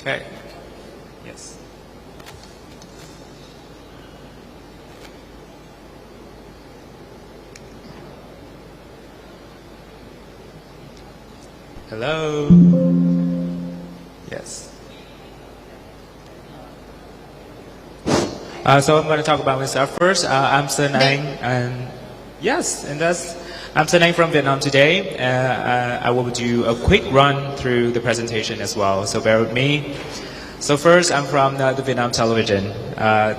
Okay. Yes. Hello. Yes. So I'm going to talk about myself first. I'm Sơn Anh, and yes, and I'm Sơn Anh from Vietnam today. I will do a quick run through the presentation as well, so bear with me. So first, I'm from the Vietnam television.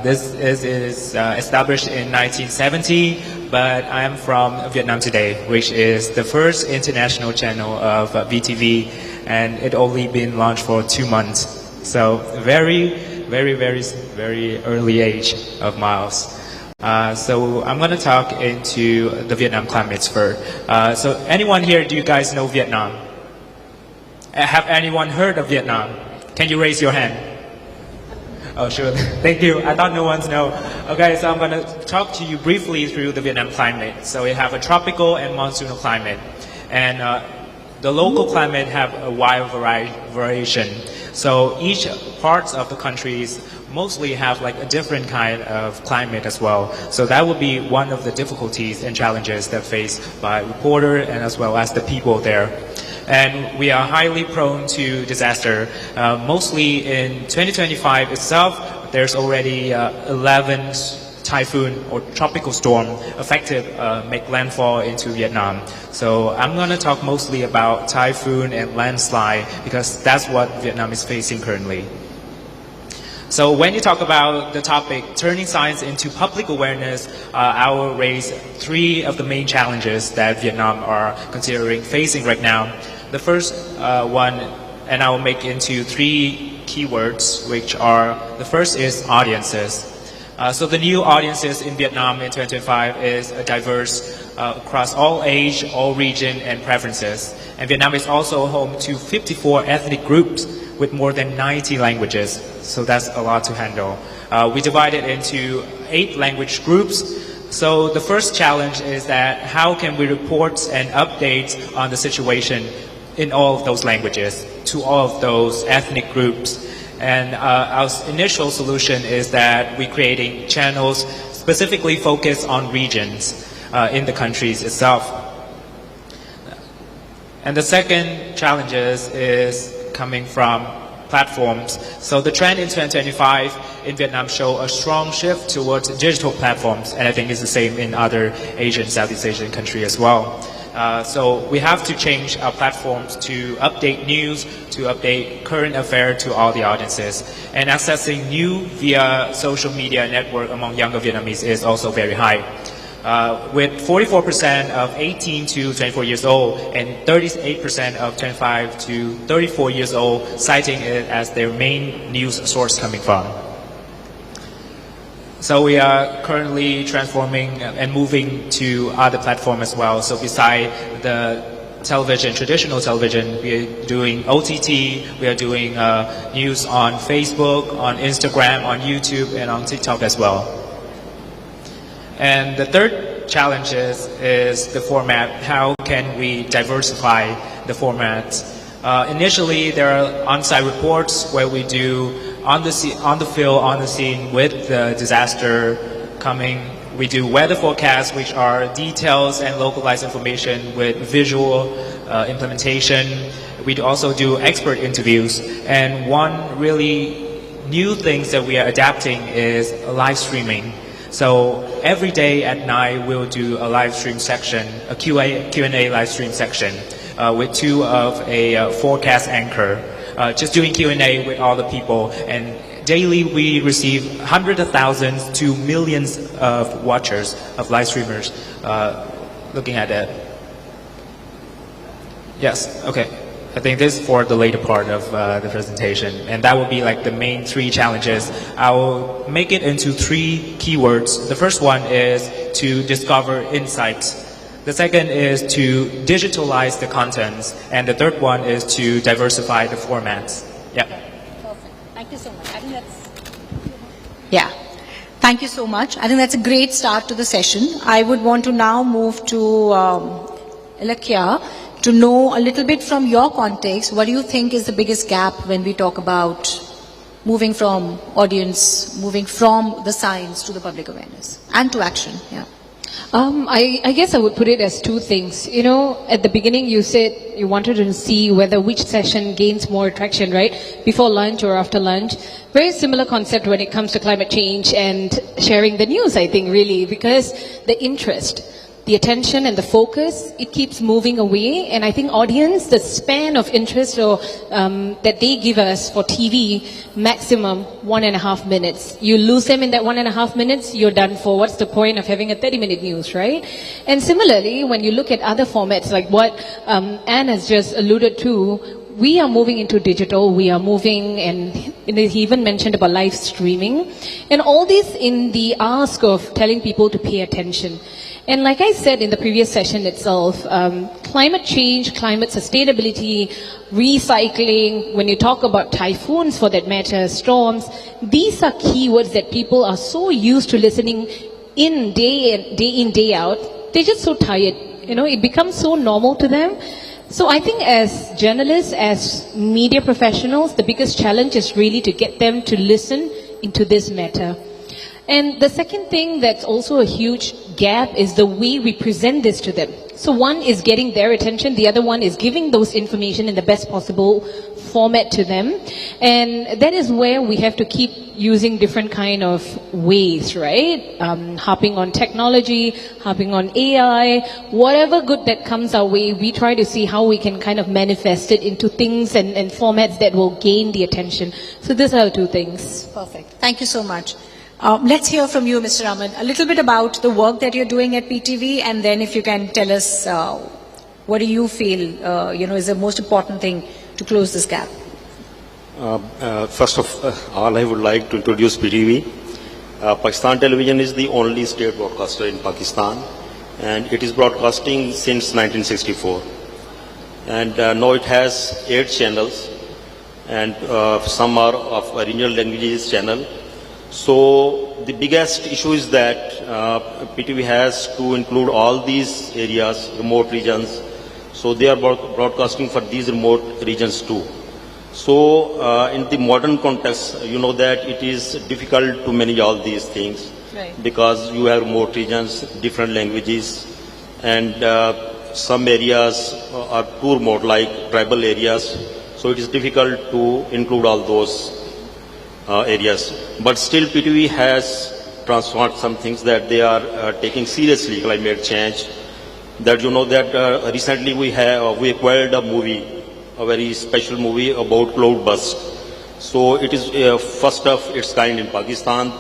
This is established in 1970, but I am from Vietnam Today, which is the first international channel of VTV, and it only been launched for 2 months. So very early age of Miles. So I'm going to talk into the Vietnam climates first. So anyone here, do you guys know Vietnam? Have anyone heard of Vietnam? Can you raise your hand? Oh, sure. Thank you. I thought no one's know. Okay, so I'm going to talk to you briefly through the Vietnam climate. So we have a tropical and monsoonal climate. And the local climate have a wide variation. So each parts of the countries mostly have like a different kind of climate as well. So that would be one of the difficulties and challenges that faced by reporter and as well as the people there. And we are highly prone to disaster. Mostly in 2025 itself, there's already 11 typhoon or tropical storm affected make landfall into Vietnam. So I'm going to talk mostly about typhoon and landslide because that's what Vietnam is facing currently. So when you talk about the topic, turning science into public awareness, I will raise 3 of the main challenges that Vietnam are considering facing right now. The first one, and I will make into 3 keywords, which are, the first is audiences. So the new audiences in Vietnam in 2025 is diverse across all age, all region, and preferences. And Vietnam is also home to 54 ethnic groups with more than 90 languages. So that's a lot to handle. We divide it into 8 language groups. So the first challenge is that how can we report and update on the situation in all of those languages to all of those ethnic groups. And our initial solution is that we're creating channels specifically focused on regions in the countries itself. And the second challenge is coming from platforms. So the trend in 2025 in Vietnam show a strong shift towards digital platforms, and I think it's the same in other Asian, Southeast Asian countries as well. So we have to change our platforms to update news, to update current affairs to all the audiences. And accessing new via social media network among younger Vietnamese is also very high. With 44% of 18 to 24 years old and 38% of 25 to 34 years old citing it as their main news source coming from. So we are currently transforming and moving to other platforms as well. So beside the television, traditional television, we are doing OTT, we are doing news on Facebook, on Instagram, on YouTube, and on TikTok as well. And the third challenge is the format. How can we diversify the formats? Initially, there are on-site reports where we do on the field, on the scene with the disaster coming. We do weather forecasts, which are details and localized information with visual implementation. We also do expert interviews. And one really new thing that we are adapting is live streaming. So every day at night, we'll do a live stream section, a Q&A live stream section with 2 of a forecast anchor. Just doing Q&A with all the people, and daily we receive hundreds of thousands to millions of watchers, of live streamers looking at it. Yes, okay. I think this is for the later part of the presentation, and that will be like the main 3 challenges. I will make it into 3 keywords. The first one is to discover insights. The second is to digitalize the contents, and the third one is to diversify the formats. Yeah. Perfect. Thank you so much. I think that's... Yeah. Thank you so much. I think that's a great start to the session. I would want to now move to Ilakia to know a little bit from your context, what do you think is the biggest gap when we talk about moving from audience, moving from the science to the public awareness and to action? Yeah. I guess I would put it as two things. You know, at the beginning you said you wanted to see whether which session gains more traction, right? Before lunch or after lunch. Very similar concept when it comes to climate change and sharing the news, I think, really, because the interest, the attention and the focus, it keeps moving away. And I think audience, the span of interest or that they give us for TV, maximum 1.5 minutes. You lose them in that 1.5 minutes, you're done for. What's the point of having a 30-minute news, right? And similarly, when you look at other formats, like what Anne has just alluded to, we are moving into digital, we are moving, and he even mentioned about live streaming, and all this in the ask of telling people to pay attention. And like I said in the previous session itself, climate change, climate sustainability, recycling, when you talk about typhoons for that matter, storms, these are keywords that people are so used to listening in, day out, they're just so tired. You know, it becomes so normal to them. So I think as journalists, as media professionals, the biggest challenge is really to get them to listen into this matter. And the second thing that's also a huge gap is the way we present this to them. So one is getting their attention, the other one is giving those information in the best possible format to them. And that is where we have to keep using different kind of ways, right? Harping on technology, harping on AI, whatever good that comes our way, we try to see how we can kind of manifest it into things and formats that will gain the attention. So these are the two things. Perfect. Thank you so much. Let's hear from you, Mr. Raman, a little bit about the work that you're doing at PTV, and then if you can tell us what do you feel is the most important thing to close this gap. First of all, I would like to introduce PTV. Pakistan Television is the only state broadcaster in Pakistan, and it is broadcasting since 1964. And now it has 8 channels, and some are of regional languages channel. So the biggest issue is that PTV has to include all these areas, remote regions. So they are broadcasting for these remote regions too. So in the modern context, you know that it is difficult to manage all these things, right, because you have remote regions, different languages, and some areas are too remote, like tribal areas. So it is difficult to include all those areas. But still PTV has transformed some things that they are taking seriously, climate change. That you know that recently we acquired a movie, a very special movie about cloud burst. So it is first of its kind in Pakistan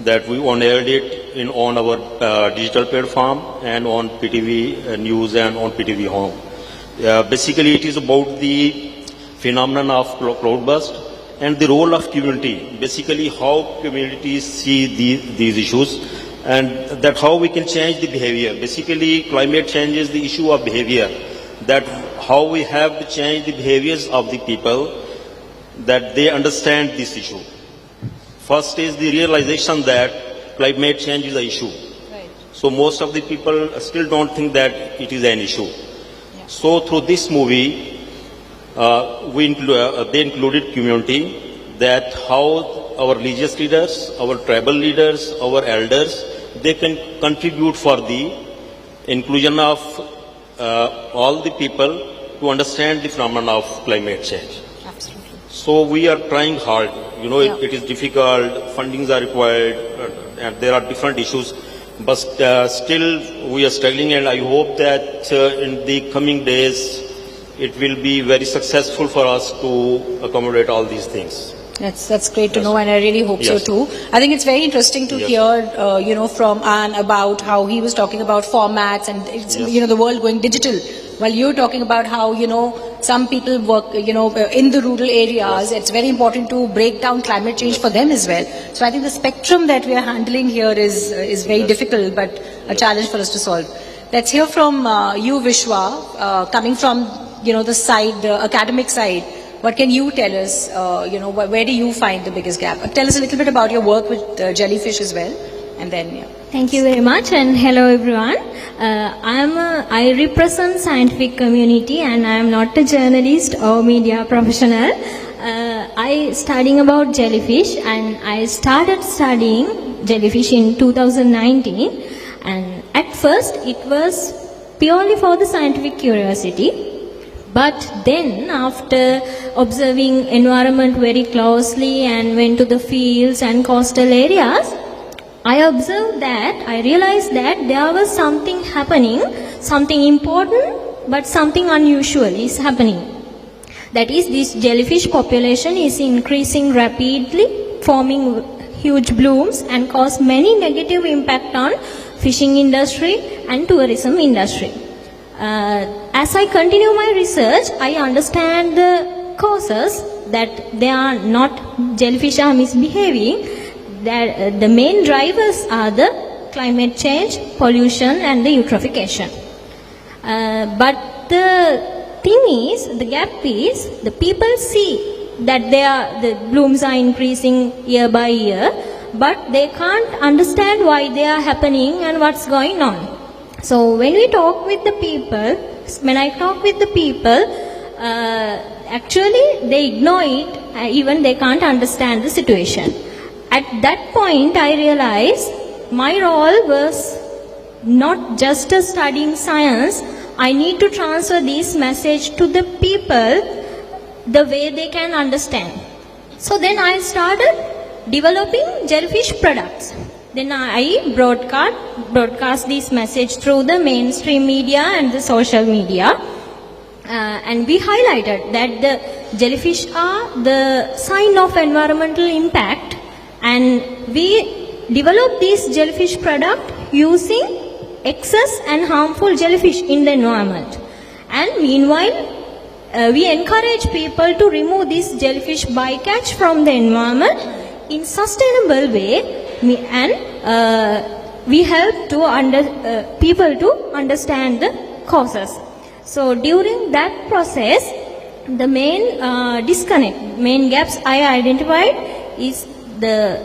that we on-aired it on our digital platform and on PTV News and on PTV Home. Basically it is about the phenomenon of cloud burst and the role of community, basically how communities see these issues, and that how we can change the behavior. Basically climate change is the issue of behavior, that how we have to change the behaviors of the people, that they understand this issue. First is the realization that climate change is an issue. Right. So most of the people still don't think that it is an issue. Yeah. So through this movie, they included community, that how our religious leaders, our tribal leaders, our elders, they can contribute for the inclusion of all the people to understand the phenomenon of climate change. Absolutely. So we are trying hard. You know, it is difficult, fundings are required, and there are different issues. But still we are struggling, and I hope that in the coming days, it will be very successful for us to accommodate all these things. That's great to know, and I really hope so too. I think it's very interesting to hear, from Anne about how he was talking about formats and it's, the world going digital. While you're talking about how, some people work, in the rural areas, it's very important to break down climate change for them as well. So I think the spectrum that we are handling here is very difficult, but a challenge for us to solve. Let's hear from you, Vishwa, coming from the academic side. What can you tell us, where do you find the biggest gap? Tell us a little bit about your work with jellyfish as well. and then, yeah. Thank you very much, and hello everyone. I represent scientific community, and I am not a journalist or media professional. I studying about jellyfish, and I started studying jellyfish in 2019. And at first, it was purely for the scientific curiosity. But then, after observing environment very closely and went to the fields and coastal areas, I realized that there was something happening, something important, but something unusual is happening. That is, this jellyfish population is increasing rapidly, forming huge blooms and cause many negative impact on fishing industry and tourism industry. As I continue my research, I understand the causes that they are not jellyfish are misbehaving. That the main drivers are the climate change, pollution, and the eutrophication. But the thing is, the gap is, the people see that the blooms are increasing year by year, but they can't understand why they are happening and what's going on. So when I talk with the people, actually they ignore it, even they can't understand the situation. At that point, I realized my role was not just studying science. I need to transfer this message to the people the way they can understand. So then I started developing jellyfish products. Then I broadcast this message through the mainstream media and the social media. And we highlighted that the jellyfish are the sign of environmental impact. And we developed this jellyfish product using excess and harmful jellyfish in the environment. And meanwhile, we encourage people to remove this jellyfish bycatch from the environment in sustainable way, and we help to people to understand the causes. So during that process, the main main gaps I identified is there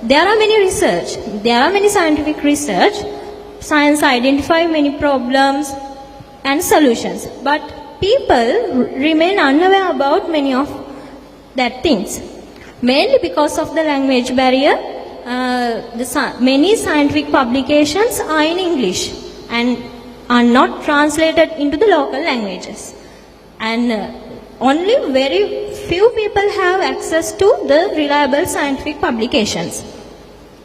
are many scientific research. Science identify many problems and solutions, but people remain unaware about many of that things. Mainly because of the language barrier, many scientific publications are in English and are not translated into the local languages. And only very few people have access to the reliable scientific publications.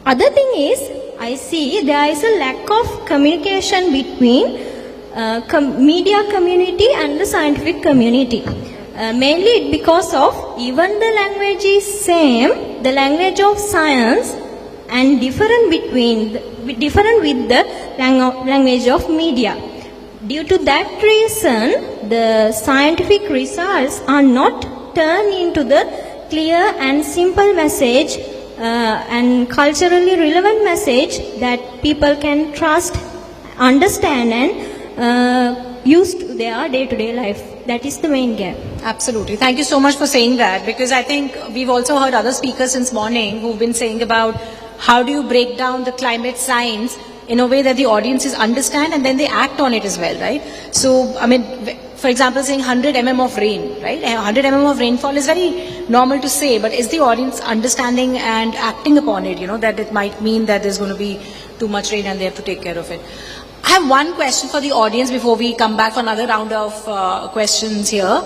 Other thing is, I see there is a lack of communication between media community and the scientific community. Mainly because of even the language is same, the language of science, and different with the language of media. Due to that reason, the scientific results are not turned into the clear and simple message and culturally relevant message that people can trust, understand, and use to their day-to-day life. That is the main gap. Absolutely. Thank you so much for saying that, because I think we've also heard other speakers since morning who've been saying about how do you break down the climate science in a way that the audiences understand and then they act on it as well, right? So, I mean, for example, saying 100 mm of rain, right? 100 mm of rainfall is very normal to say, but is the audience understanding and acting upon it, that it might mean that there's going to be too much rain and they have to take care of it. I have one question for the audience before we come back for another round of questions here.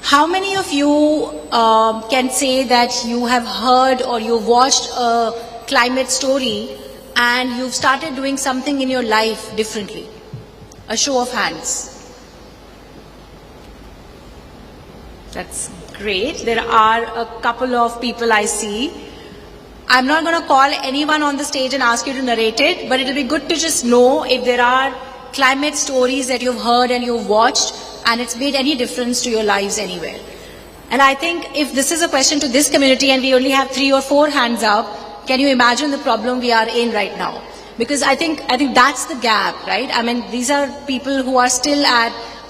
How many of you can say that you have heard or you've watched a climate story and you've started doing something in your life differently? A show of hands. That's great. There are a couple of people I see. I'm not going to call anyone on the stage and ask you to narrate it, but it'll be good to just know if there are climate stories that you've heard and you've watched and it's made any difference to your lives anywhere. And I think if this is a question to this community and we only have 3 or 4 hands up, can you imagine the problem we are in right now? Because I think that's the gap, right? I mean, these are people who are still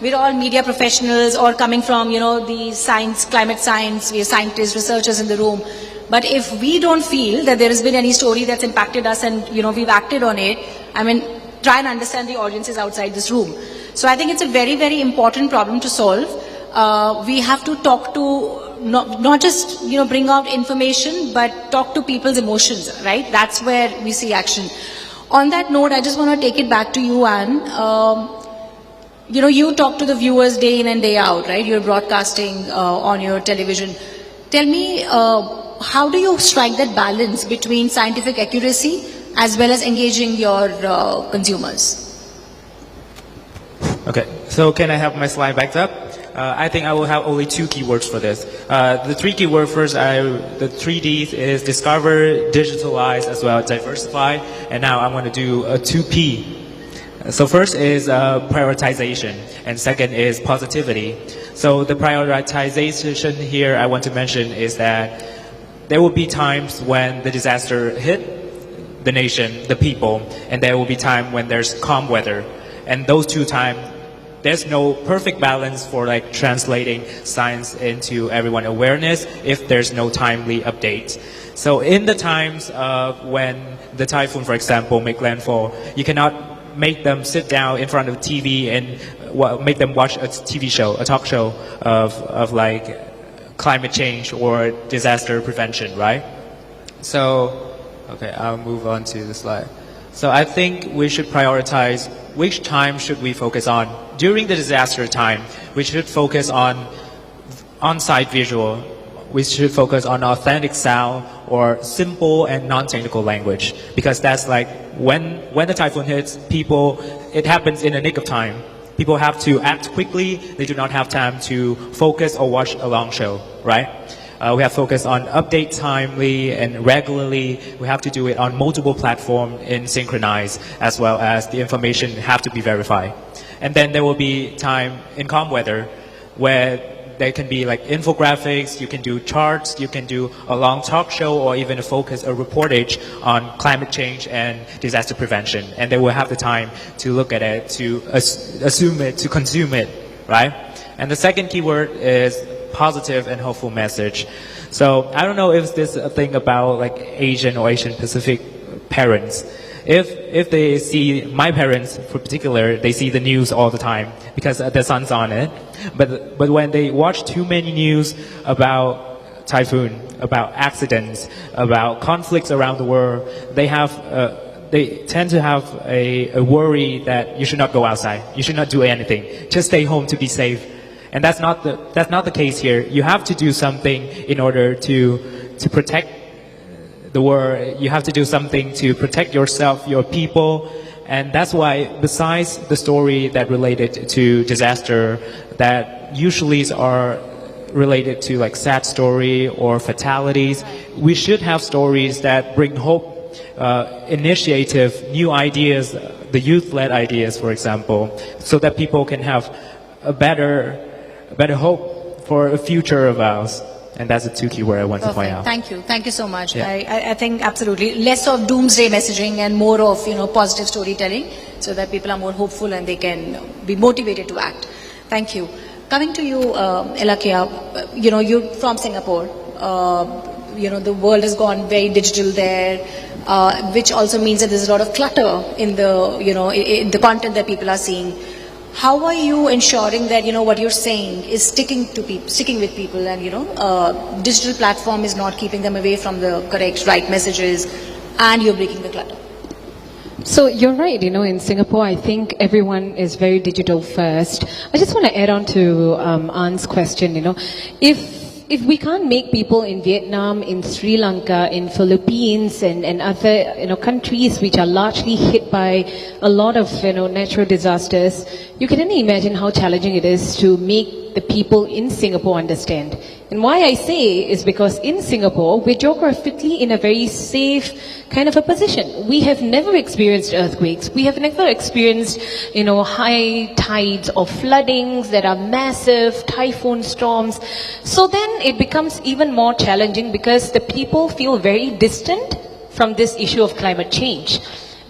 we're all media professionals or coming from, the science, climate science, we're scientists, researchers in the room. But if we don't feel that there has been any story that's impacted us and, we've acted on it, try and understand the audiences outside this room. So I think it's a very, very important problem to solve. We have to talk to, not just, bring out information, but talk to people's emotions, right? That's where we see action. On that note, I just want to take it back to you, Anne. You talk to the viewers day in and day out, right? You're broadcasting on your television. Tell me, how do you strike that balance between scientific accuracy as well as engaging your consumers? Okay, so can I have my slide backed up? I think I will have only 2 keywords for this. The 3 keywords first, the 3 Ds is discover, digitalize, as well as diversify. And now I'm going to do a 2P. So first is prioritization, and second is positivity. So the prioritization here I want to mention is that there will be times when the disaster hit the nation, the people, and there will be time when there's calm weather. And those 2 times, there's no perfect balance for translating science into everyone awareness if there's no timely update. So in the times of when the typhoon, for example, make landfall, you cannot make them sit down in front of TV and make them watch a TV show, a talk show of climate change or disaster prevention, right? So, okay, I'll move on to the slide. So I think we should prioritize which time should we focus on. During the disaster time, we should focus on on-site visual. We should focus on authentic sound or simple and non-technical language, because that's when the typhoon hits people, it happens in a nick of time. People have to act quickly. They do not have time to focus or watch a long show, right? We have to focus on update timely and regularly. We have to do it on multiple platforms in synchronize, as well as the information have to be verified. And then there will be time in calm weather where there can be infographics, you can do charts, you can do a long talk show, or even a reportage on climate change and disaster prevention. And they will have the time to look at it, to assume it, to consume it, right? And the second keyword is positive and hopeful message. So I don't know if this is a thing about Asian or Asian Pacific parents. If they see, my parents in particular, they see the news all the time because the sun's on it. But when they watch too many news about typhoon, about accidents, about conflicts around the world, they tend to have a worry that you should not go outside, you should not do anything, just stay home to be safe. And that's not the case here. You have to do something in order to protect the world. You have to do something to protect yourself, your people. And that's why, besides the story that related to disaster, that usually are related to sad story or fatalities, we should have stories that bring hope, initiative, new ideas, the youth-led ideas, for example, so that people can have a better hope for a future of ours. And that's a 2 keyword I want to point out. Thank you. Thank you so much. Yeah. I think absolutely less of doomsday messaging and more of positive storytelling, so that people are more hopeful and they can be motivated to act. Thank you. Coming to you, Elakia, you're from Singapore. The world has gone very digital there, which also means that there's a lot of clutter in the in the content that people are seeing. How are you ensuring that what you're saying is sticking with people, and digital platform is not keeping them away from the right messages, and you're breaking the clutter? So you're right, in Singapore, I think everyone is very digital first. I just want to add on to Anne's question, if we can't make people in Vietnam, in Sri Lanka, in Philippines, and other countries which are largely hit by a lot of natural disasters, you can only imagine how challenging it is to make the people in Singapore understand. And why I say is because in Singapore, we're geographically in a very safe kind of a position. We have never experienced earthquakes. We have never experienced, high tides or floodings that are massive, typhoon storms. So then it becomes even more challenging because the people feel very distant from this issue of climate change.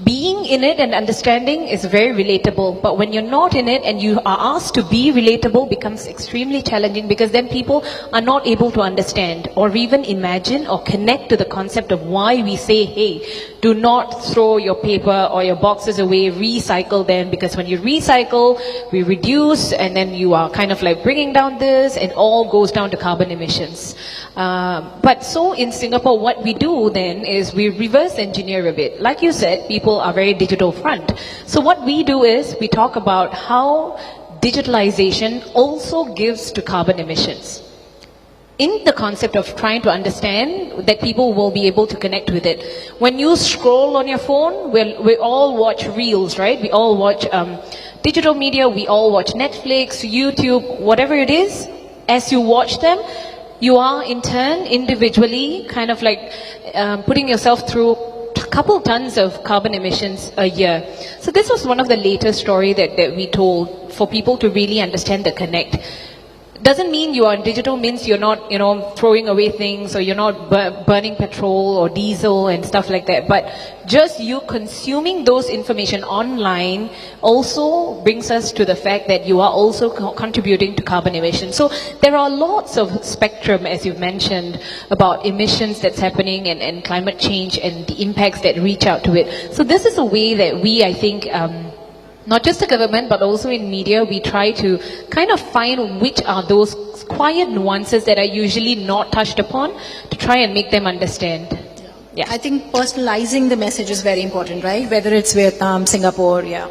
being in it and understanding is very relatable, but when you're not in it and you are asked to be relatable becomes extremely challenging, because then people are not able to understand or even imagine or connect to the concept of why we say, hey, do not throw your paper or your boxes away, recycle them, because when you recycle, we reduce, and then you are kind of like bringing down this, and all goes down to carbon emissions. But so in Singapore, what we do then is we reverse engineer a bit. Like you said, people are very digital front. So what we do is we talk about how digitalization also gives to carbon emissions, in the concept of trying to understand that people will be able to connect with it. When you scroll on your phone, we all watch reels, right? We all watch digital media, we all watch Netflix, YouTube, whatever it is. As you watch them, you are in turn individually kind of like putting yourself through a couple tons of carbon emissions a year. So this was one of the latest story that we told for people to really understand the connect. Doesn't mean you are digital, means you're not, throwing away things, or you're not burning petrol or diesel and stuff like that. But just you consuming those information online also brings us to the fact that you are also contributing to carbon emissions. So there are lots of spectrum, as you've mentioned, about emissions that's happening and climate change and the impacts that reach out to it. So this is a way that we, I think, not just the government, but also in media, we try to kind of find which are those quiet nuances that are usually not touched upon, to try and make them understand. Yeah. I think personalizing the message is very important, right? Whether it's Vietnam, Singapore, yeah.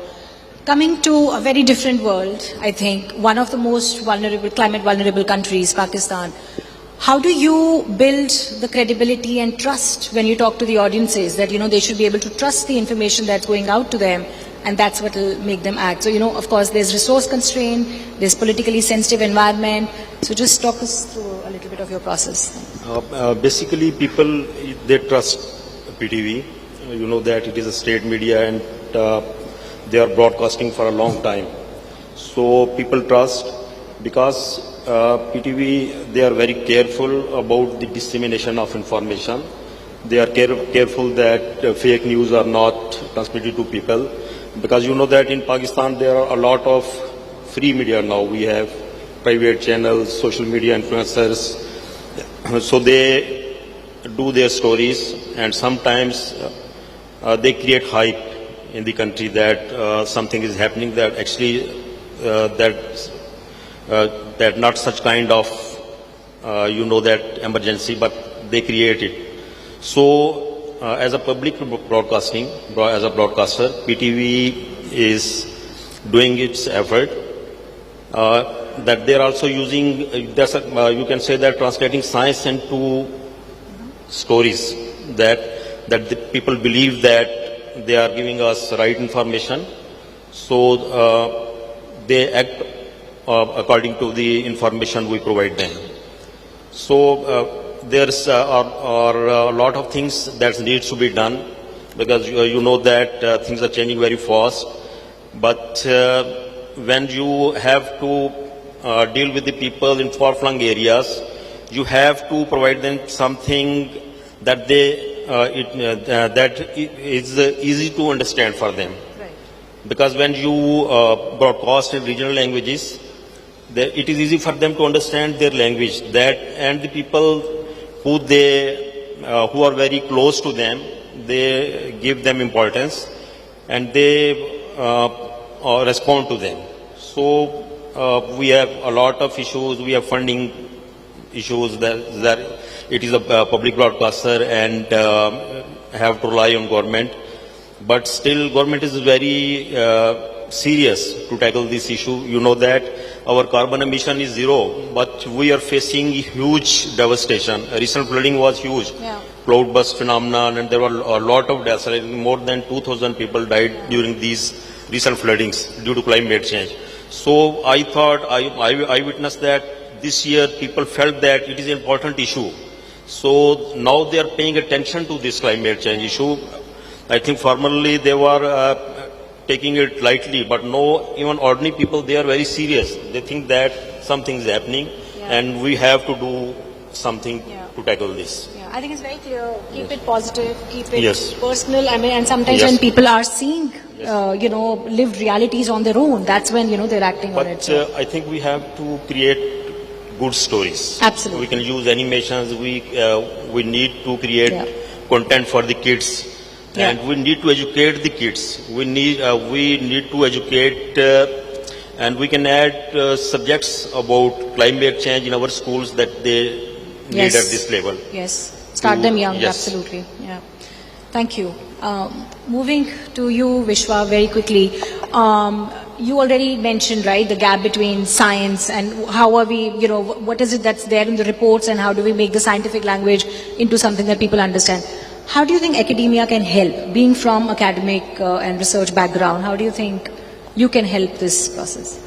Coming to a very different world, I think one of the most vulnerable, climate vulnerable countries, Pakistan. How do you build the credibility and trust when you talk to the audiences that, they should be able to trust the information that's going out to them, and that's what will make them act? So, of course, there's resource constraint, there's politically sensitive environment. So just talk us through a little bit of your process. Basically, people, they trust PTV. You know that it is a state media, and they are broadcasting for a long time. So people trust, because PTV, they are very careful about the dissemination of information. They are careful that fake news are not transmitted to people. Because you know that in Pakistan there are a lot of free media now. We have private channels, social media influencers. So they do their stories, and sometimes they create hype in the country that something is happening, that actually that not such kind of that emergency, but they create it. So as a public broadcaster, PTV is doing its effort. That they are also using, you can say that translating science into stories, that the people believe that they are giving us right information. So they act according to the information we provide them. So there's a lot of things that needs to be done, because you know that things are changing very fast. But when you have to deal with the people in far-flung areas, you have to provide them something that that is easy to understand for them. Right. Because when you broadcast in regional languages, it is easy for them to understand their language. And the people who are very close to them, they give them importance, and they respond to them. So we have a lot of issues. We have funding issues that it is a public broadcaster and have to rely on government. But still, government is very serious to tackle this issue. You know that our carbon emission is 0, but we are facing huge devastation. Recent flooding was huge. Yeah. Cloudburst phenomenon, and there were a lot of deaths. More than 2,000 people died during these recent floodings due to climate change. So I thought, I witnessed that this year people felt that it is an important issue. So now they are paying attention to this climate change issue. I think formerly they were taking it lightly, but no, even ordinary people, they are very serious. They think that something is happening, and we have to do something to tackle this. Yeah, I think it's very clear. Keep it positive, keep it Yes. personal. I mean, and sometimes Yes. when people are seeing, lived realities on their own, that's when, they're acting on it. But So. I think we have to create good stories. Absolutely. We can use animations. We need to create content for the kids, and we need to educate the kids. We need to educate, and we can add subjects about climate change in our schools that they need at this level. Yes, start them young, Yes. absolutely. Yeah. Thank you. Moving to you, Vishwa, very quickly. You already mentioned, right, the gap between science and how are we, what is it that's there in the reports and how do we make the scientific language into something that people understand? How do you think academia can help? Being from academic and research background, how do you think you can help this process?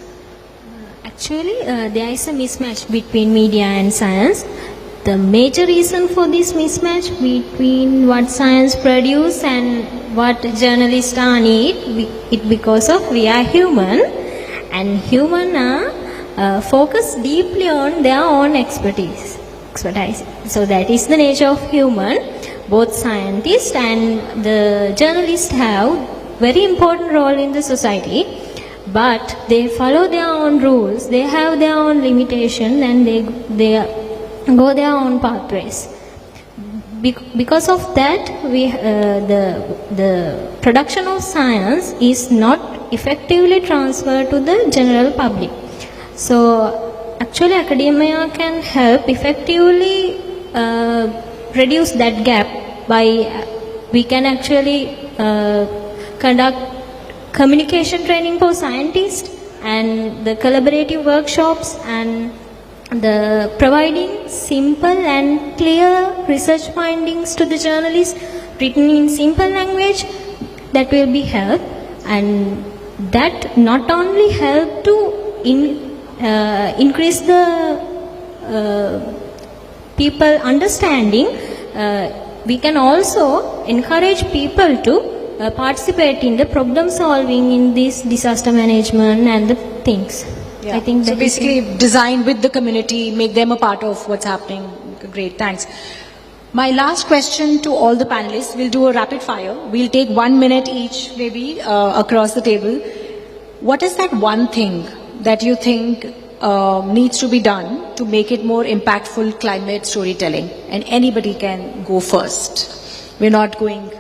Actually, there is a mismatch between media and science. The major reason for this mismatch between what science produce and what journalists are need, it because of we are human, and human are focused deeply on their own expertise. So that is the nature of human. Both scientists and the journalists have very important role in the society, but they follow their own rules. They have their own limitation, and they go their own pathways. Because of that, the production of science is not effectively transferred to the general public. So actually academia can help effectively reduce that gap by we can actually conduct communication training for scientists and the collaborative workshops and the providing simple and clear research findings to the journalists written in simple language. That will be help, and that not only help to increase the people understanding, we can also encourage people to participate in the problem solving in this disaster management and the things. Yeah. I think so that basically design with the community, make them a part of what's happening. Great, thanks. My last question to all the panelists, we'll do a rapid fire. We'll take 1 minute each maybe across the table. What is that one thing that you think needs to be done to make it more impactful climate storytelling? And anybody can go first. We're not going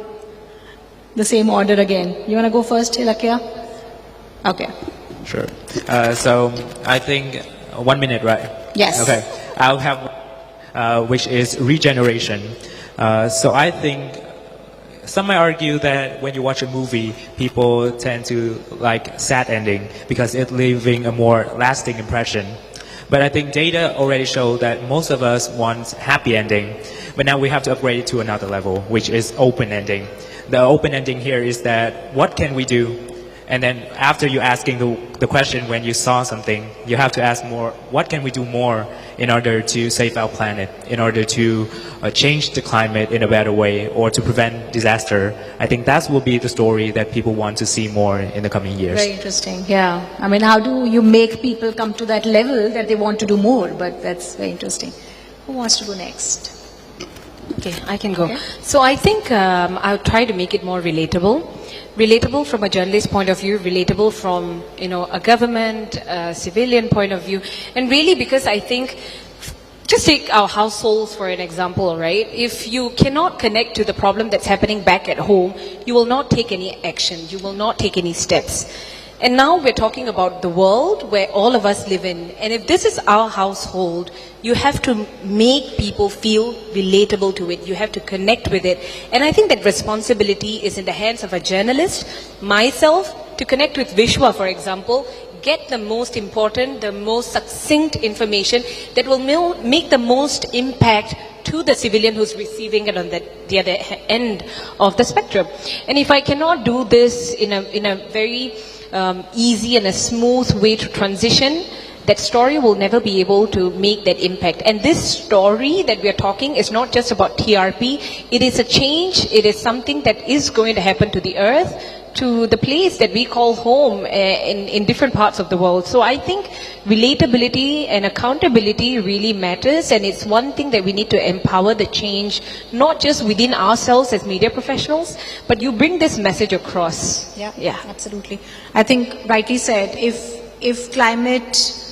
the same order again. You want to go first, Ilakya? Okay. Sure. So I think 1 minute, right? Yes. Okay. I'll have which is regeneration. So I think some might argue that when you watch a movie, people tend to like sad ending because it's leaving a more lasting impression. But I think data already show that most of us want happy ending. But now we have to upgrade it to another level, which is open ending. The open ending here is that what can we do? And then after you asking the question when you saw something, you have to ask more, what can we do more in order to save our planet, in order to change the climate in a better way, or to prevent disaster? I think that will be the story that people want to see more in the coming years. Very interesting, yeah. I mean, how do you make people come to that level that they want to do more? But that's very interesting. Who wants to go next? Okay, I can go. Okay. So I think I'll try to make it more relatable. Relatable from a journalist point of view, relatable from, a government, civilian point of view. And really because I think, just take our households for an example, right? If you cannot connect to the problem that's happening back at home, you will not take any action. You will not take any steps. And now we're talking about the world where all of us live in. And if this is our household, you have to make people feel relatable to it. You have to connect with it. And I think that responsibility is in the hands of a journalist, myself, to connect with Vishwa, for example, get the most important, the most succinct information that will make the most impact to the civilian who's receiving it on the other end of the spectrum. And if I cannot do this in a very easy and a smooth way to transition, that story will never be able to make that impact. And this story that we are talking is not just about TRP. It is a change. It is something that is going to happen to the earth, to the place that we call home in different parts of the world. So I think relatability and accountability really matters, and it's one thing that we need to empower the change, not just within ourselves as media professionals, but you bring this message across. Yeah, absolutely. I think rightly said, if climate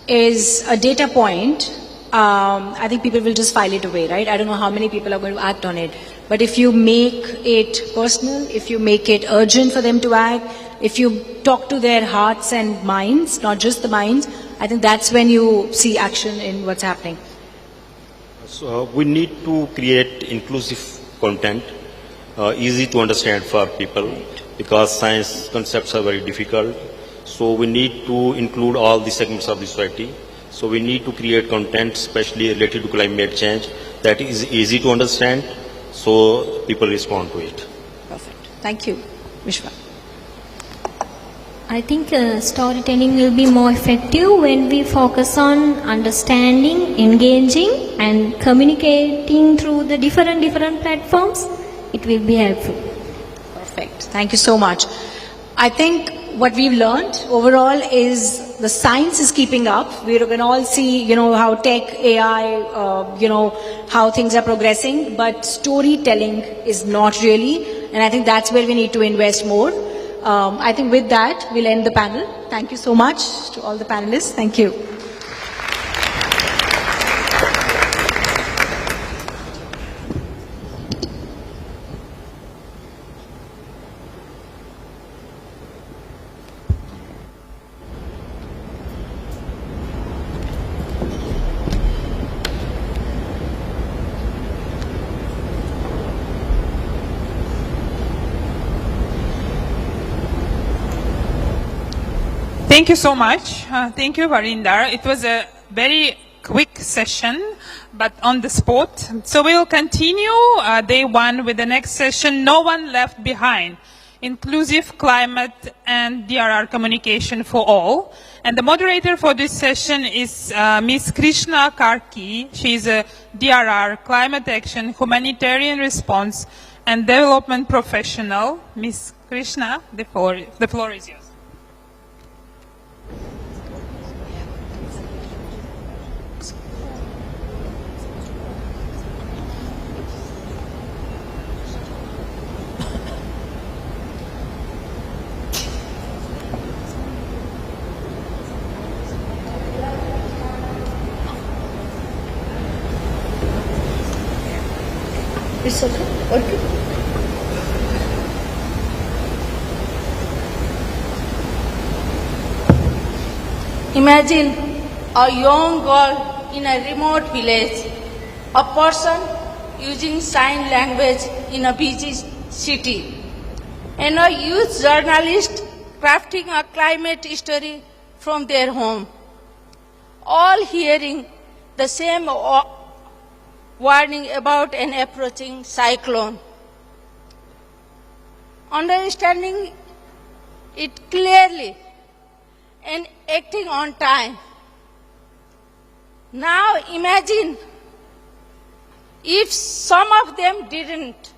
is a data point, I think people will just file it away, right? I don't know how many people are going to act on it. But if you make it personal, if you make it urgent for them to act, if you talk to their hearts and minds, not just the minds, I think that's when you see action in what's happening. So we need to create inclusive content, easy to understand for people, because science concepts are very difficult. So we need to include all the segments of the society. So we need to create content, especially related to climate change, that is easy to understand, so people respond to it. Perfect. Thank you. Vishwa. I think storytelling will be more effective when we focus on understanding, engaging, and communicating through the different platforms. It will be helpful. Perfect. Thank you so much. I think what we've learned overall is the science is keeping up. We're going to all see, how tech, AI, how things are progressing, but storytelling is not really. And I think that's where we need to invest more. I think with that, we'll end the panel. Thank you so much to all the panelists. Thank you. Thank you so much. Thank you, Varinder. It was a very quick session, but on the spot. So we will continue day one with the next session, No One Left Behind, Inclusive Climate and DRR Communication for All. And the moderator for this session is Ms. Krishna Karki. She is a DRR, Climate Action, Humanitarian Response and Development Professional. Ms. Krishna, the floor is yours. It's okay. Imagine a young girl in a remote village, a person using sign language in a busy city, and a youth journalist crafting a climate story from their home, all hearing the same warning about an approaching cyclone. Understanding it clearly and acting on time. Now imagine if some of them didn't.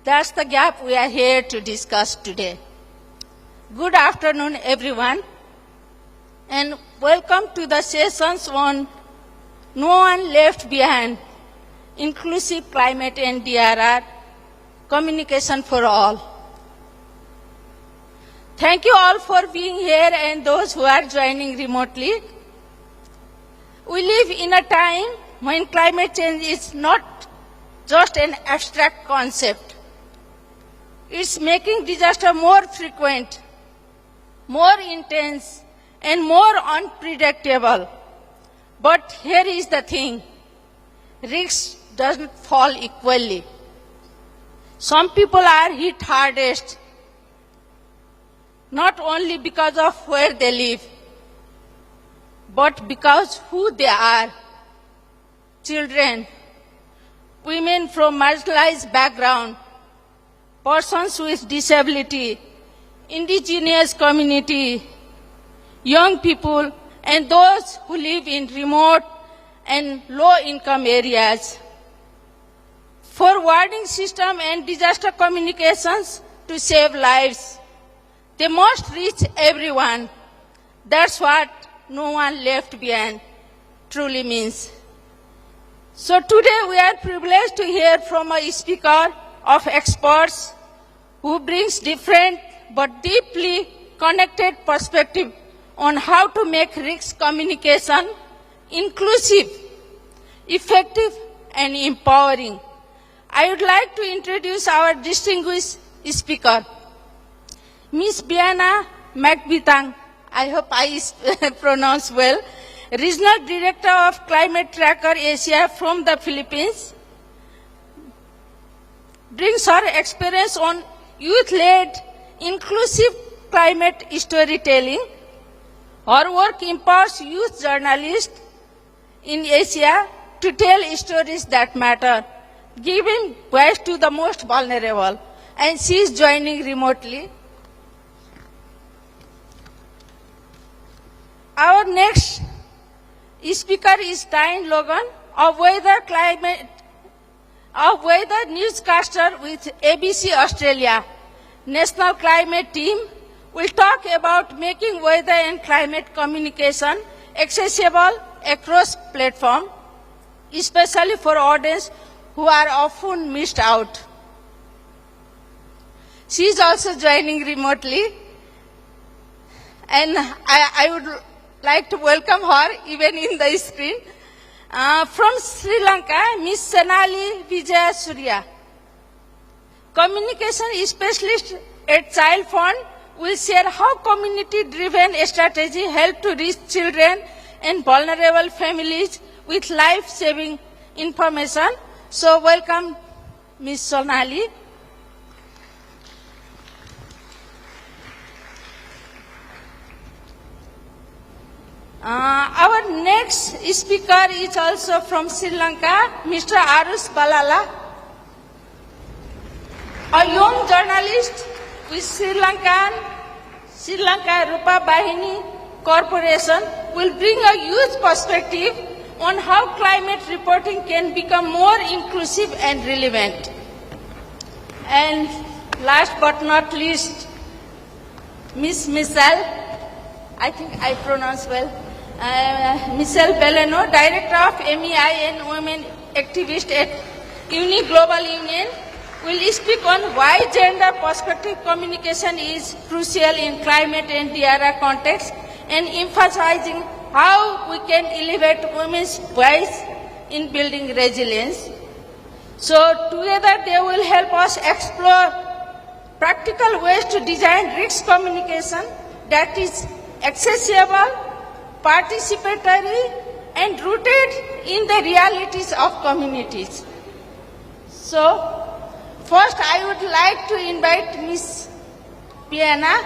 That's the gap we are here to discuss today. Good afternoon, everyone, and welcome to the sessions on No One Left Behind, Inclusive Climate and DRR, Communication for All. Thank you all for being here and those who are joining remotely. We live in a time when climate change is not just an abstract concept. It's making disaster more frequent, more intense, and more unpredictable. But here is the thing, risk doesn't fall equally. Some people are hit hardest, not only because of where they live, but because who they are. Children, women from marginalized background, persons with disability, indigenous community, young people, and those who live in remote and low-income areas. For warning system and disaster communications to save lives, they must reach everyone. That's what no one left behind truly means. So today we are privileged to hear from a speaker of experts who brings different but deeply connected perspective on how to make risk communication inclusive, effective, and empowering. I would like to introduce our distinguished speaker, Ms. Biana Macbitang. I hope I pronounce well. Regional Director of Climate Tracker Asia from the Philippines, brings her experience on youth-led inclusive climate storytelling. Her work empowers youth journalists in Asia to tell stories that matter, giving voice to the most vulnerable. And she is joining remotely. Our next speaker is Tyne Logan, a weather newscaster with ABC Australia. National Climate Team will talk about making weather and climate communication accessible across platforms, especially for audience who are often missed out. She is also joining remotely, and I would like to welcome her even in the screen. From Sri Lanka, Ms. Senali Vijaya Surya, communication specialist at Child Fund, will share how community-driven strategy help to reach children and vulnerable families with life-saving information. So welcome, Ms. Sonali. Our next speaker is also from Sri Lanka, Mr. Arus Balala, a young journalist with Sri Lanka Rupavahini Corporation, will bring a youth perspective on how climate reporting can become more inclusive and relevant. And last but not least, Ms. Michelle, I think I pronounced well, Michelle Belleno, Director of MEI and Women Activist at Uni Global Union, will speak on why gender perspective communication is crucial in climate and DRR context, and emphasizing how we can elevate women's voice in building resilience. So together they will help us explore practical ways to design risk communication that is accessible, participatory, and rooted in the realities of communities. So, first I would like to invite Ms. Biana.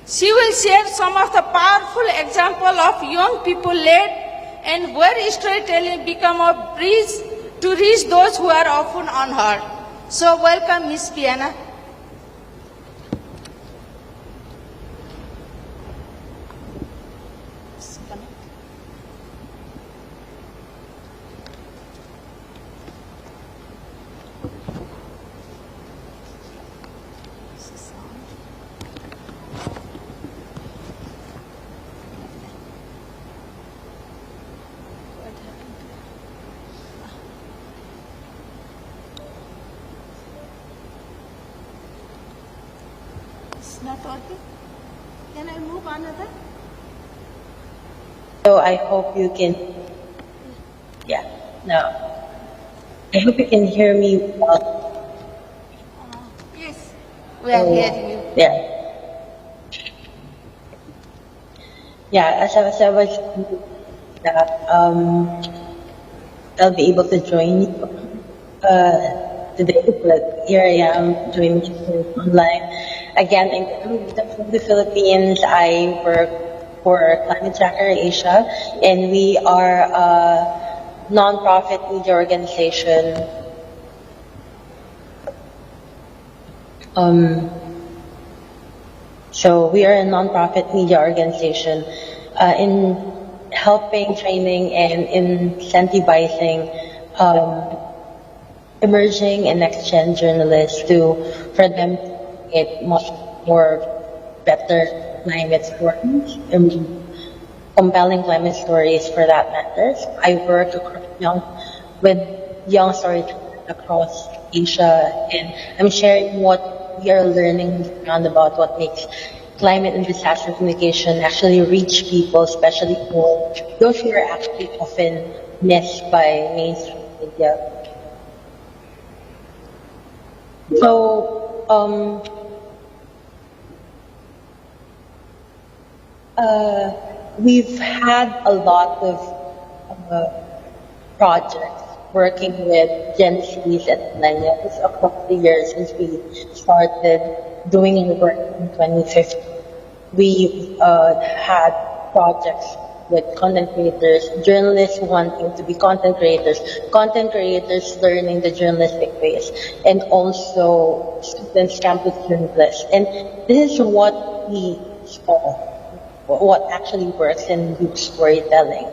She will share some of the powerful examples of young people led and where storytelling become a bridge to reach those who are often unheard. So, welcome, Ms. Biana. Not working. Can I move another? So I hope you can, no. I hope you can hear me well. Yes, we are hearing you. As I was I'll be able to join you today, but here I am joining you online. Again, I'm from the Philippines. I work for Climate Tracker Asia, and we are a non-profit media organization So we are a nonprofit media organization in helping, training, and incentivizing emerging and next-gen journalists for them to get much more better climate stories, compelling climate stories for that matter. I work with young storytellers across Asia, and I'm sharing what we are learning around about what makes climate and disaster communication actually reach people, especially for those who are actually often missed by mainstream media. So, we've had a lot of projects working with Gen Zs and millennials across the years since we started doing our work in 2015. We've had projects with content creators, journalists wanting to be content creators learning the journalistic ways, and also students, campus journalists. And this is what we saw, what actually works in group storytelling.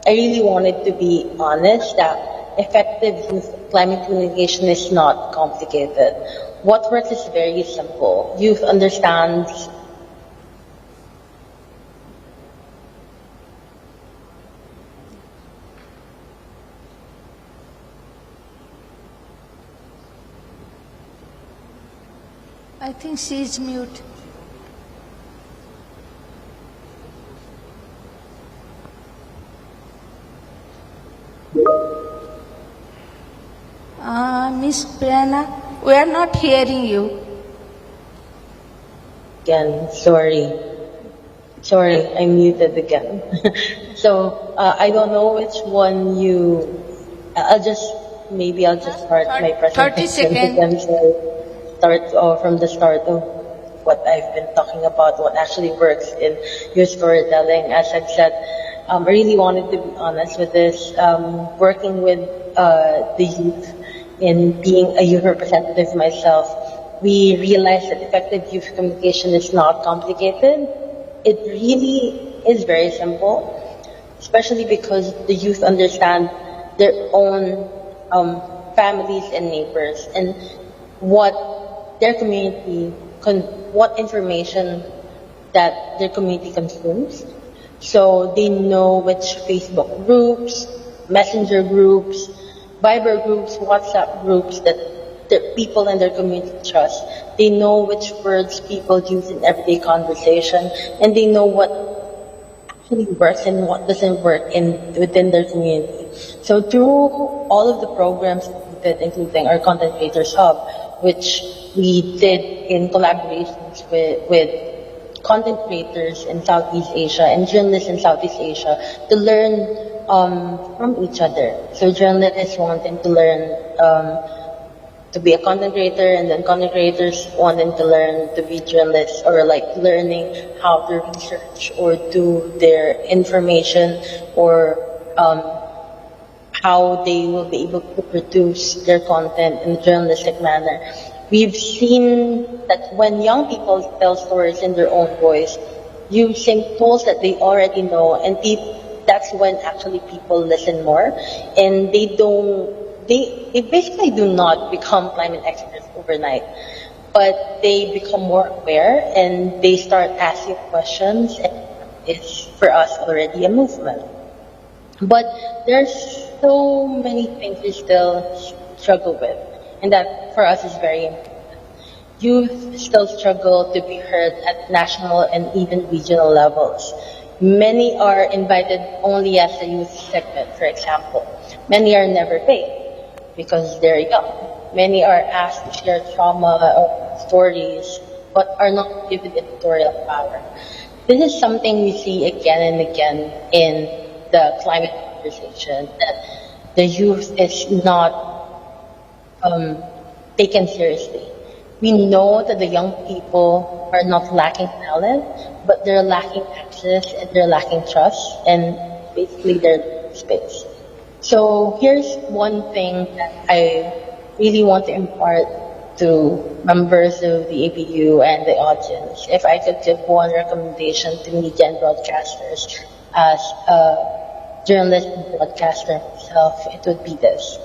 I really wanted to be honest that effective youth climate communication is not complicated. What works is very simple. Youth understands I think she is mute. Miss Prerna, we are not hearing you. again. Sorry, I'm muted again. So I don't know which one you. I'll just start my 30 presentation seconds. again. So start from the start of what I've been talking about, what actually works in your storytelling. As I've said, I really wanted to be honest with this. Working with the youth in being a youth representative myself, we realized that effective youth communication is not complicated. It really is very simple, especially because the youth understand their own families and neighbors and what their community, what information that their community consumes. So they know which Facebook groups, Messenger groups, Viber groups, WhatsApp groups that the people in their community trust. They know which words people use in everyday conversation, and they know what actually works and what doesn't work within their community. So through all of the programs that we did, including our Content Creators Hub, which we did in collaborations with content creators in Southeast Asia and journalists in Southeast Asia to learn from each other. So journalists wanting to learn to be a content creator, and then content creators wanting to learn to be journalists, or like learning how to research or do their information, or how they will be able to produce their content in a journalistic manner. We've seen that when young people tell stories in their own voice, using tools that they already know, and that's when actually people listen more, and they basically do not become climate experts overnight, but they become more aware and they start asking questions, and it's for us already a movement. But there's so many things we still struggle with, and that for us is very important. Youth still struggle to be heard at national and even regional levels. Many are invited only as a youth segment, for example. Many are never paid because they're young. Many are asked to share trauma or stories, but are not given editorial power. This is something we see again and again in the climate conversation, that the youth is not taken seriously. We know that the young people are not lacking talent, but they're lacking access and they're lacking trust, and basically their space. So here's one thing that I really want to impart to members of the APU and the audience, if I could give one recommendation to media and broadcasters as a journalist and broadcaster myself, it would be this.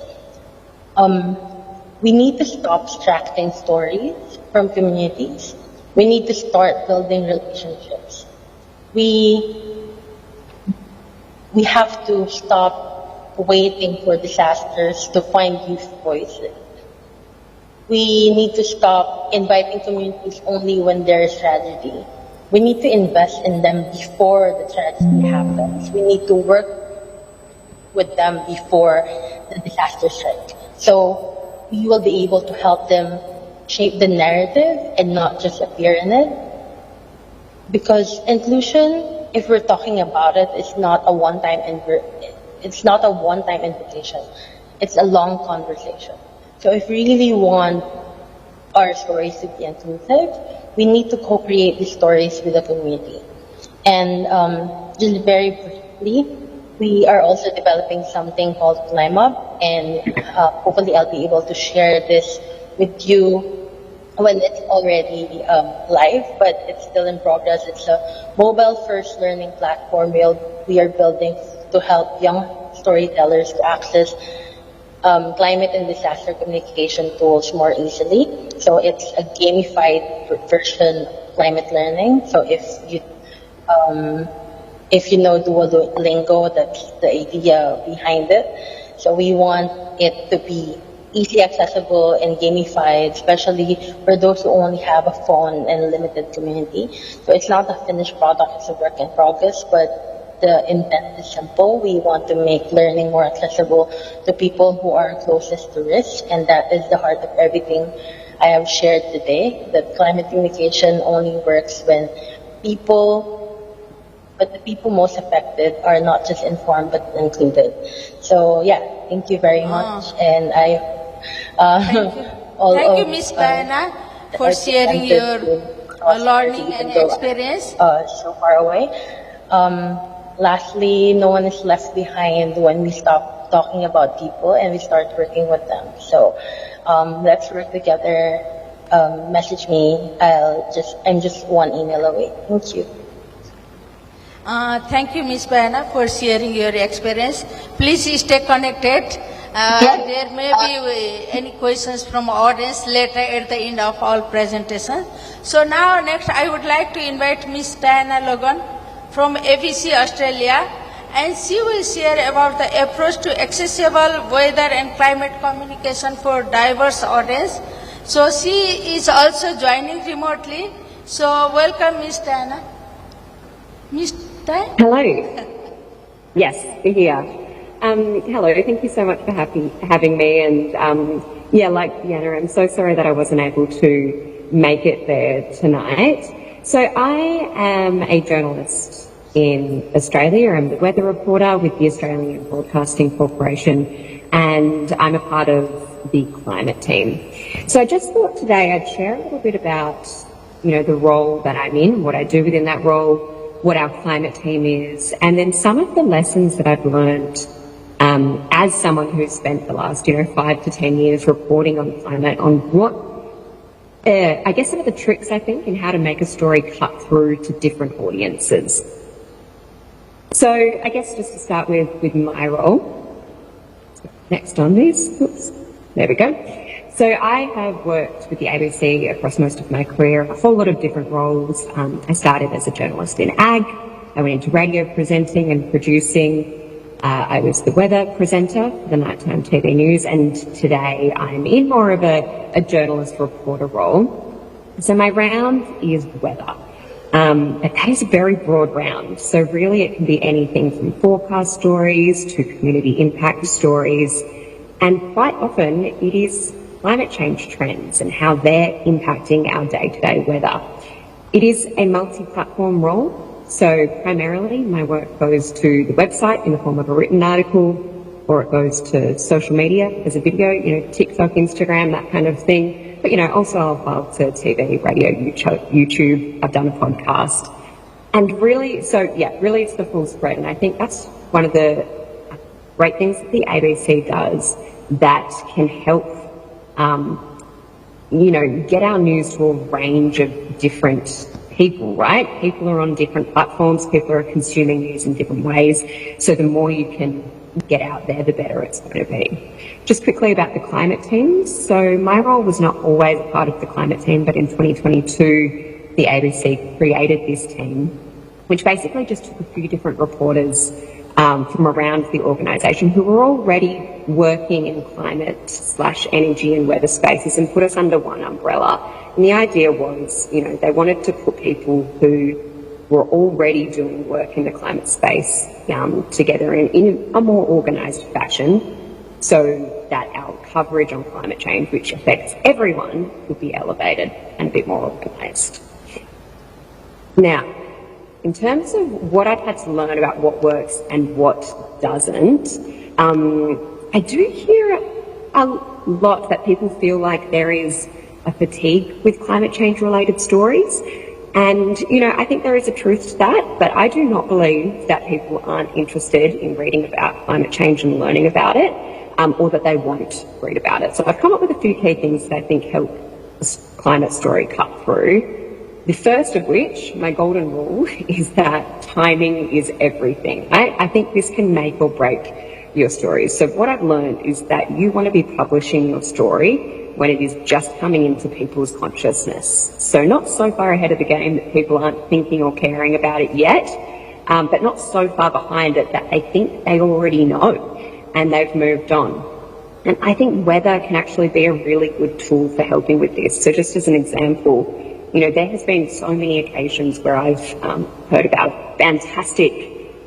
We need to stop extracting stories from communities. We need to start building relationships. We have to stop waiting for disasters to find youth voices. We need to stop inviting communities only when there is tragedy. We need to invest in them before the tragedy happens. We need to work with them before the disaster strikes. So we will be able to help them shape the narrative and not just appear in it. Because inclusion, if we're talking about it, it's not a one-time invitation. It's a long conversation. So if we really want our stories to be inclusive, we need to co-create these stories with the community. And just very briefly, we are also developing something called Climb Up, and hopefully I'll be able to share this with you when it's already live, but it's still in progress. It's a mobile-first learning platform we are building to help young storytellers to access climate and disaster communication tools more easily. So it's a gamified version of climate learning. So if you know Duolingo, that's the idea behind it. So we want it to be easily accessible and gamified, especially for those who only have a phone and limited community. So it's not a finished product, it's a work in progress, but the intent is simple. We want to make learning more accessible to people who are closest to risk, and that is the heart of everything I have shared today, that climate communication only works when the people most affected are not just informed but included. So yeah, thank you very much, and I Thank you, Ms. Diana, for sharing your learning and experience. So far away. Lastly, no one is left behind when we stop talking about people and we start working with them. So let's work together. Message me. I'm just one email away. Thank you. Thank you, Ms. Diana, for sharing your experience. Please stay connected. There may be any questions from audience later at the end of all presentations. So now next I would like to invite Ms. Diana Logan from ABC Australia, and she will share about the approach to accessible weather and climate communication for diverse audience. So she is also joining remotely. So welcome, Ms. Diana. Ms. Diana? Hello. Yes, we're here. Hello, thank you so much for having me. And yeah, like Diana, I'm so sorry that I wasn't able to make it there tonight. So I am a journalist in Australia. I'm the weather reporter with the Australian Broadcasting Corporation, and I'm a part of the climate team. So I just thought today I'd share a little bit about, the role that I'm in, what I do within that role, what our climate team is, and then some of the lessons that I've learned as someone who's spent the last, 5 to 10 years reporting on climate, on what, I guess some of the tricks, I think, in how to make a story cut through to different audiences. So I guess just to start with my role, next on this, oops, there we go. So I have worked with the ABC across most of my career, a whole lot of different roles. I started as a journalist in ag, I went into radio presenting and producing. I was the weather presenter for the nighttime TV news, and today I'm in more of a journalist reporter role. So my round is weather. But that is a very broad round. So really it can be anything from forecast stories to community impact stories. And quite often it is climate change trends and how they're impacting our day-to-day weather. It is a multi-platform role. So primarily my work goes to the website in the form of a written article, or it goes to social media as a video, TikTok, Instagram, that kind of thing. But, also I'll file to TV, radio, YouTube. I've done a podcast. And really, really it's the full spread. And I think that's one of the great things that the ABC does that can help get our news to a range of different people, right? People are on different platforms, people are consuming news in different ways, so the more you can get out there, the better it's going to be. Just quickly about the climate team. So my role was not always a part of the climate team, but in 2022, the ABC created this team, which basically just took a few different reporters from around the organisation who were already working in climate/energy and weather spaces and put us under one umbrella. And the idea was, they wanted to put people who were already doing work in the climate space together in a more organised fashion, so that our coverage on climate change, which affects everyone, would be elevated and a bit more organised. Now, in terms of what I've had to learn about what works and what doesn't, I do hear a lot that people feel like there is a fatigue with climate change related stories. And, I think there is a truth to that, but I do not believe that people aren't interested in reading about climate change and learning about it, or that they won't read about it. So I've come up with a few key things that I think help this climate story cut through. The first of which, my golden rule, is that timing is everything. I think this can make or break your story. So what I've learned is that you want to be publishing your story when it is just coming into people's consciousness. So not so far ahead of the game that people aren't thinking or caring about it yet, but not so far behind it that they think they already know and they've moved on. And I think weather can actually be a really good tool for helping with this. So just as an example, there has been so many occasions where I've heard about a fantastic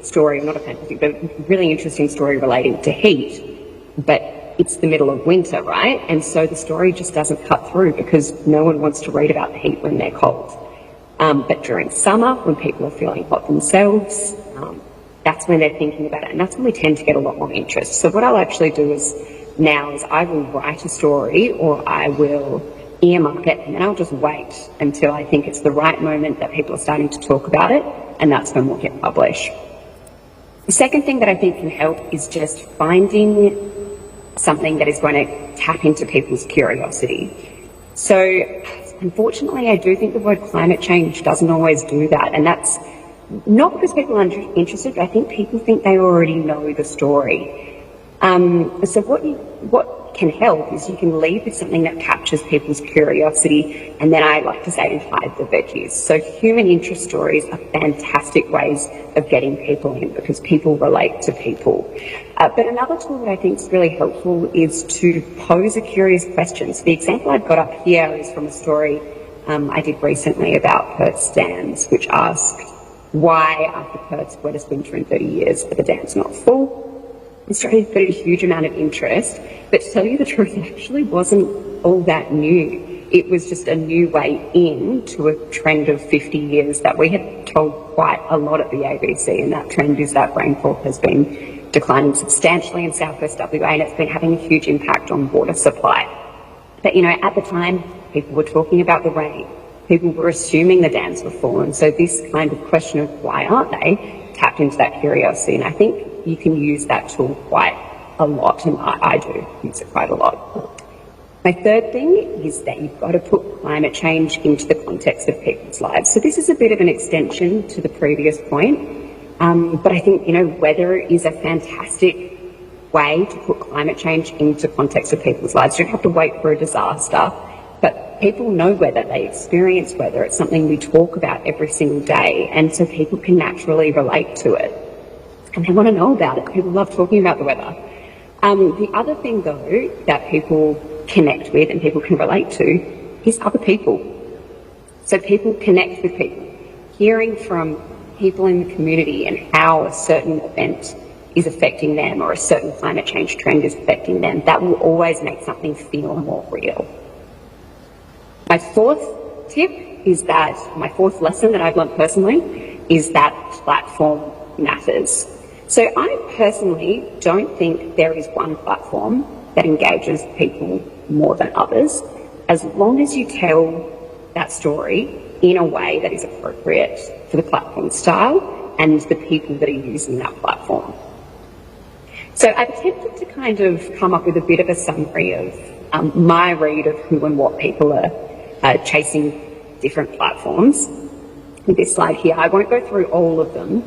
story, not a fantastic, but a really interesting story relating to heat, but it's the middle of winter, right? And so the story just doesn't cut through because no one wants to read about the heat when they're cold. But during summer, when people are feeling hot themselves, that's when they're thinking about it, and that's when we tend to get a lot more interest. So what I'll actually do is I will write a story, or I will earmark it, and then I'll just wait until I think it's the right moment that people are starting to talk about it, and that's when we'll hit publish. The second thing that I think can help is just finding something that is going to tap into people's curiosity. So unfortunately, I do think the word climate change doesn't always do that, and that's not because people aren't interested, but I think people think they already know the story. So what can help is you can lead with something that captures people's curiosity, and then I like to say hide the veggies. So human interest stories are fantastic ways of getting people in because people relate to people. But another tool that I think is really helpful is to pose a curious question. So the example I've got up here is from a story I did recently about Perth's dams, which asked why after Perth's wettest winter in 30 years are the dams not full. Australia's got a huge amount of interest, but to tell you the truth, it actually wasn't all that new. It was just a new way in to a trend of 50 years that we had told quite a lot at the ABC, and that trend is that rainfall has been declining substantially in southwest WA, and it's been having a huge impact on water supply. But, at the time, people were talking about the rain. People were assuming the dams were full, and so this kind of question of why aren't they tapped into that curiosity, and I think you can use that tool quite a lot, and I do use it quite a lot. My third thing is that you've got to put climate change into the context of people's lives. So this is a bit of an extension to the previous point, but I think, weather is a fantastic way to put climate change into context of people's lives. You don't have to wait for a disaster, but people know weather, they experience weather. It's something we talk about every single day, and so people can naturally relate to it. And they want to know about it. People love talking about the weather. The other thing, though, that people connect with and people can relate to is other people. So people connect with people. Hearing from people in the community and how a certain event is affecting them or a certain climate change trend is affecting them, that will always make something feel more real. My fourth tip is that, my fourth lesson that I've learned personally is that platform matters. So I personally don't think there is one platform that engages people more than others, as long as you tell that story in a way that is appropriate for the platform style and the people that are using that platform. So I've attempted to kind of come up with a bit of a summary of my read of who and what people are chasing different platforms. With this slide here, I won't go through all of them,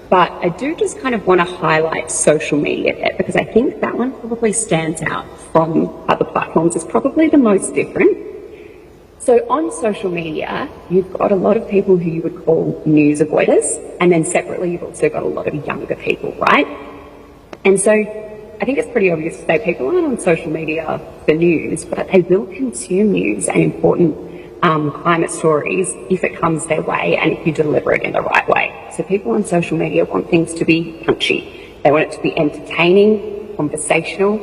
but I do just kind of want to highlight social media there, because I think that one probably stands out from other platforms. It's probably the most different. So on social media, you've got a lot of people who you would call news avoiders, and then separately you've also got a lot of younger people, right? And so I think it's pretty obvious to say people aren't on social media for news, but they will consume news and important climate stories if it comes their way and if you deliver it in the right way. So people on social media want things to be punchy. They want it to be entertaining, conversational,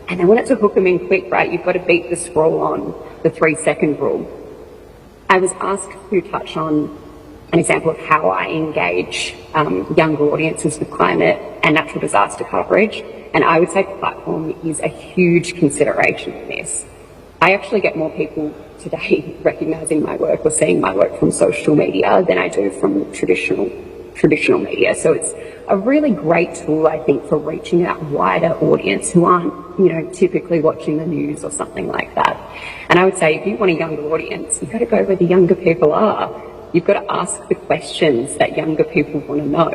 and they want it to hook them in quick, right? You've got to beat the scroll on the 3-second rule. I was asked to touch on an example of how I engage younger audiences with climate and natural disaster coverage, and I would say platform is a huge consideration in this. I actually get more people today recognising my work or seeing my work from social media than I do from traditional media. So it's a really great tool, I think, for reaching that wider audience who aren't, typically watching the news or something like that. And I would say if you want a younger audience, you've got to go where the younger people are. You've got to ask the questions that younger people want to know,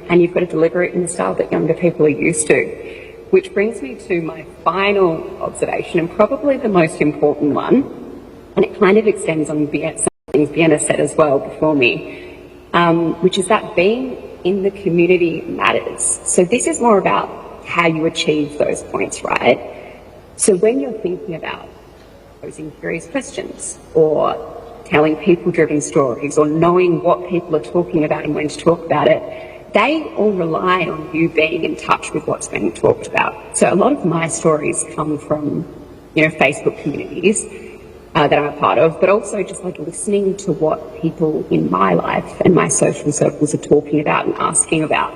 and you've got to deliver it in the style that younger people are used to. Which brings me to my final observation, and probably the most important one, and it kind of extends on some things Vienna said as well before me, which is that being in the community matters. So this is more about how you achieve those points, right? So when you're thinking about posing curious questions or telling people-driven stories or knowing what people are talking about and when to talk about it, they all rely on you being in touch with what's being talked about. So a lot of my stories come from, Facebook communities that I'm a part of, but also just like listening to what people in my life and my social circles are talking about and asking about.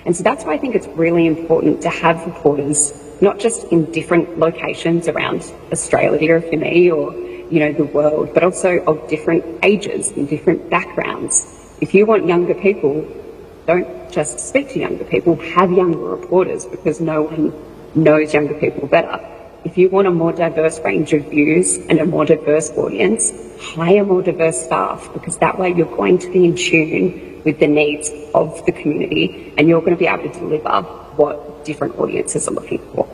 And so that's why I think it's really important to have reporters, not just in different locations around Australia for me or, the world, but also of different ages and different backgrounds. If you want younger people, don't just speak to younger people, have younger reporters, because no one knows younger people better. If you want a more diverse range of views and a more diverse audience, hire more diverse staff, because that way you're going to be in tune with the needs of the community and you're going to be able to deliver what different audiences are looking for.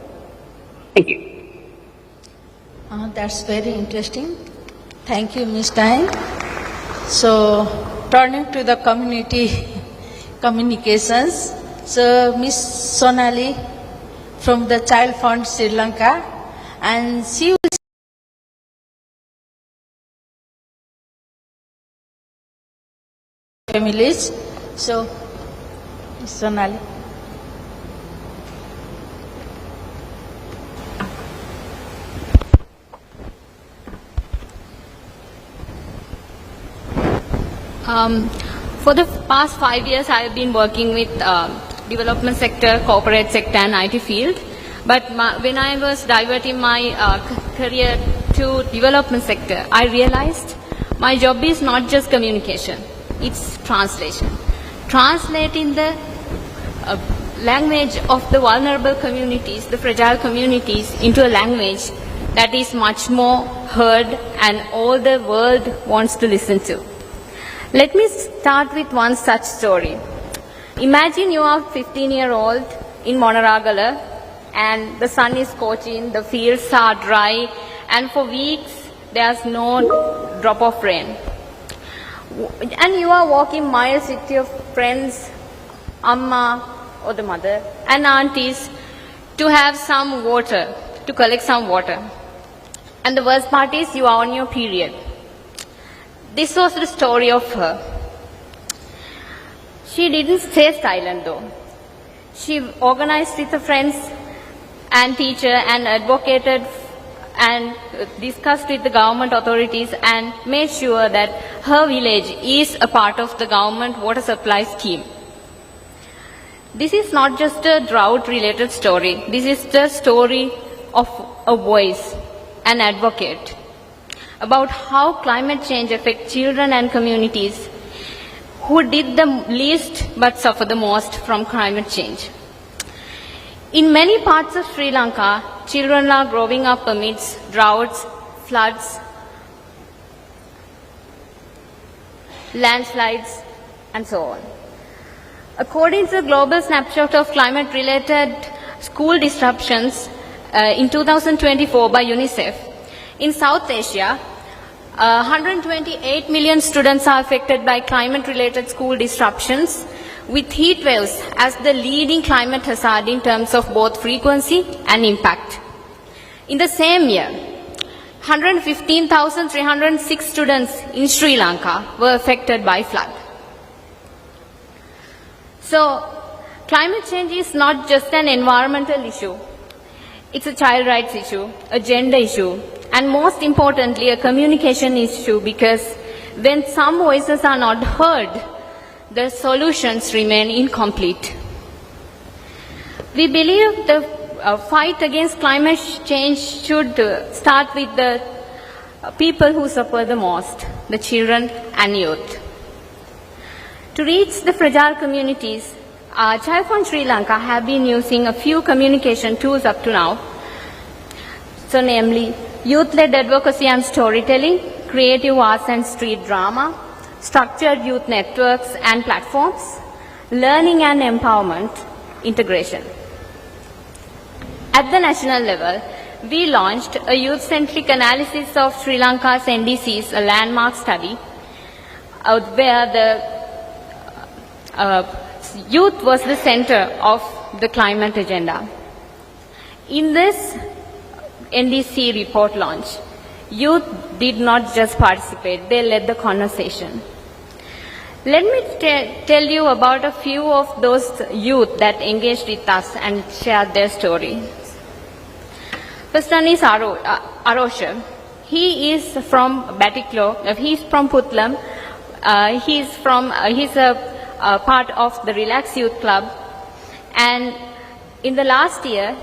Thank you. That's very interesting. Thank you, Ms. Tyne. So, turning to the community communications. So, Ms. Sonali from the Child Fund Sri Lanka, and she will families. So, Ms. Sonali. For the past 5 years, I have been working with development sector, corporate sector, and IT field. But when I was diverting my career to development sector, I realized my job is not just communication; it's translation. Translating the language of the vulnerable communities, the fragile communities, into a language that is much more heard and all the world wants to listen to. Let me start with one such story. Imagine you are 15-year-old in Monaragala and the sun is scorching, the fields are dry, and for weeks there's no drop of rain. And you are walking miles with your friends, Amma or the mother, and aunties to have some water, to collect some water. And the worst part is you are on your period. This was the story of her. She didn't stay silent though. She organized with her friends and teacher and advocated and discussed with the government authorities and made sure that her village is a part of the government water supply scheme. This is not just a drought-related story. This is the story of a voice, an advocate, about how climate change affects children and communities who did the least but suffer the most from climate change. In many parts of Sri Lanka, children are growing up amidst droughts, floods, landslides, and so on. According to the global snapshot of climate-related school disruptions in 2024 by UNICEF, in South Asia, 128 million students are affected by climate-related school disruptions, with heat waves as the leading climate hazard in terms of both frequency and impact. In the same year, 115,306 students in Sri Lanka were affected by flood. So, climate change is not just an environmental issue. It's a child rights issue, a gender issue, and most importantly, a communication issue, because when some voices are not heard, the solutions remain incomplete. We believe the fight against climate change should start with the people who suffer the most, the children and youth. To reach the fragile communities, Child Fund Sri Lanka have been using a few communication tools up to now. So namely, youth-led advocacy and storytelling, creative arts and street drama, structured youth networks and platforms, learning and empowerment, integration. At the national level, we launched a youth-centric analysis of Sri Lanka's NDCs, a landmark study, where the youth was the center of the climate agenda. In this NDC report launch, youth did not just participate, they led the conversation. Let me tell you about a few of those youth that engaged with us and shared their story. First one is Arosha. He is from Batiklo, he's from Putlam. He's a part of the Relax Youth Club. And in the last year,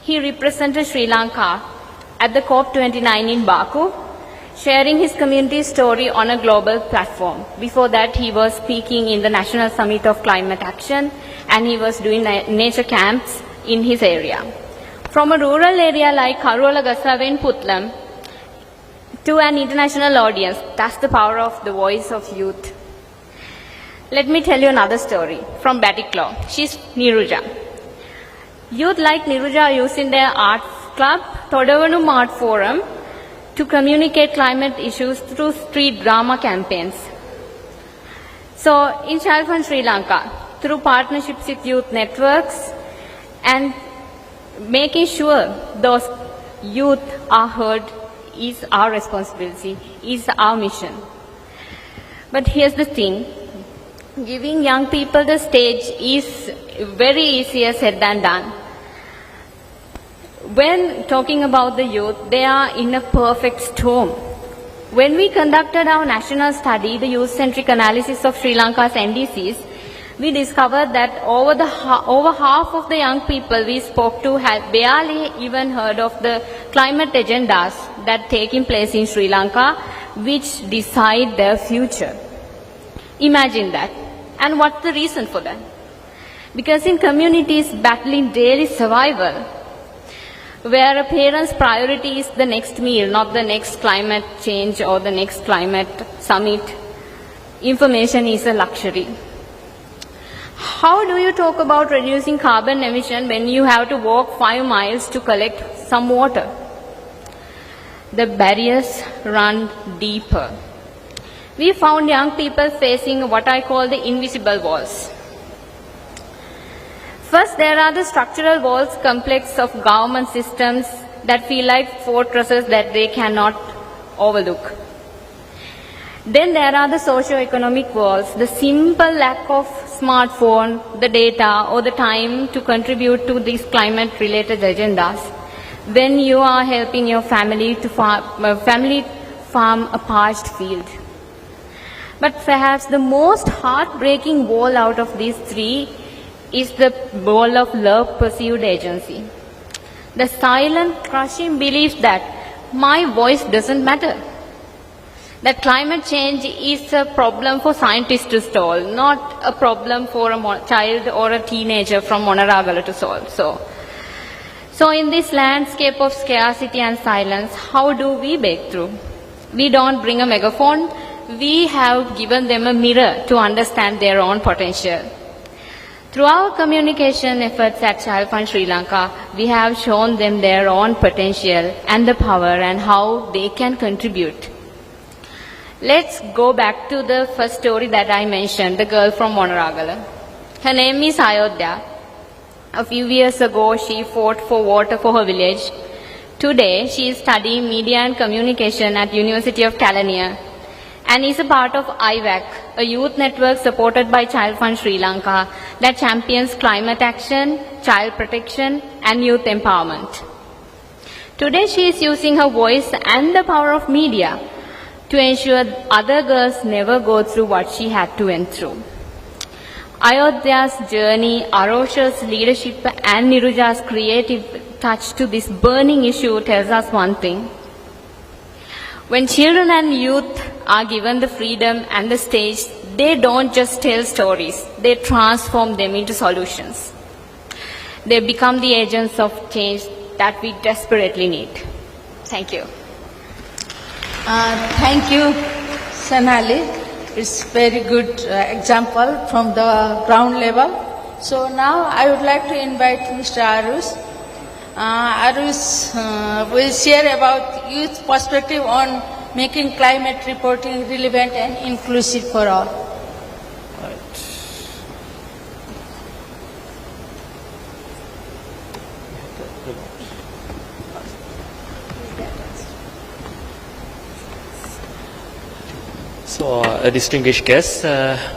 he represented Sri Lanka at the COP29 in Baku, sharing his community story on a global platform. Before that, he was speaking in the National Summit of Climate Action, and he was doing nature camps in his area. From a rural area like Karuala Gasawa in Putlam to an international audience, that's the power of the voice of youth. Let me tell you another story from Batiklo. She's Niruja. Youth like Niruja are using their art club, Thodavanum Art Forum, to communicate climate issues through street drama campaigns. So, in Child Fund Sri Lanka, through partnerships with youth networks and making sure those youth are heard is our responsibility, is our mission. But here's the thing, giving young people the stage is very easier said than done. When talking about the youth, they are in a perfect storm. When we conducted our national study, the youth-centric analysis of Sri Lanka's NDCs, we discovered that over half of the young people we spoke to had barely even heard of the climate agendas that taking place in Sri Lanka, which decide their future. Imagine that. And what's the reason for that? Because in communities battling daily survival, where a parent's priority is the next meal, not the next climate change or the next climate summit, information is a luxury. How do you talk about reducing carbon emission when you have to walk 5 miles to collect some water? The barriers run deeper. We found young people facing what I call the invisible walls. First, there are the structural walls complex of government systems that feel like fortresses that they cannot overlook. Then there are the socio-economic walls, the simple lack of smartphone, the data, or the time to contribute to these climate-related agendas when you are helping your family to farm a parched field. But perhaps the most heartbreaking wall out of these three is the wall of love perceived agency. The silent, crushing belief that my voice doesn't matter. That climate change is a problem for scientists to solve, not a problem for a child or a teenager from Monaragala to solve. So in this landscape of scarcity and silence, how do we break through? We don't bring a megaphone. We have given them a mirror to understand their own potential. Through our communication efforts at Child Fund Sri Lanka, we have shown them their own potential and the power and how they can contribute. Let's go back to the first story that I mentioned, the girl from Monaragala. Her name is Ayodhya. A few years ago, she fought for water for her village. Today, she is studying media and communication at University of Kelaniya and is a part of IVAC, a youth network supported by Child Fund Sri Lanka that champions climate action, child protection, and youth empowerment. Today, she is using her voice and the power of media to ensure other girls never go through what she had to went through. Ayodhya's journey, Arosha's leadership, and Niruja's creative touch to this burning issue tells us one thing. When children and youth are given the freedom and the stage, they don't just tell stories, they transform them into solutions. They become the agents of change that we desperately need. Thank you. Thank you, Sonali. It's very good example from the ground level. So now I would like to invite Mr. Arus. Arus will share about youth perspective on making climate reporting relevant and inclusive for all. So, distinguished guests,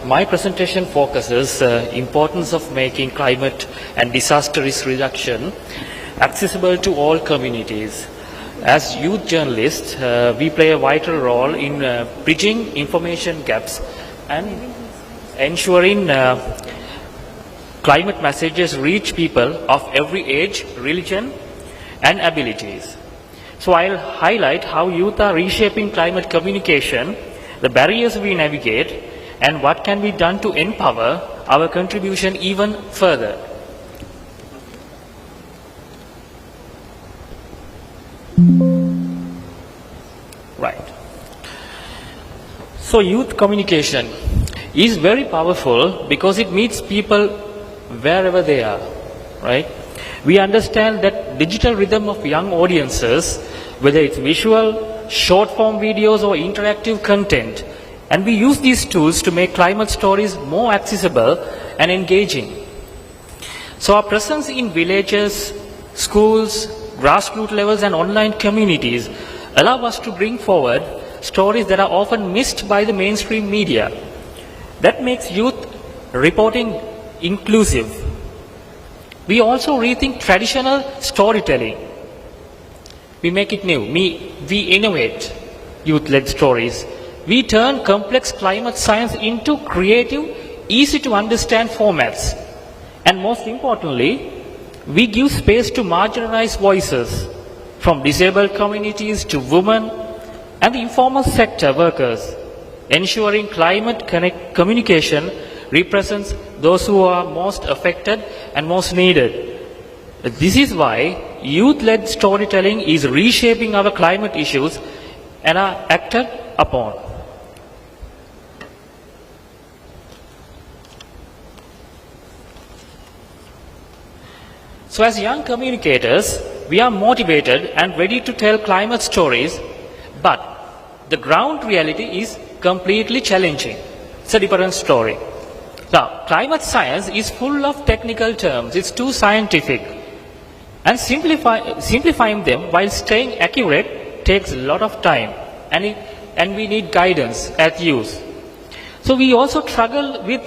my presentation focuses importance of making climate and disaster risk reduction accessible to all communities. As youth journalists, we play a vital role in bridging information gaps and ensuring climate messages reach people of every age, religion, and abilities. So I'll highlight how youth are reshaping climate communication, the barriers we navigate, and what can be done to empower our contribution even further. Right. So youth communication is very powerful because it meets people wherever they are, right? We understand that digital rhythm of young audiences, whether it's visual, short form videos or interactive content, and we use these tools to make climate stories more accessible and engaging. So our presence in villages, schools, grassroots levels and online communities allow us to bring forward stories that are often missed by the mainstream media. That makes youth reporting inclusive. We also rethink traditional storytelling. We make it new. We innovate youth-led stories. We turn complex climate science into creative, easy-to-understand formats. And most importantly, we give space to marginalized voices, from disabled communities to women and the informal sector workers, ensuring climate communication represents those who are most affected and most needed. This is why youth-led storytelling is reshaping our climate issues and are acted upon. So as young communicators, we are motivated and ready to tell climate stories, but the ground reality is completely challenging. It's a different story. Now, climate science is full of technical terms. It's too scientific. And simplifying them while staying accurate takes a lot of time, and we need guidance at use. So we also struggle with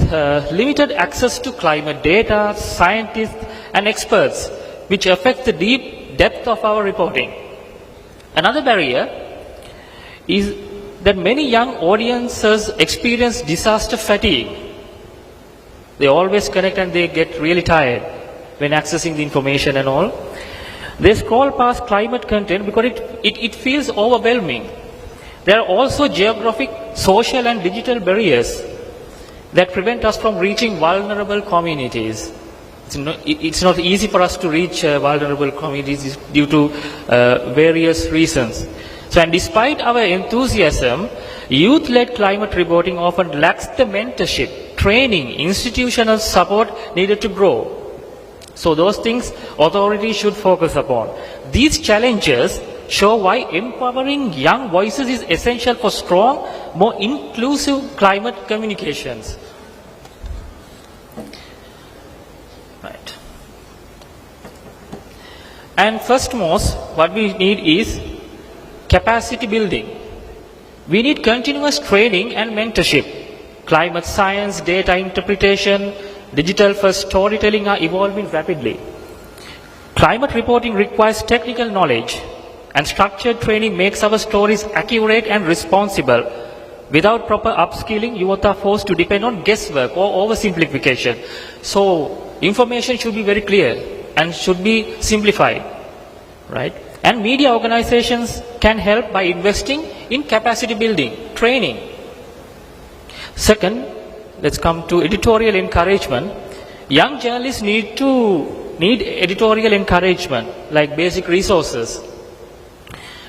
limited access to climate data, scientists and experts, which affect the deep depth of our reporting. Another barrier is that many young audiences experience disaster fatigue. They always connect and they get really tired when accessing the information and all. They scroll past climate content because it feels overwhelming. There are also geographic, social and digital barriers that prevent us from reaching vulnerable communities. it's not easy for us to reach vulnerable communities due to various reasons. So, and despite our enthusiasm, youth-led climate reporting often lacks the mentorship, training, institutional support needed to grow. So those things authorities should focus upon. These challenges show why empowering young voices is essential for strong, more inclusive climate communications. Right. And first most, what we need is capacity building. We need continuous training and mentorship. Climate science, data interpretation, digital first storytelling are evolving rapidly. Climate reporting requires technical knowledge, and structured training makes our stories accurate and responsible. Without proper upskilling, youth are forced to depend on guesswork or oversimplification. So information should be very clear and should be simplified, right? And media organizations can help by investing in capacity building, training. Second, let's come to editorial encouragement. Young journalists need editorial encouragement, like basic resources.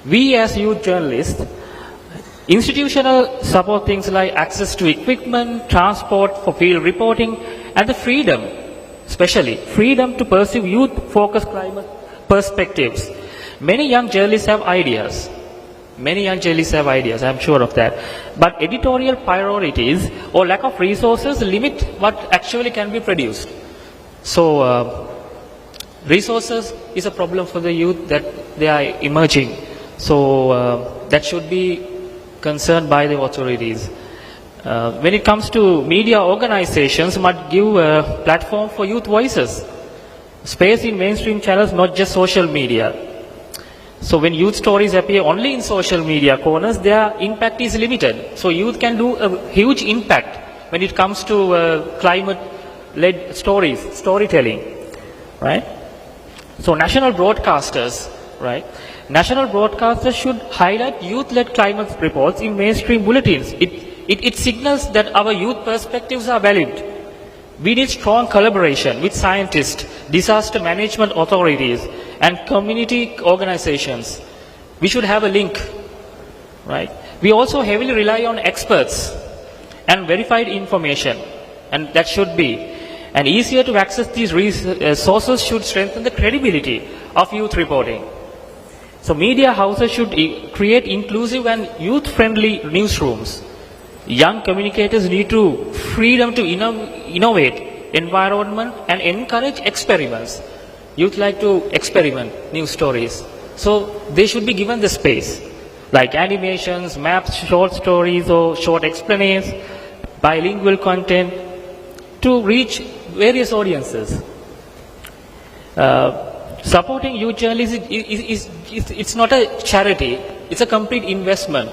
We as youth journalists, institutional support things like access to equipment, transport for field reporting, and the freedom, especially freedom to pursue youth-focused climate perspectives. Many young journalists have ideas. I'm sure of that. But editorial priorities or lack of resources limit what actually can be produced. So, resources is a problem for the youth that they are emerging. So, that should be concerned by the authorities. When it comes to media organizations, must give a platform for youth voices. Space in mainstream channels, not just social media. So when youth stories appear only in social media corners, their impact is limited. So youth can do a huge impact when it comes to climate-led storytelling, right? So national broadcasters, right? National broadcasters should highlight youth-led climate reports in mainstream bulletins. It signals that our youth perspectives are valued. We need strong collaboration with scientists, disaster management authorities, and community organizations. We should have a link, right? We also heavily rely on experts and verified information, and that should be. And easier to access these sources should strengthen the credibility of youth reporting. So media houses should create inclusive and youth-friendly newsrooms. Young communicators need to freedom to innovate environment and encourage experiments. Youth like to experiment new stories. So they should be given the space, like animations, maps, short stories or short explanations, bilingual content to reach various audiences. Supporting youth journalism it's not a charity, it's a complete investment.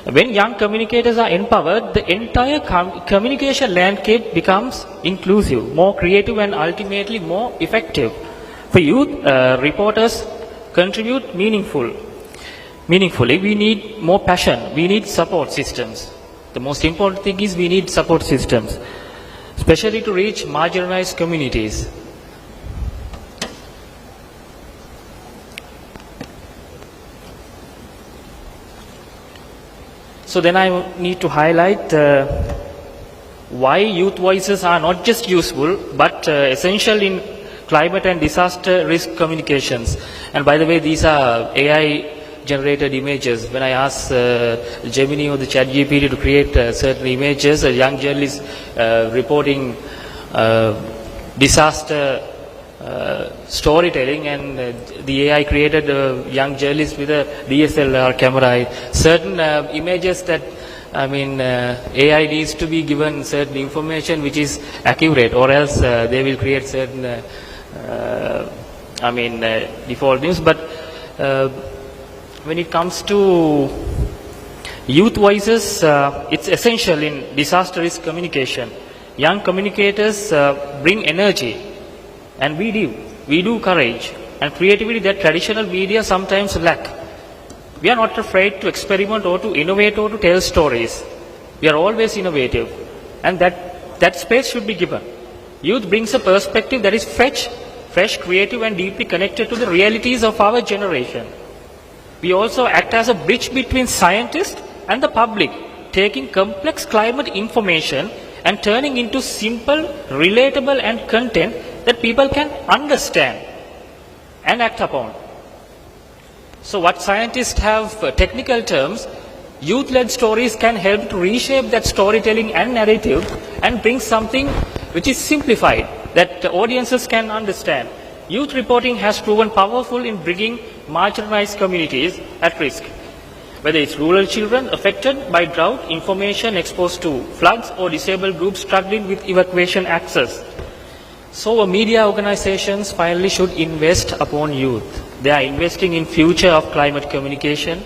When young communicators are empowered, the entire communication landscape becomes inclusive, more creative and ultimately more effective. For youth, reporters contribute meaningfully. We need more passion. We need support systems. The most important thing is we need support systems, especially to reach marginalized communities. So then I need to highlight why youth voices are not just useful, but essential in climate and disaster risk communications. And by the way, these are AI generated images. When I asked Gemini or the ChatGPT to create certain images, a young journalist reporting disaster storytelling, and the AI created a young journalist with a DSLR camera. Certain images that, AI needs to be given certain information which is accurate, or else they will create certain default news. But when it comes to youth voices, it's essential in disaster risk communication. Young communicators bring energy, and we do courage and creativity that traditional media sometimes lack. We are not afraid to experiment or to innovate or to tell stories. We are always innovative, and that space should be given. Youth brings a perspective that is fresh, creative and deeply connected to the realities of our generation. We also act as a bridge between scientists and the public, taking complex climate information and turning into simple, relatable and content that people can understand and act upon. So what scientists have technical terms, youth-led stories can help to reshape that storytelling and narrative and bring something which is simplified that the audiences can understand. Youth reporting has proven powerful in bringing marginalized communities at risk, whether it's rural children affected by drought, information exposed to floods, or disabled groups struggling with evacuation access. So media organizations finally should invest upon youth. They are investing in future of climate communication,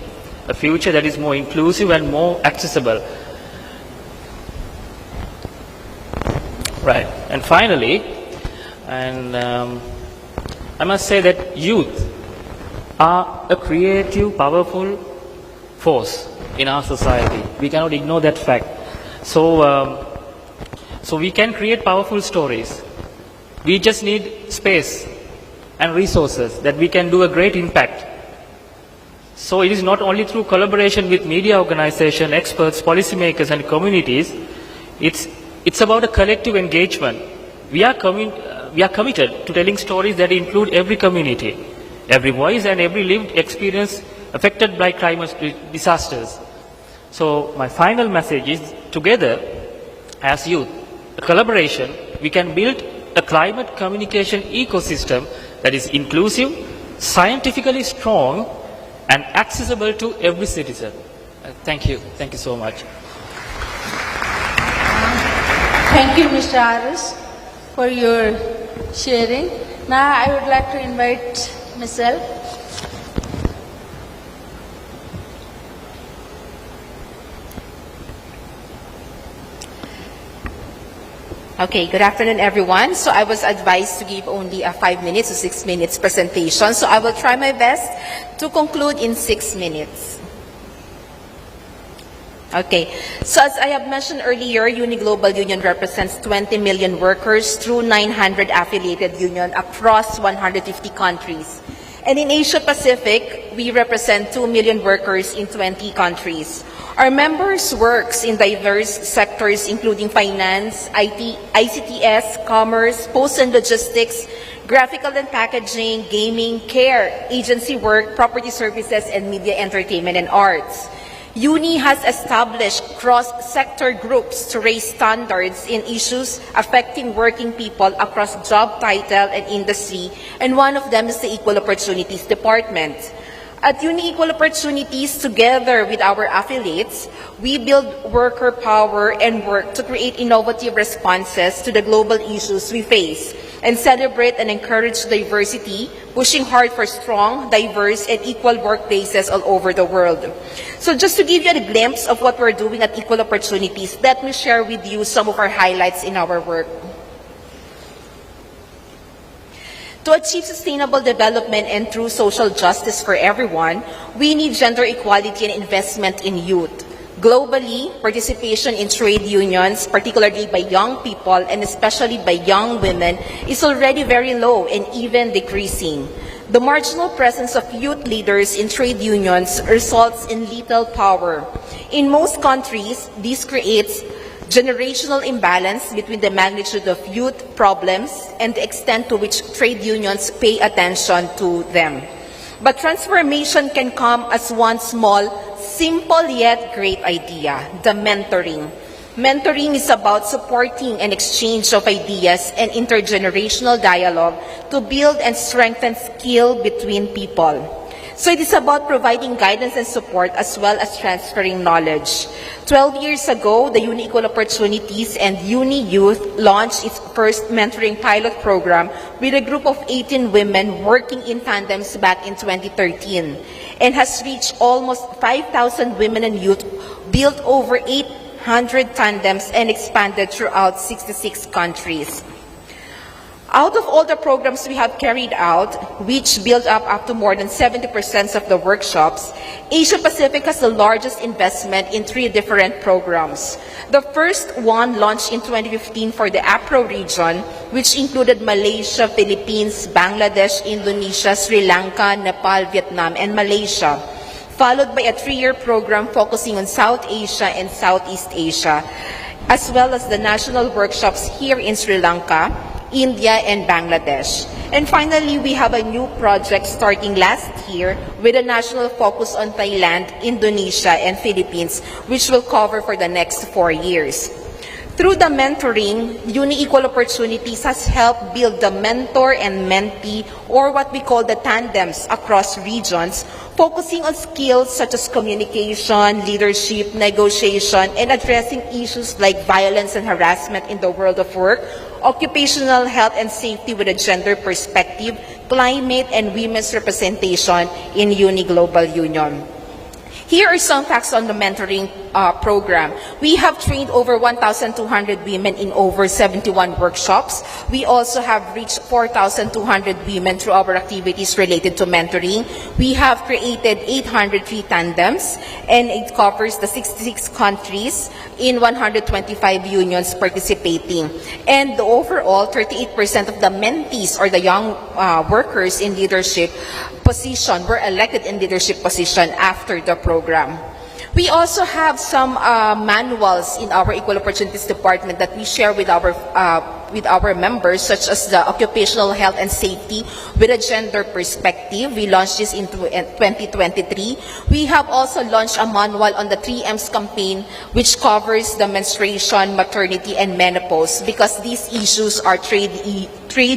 a future that is more inclusive and more accessible. Right. And finally, I must say that youth are a creative, powerful force in our society. We cannot ignore that fact. So we can create powerful stories. We just need space and resources that we can do a great impact. So it is not only through collaboration with media organizations, experts, policymakers and communities. It's about a collective engagement. We are committed to telling stories that include every community, every voice and every lived experience affected by climate disasters. So my final message is, together as youth, a collaboration, we can build a climate communication ecosystem that is inclusive, scientifically strong and accessible to every citizen. Thank you. Thank you so much. Thank you, Mr. Aris, for your sharing. Now I would like to invite Michelle. Okay, good afternoon, everyone. So I was advised to give only a 5 minutes to 6 minutes presentation. So I will try my best to conclude in 6 minutes. Okay, so as I have mentioned earlier, UNI Global Union represents 20 million workers through 900 affiliated unions across 150 countries. And in Asia Pacific, we represent 2 million workers in 20 countries. Our members works in diverse sectors including finance, IT, ICTS, commerce, post and logistics, graphical and packaging, gaming, care, agency work, property services, and media, entertainment, and arts. UNI has established cross-sector groups to raise standards in issues affecting working people across job title and industry, and one of them is the Equal Opportunities Department. At UNI Equal Opportunities, together with our affiliates, we build worker power and work to create innovative responses to the global issues we face, and celebrate and encourage diversity, pushing hard for strong, diverse, and equal workplaces all over the world. So just to give you a glimpse of what we're doing at Equal Opportunities, let me share with you some of our highlights in our work. To achieve sustainable development and true social justice for everyone, we need gender equality and investment in youth. Globally, participation in trade unions, particularly by young people and especially by young women, is already very low and even decreasing. The marginal presence of youth leaders in trade unions results in little power. In most countries, this creates generational imbalance between the magnitude of youth problems and the extent to which trade unions pay attention to them. But transformation can come as one small, simple yet great idea, the mentoring. Mentoring is about supporting an exchange of ideas and intergenerational dialogue to build and strengthen skill between people. So it is about providing guidance and support as well as transferring knowledge. 12 years ago, the UNI Equal Opportunities and UNI Youth launched its first mentoring pilot program with a group of 18 women working in tandems back in 2013, and has reached almost 5,000 women and youth, built over 800 tandems, and expanded throughout 66 countries. Out of all the programs we have carried out, which build up to more than 70% of the workshops, Asia Pacific has the largest investment in 3 different programs. The first one launched in 2015 for the APRO region, which included Malaysia, Philippines, Bangladesh, Indonesia, Sri Lanka, Nepal, Vietnam, and Malaysia, followed by a 3-year program focusing on South Asia and Southeast Asia, as well as the national workshops here in Sri Lanka, India, and Bangladesh. And finally, we have a new project starting last year with a national focus on Thailand, Indonesia, and Philippines, which will cover for the next 4 years. Through the mentoring, Uni Equal Opportunities has helped build the mentor and mentee, or what we call the tandems, across regions, focusing on skills such as communication, leadership, negotiation, and addressing issues like violence and harassment in the world of work, occupational health and safety with a gender perspective, climate, and women's representation in Uni Global Union. Here are some facts on the mentoring program. We have trained over 1,200 women in over 71 workshops. We also have reached 4,200 women through our activities related to mentoring. We have created 803 tandems, and it covers the 66 countries in 125 unions participating. And overall, 38% of the mentees, or the young workers in leadership position, were elected in leadership position after the program. We also have some manuals in our Equal Opportunities Department that we share with our members, such as the occupational health and safety with a gender perspective. We launched this in 2023. We have also launched a manual on the 3Ms campaign, which covers the menstruation, maternity, and menopause, because these issues are trade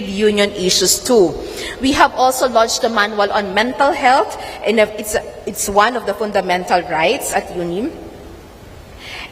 union issues too. We have also launched a manual on mental health, and it's one of the fundamental rights at UNI.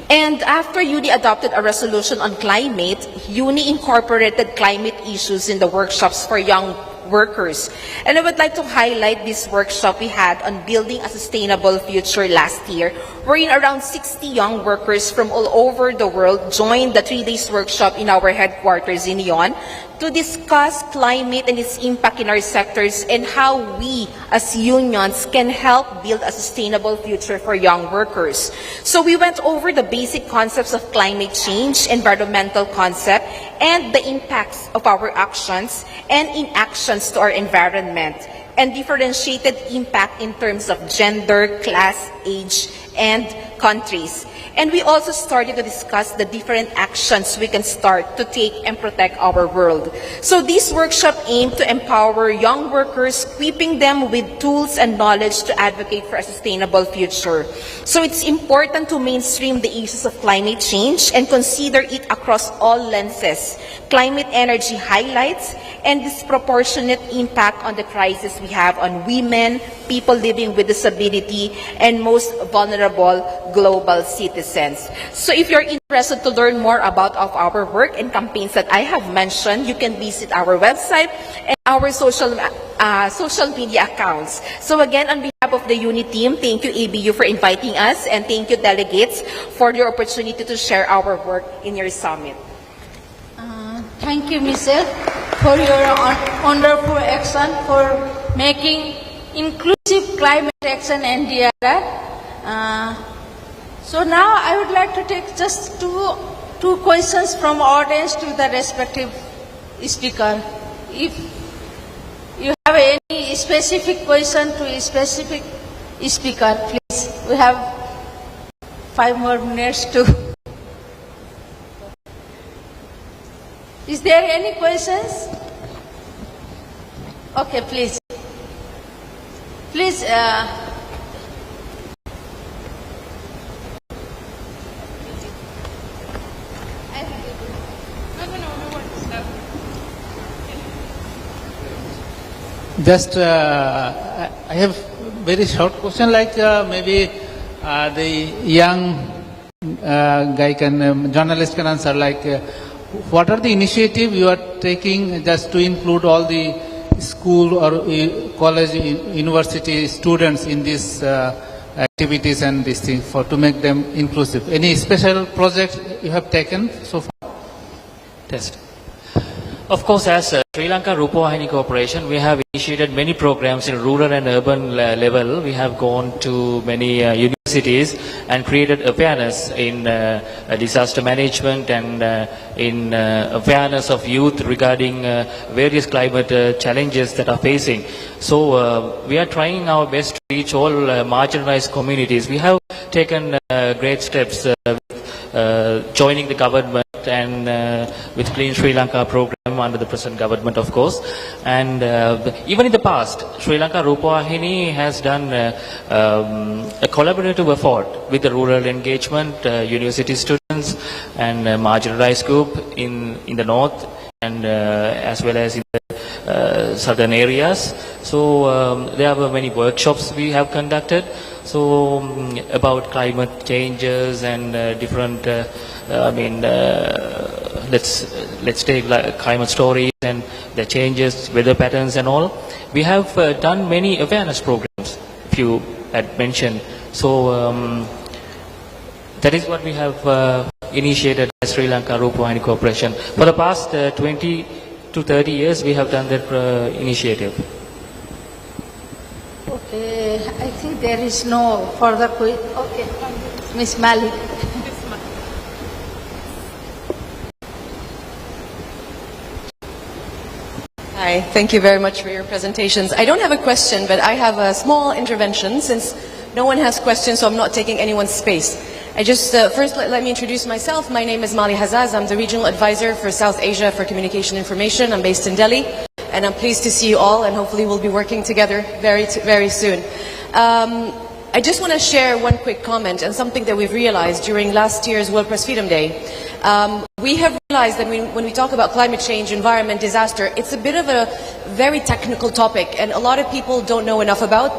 And after UNI adopted a resolution on climate, UNI incorporated climate issues in the workshops for young workers. And I would like to highlight this workshop we had on building a sustainable future last year, wherein around 60 young workers from all over the world joined the 3-day workshop in our headquarters in Lyon to discuss climate and its impact in our sectors, and how we as unions can help build a sustainable future for young workers. So we went over the basic concepts of climate change, environmental concept, and the impacts of our actions and inactions to our environment, and differentiated impact in terms of gender, class, age, and countries. And we also started to discuss the different actions we can start to take and protect our world. So this workshop aimed to empower young workers, equipping them with tools and knowledge to advocate for a sustainable future. So it's important to mainstream the issues of climate change and consider it across all lenses. Climate energy highlights and disproportionate impact on the crisis we have on women, people living with disability, and most vulnerable global citizens. So if you're interested to learn more about our work and campaigns that I have mentioned, you can visit our website and our social media accounts. So again, on behalf of the UNI team, thank you ABU for inviting us, and thank you delegates for your opportunity to share our work in your summit. Thank you, Michelle, for your wonderful action for making inclusive climate action NDRR. So now I would like to take just two questions from audience to the respective speaker. If you have any specific question to a specific speaker, please. We have 5 more minutes to. Is there any questions? Okay, please. Please. Just, I have very short question, like maybe the young guy journalist can answer, like what are the initiative you are taking just to include all the school or college, university students in these activities and these things to make them inclusive? Any special project you have taken so far? Test. Of course, as Sri Lanka Rupavahini Corporation, we have initiated many programs in rural and urban level. We have gone to many universities and created awareness in disaster management and in awareness of youth regarding various climate challenges that are facing. So we are trying our best to reach all marginalized communities. We have taken great steps joining the government and with Clean Sri Lanka program under the present government, of course. And even in the past, Sri Lanka Rupavahini has done a collaborative effort with the rural engagement, university students and marginalized group in the north and as well as in the southern areas. So there were many workshops we have conducted. So about climate changes and different, let's take climate stories and the changes, weather patterns and all. We have done many awareness programs, if you had mentioned. So that is what we have initiated as Sri Lanka Rupavahini Corporation. For the past 20 to 30 years, we have done that initiative. Okay, I think there is no further question. Okay, Ms. Malik. Hi, thank you very much for your presentations. I don't have a question, but I have a small intervention since no one has questions, so I'm not taking anyone's space. I just, first let me introduce myself. My name is Mali Hazaz. I'm the Regional Advisor for South Asia for Communication Information. I'm based in Delhi, and I'm pleased to see you all, and hopefully we'll be working together very soon. I just want to share one quick comment and something that we've realized during last year's World Press Freedom Day. We have realized that when we talk about climate change, environment, disaster, it's a bit of a very technical topic, and a lot of people don't know enough about,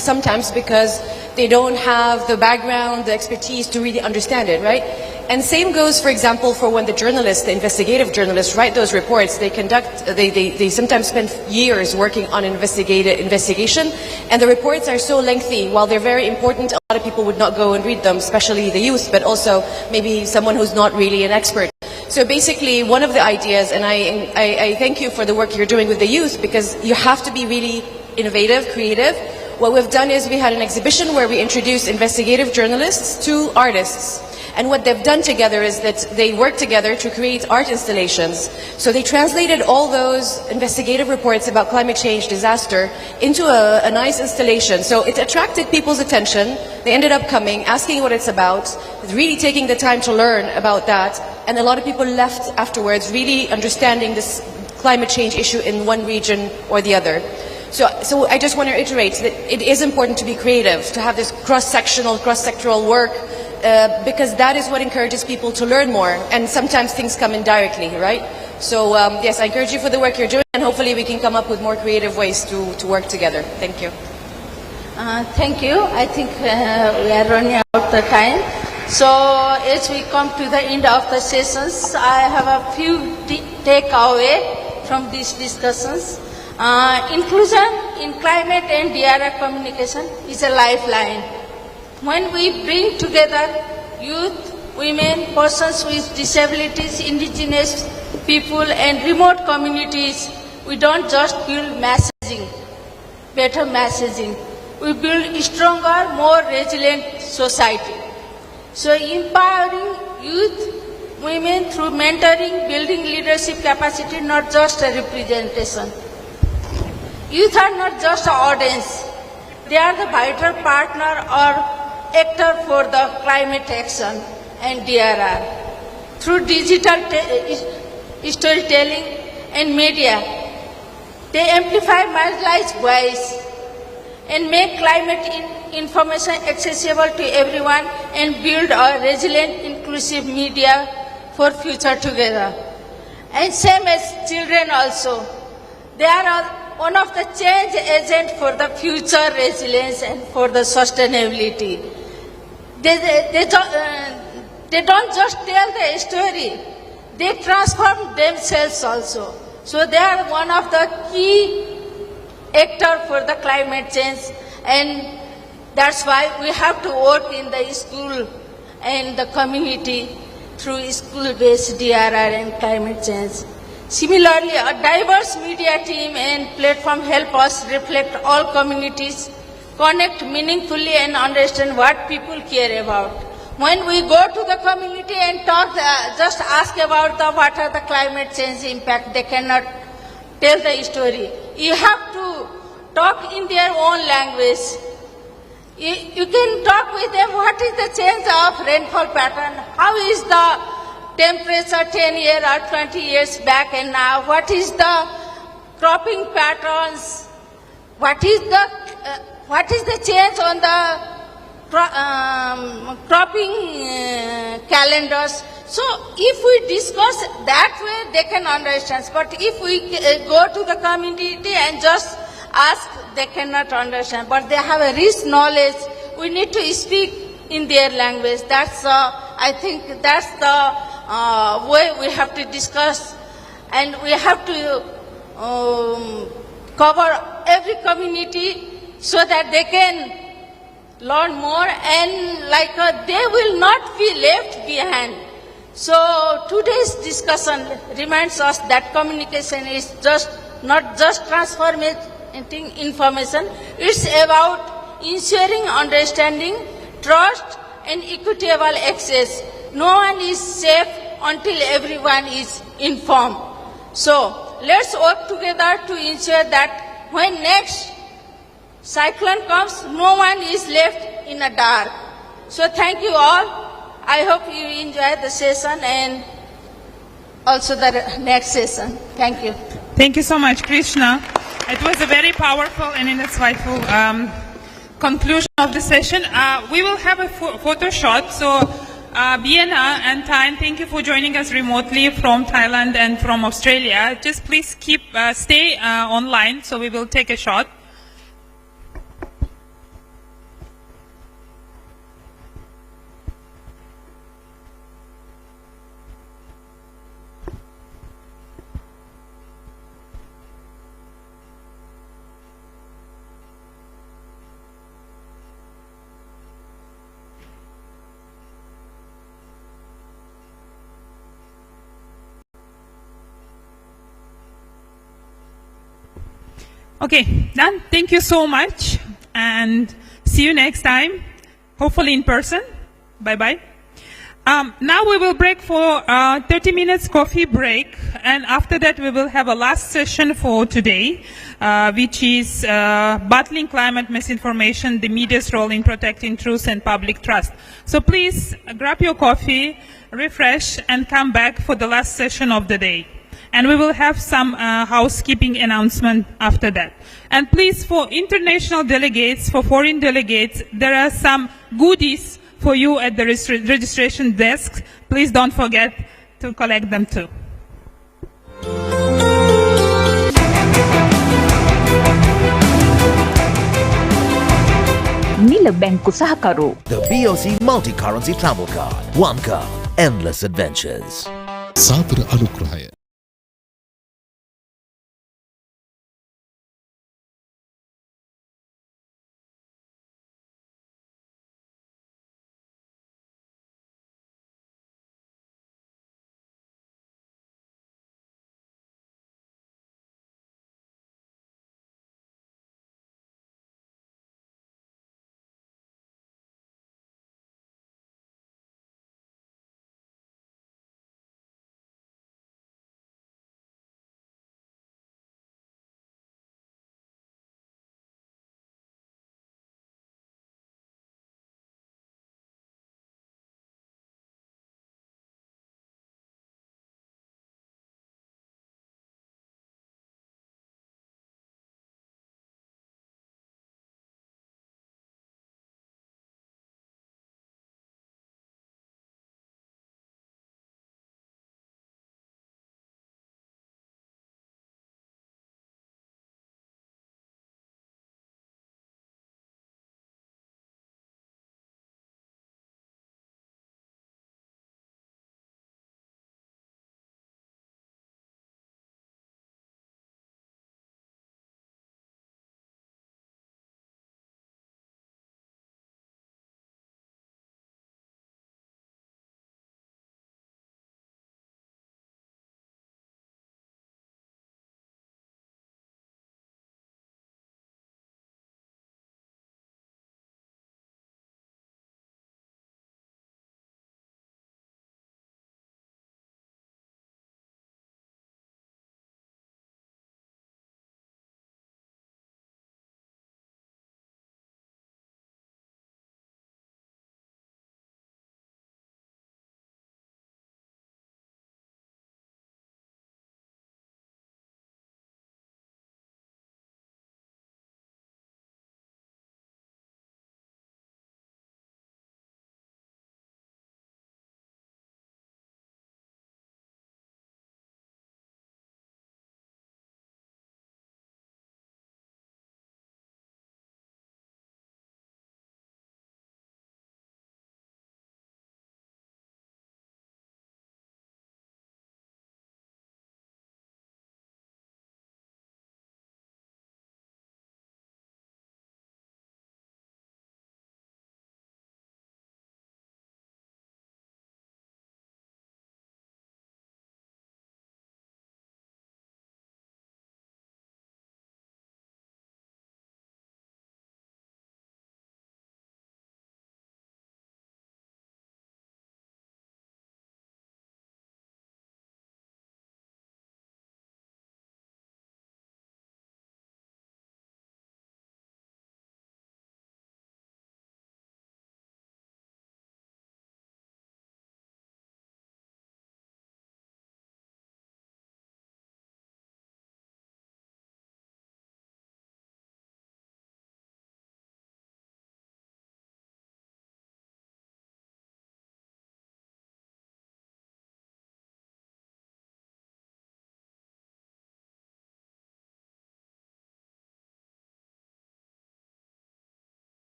sometimes because they don't have the background, the expertise to really understand it, right? And same goes, for example, for when the journalists, the investigative journalists, write those reports. They sometimes spend years working on investigation, and the reports are so lengthy. While they're very important, a lot of people would not go and read them, especially the youth, but also maybe someone who's not really an expert. So basically, one of the ideas, and I thank you for the work you're doing with the youth, because you have to be really innovative, creative. What we've done is we had an exhibition where we introduced investigative journalists to artists. And what they've done together is that they worked together to create art installations. So they translated all those investigative reports about climate change, disaster, into a nice installation. So it attracted people's attention. They ended up coming, asking what it's about, really taking the time to learn about that. And a lot of people left afterwards really understanding this climate change issue in one region or the other. So I just want to reiterate that it is important to be creative, to have this cross-sectoral work, because that is what encourages people to learn more, and sometimes things come indirectly, right? So yes, I encourage you for the work you're doing, and hopefully we can come up with more creative ways to work together. Thank you. Thank you. I think we are running out of time. So as we come to the end of the sessions, I have a few takeaways from these discussions. Inclusion in climate and DRR communication is a lifeline. When we bring together youth, women, persons with disabilities, indigenous people and remote communities, we don't just build messaging, better messaging. We build a stronger, more resilient society. So empowering youth, women through mentoring, building leadership capacity, not just a representation. Youth are not just an audience. They are the vital partner or actor for the climate action and DRR. Through digital storytelling and media, they amplify marginalized voice and make climate information accessible to everyone and build a resilient, inclusive media for future together. And same as children also. They are one of the change agents for the future resilience and for the sustainability. They don't just tell the story, they transform themselves also. So they are one of the key actors for the climate change, and that's why we have to work in the school and the community through school-based DRR and climate change. Similarly, a diverse media team and platform help us reflect all communities, connect meaningfully and understand what people care about. When we go to the community and talk, just ask about what are the climate change impact, they cannot tell the story. You have to talk in their own language. You can talk with them, what is the change of rainfall pattern, how is the temperature 10 years or 20 years back and now, what is the cropping patterns, what is the change on the cropping calendars. So if we discuss that way, they can understand. But if we go to the community and just ask, they cannot understand. But they have a rich knowledge. We need to speak in their language. That's, I think that's the way we have to discuss, and we have to cover every community so that they can learn more and they will not be left behind. So today's discussion reminds us that communication is not just transforming information, it's about ensuring understanding, trust and equitable access. No one is safe until everyone is informed. So let's work together to ensure that when next cyclone comes, no one is left in the dark. So thank you all. I hope you enjoy the session and also the next session. Thank you. Thank you so much, Krishna. It was a very powerful and insightful conclusion of the session. We will have a photo shot. So, Biena and Tyne, thank you for joining us remotely from Thailand and from Australia. Just please stay online, so we will take a shot. Okay, done. Thank you so much, and see you next time, hopefully in person. Bye-bye. Now we will break for 30 minutes coffee break, and after that we will have a last session for today, which is battling climate misinformation, the media's role in protecting truth and public trust. So please grab your coffee, refresh, and come back for the last session of the day. And we will have some housekeeping announcement after that. And please, for international delegates, for foreign delegates, there are some goodies for you at the registration desk. Please don't forget to collect them too. Nila Banku Sahakaru. The BOC multi-currency travel card. One card. Endless adventures. Sabra Anukrahaya.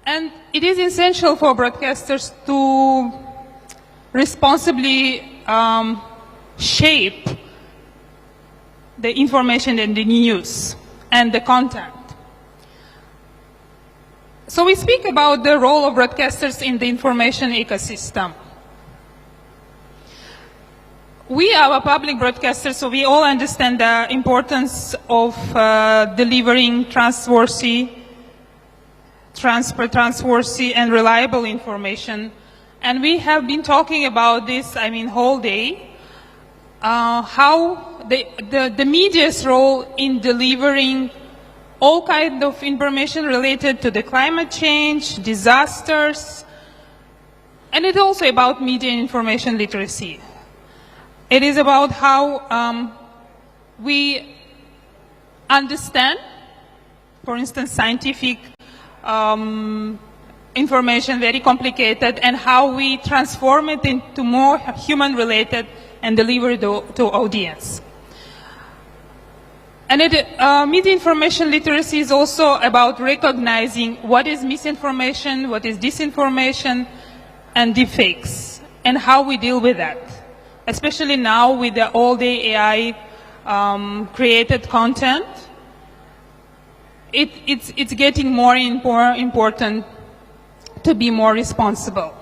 And it is essential for broadcasters to responsibly shape the information and the news and the content. So we speak about the role of broadcasters in the information ecosystem. We are a public broadcaster, so we all understand the importance of delivering trustworthy and reliable information. And we have been talking about this, whole day, how the media's role in delivering all kinds of information related to the climate change, disasters, and it's also about media and information literacy. It is about how we understand, for instance, scientific information, very complicated, and how we transform it into more human-related and deliver it to audience. And media information literacy is also about recognizing what is misinformation, what is disinformation, and deepfakes, and how we deal with that. Especially now with all the AI created content, it's getting more and more important to be more responsible.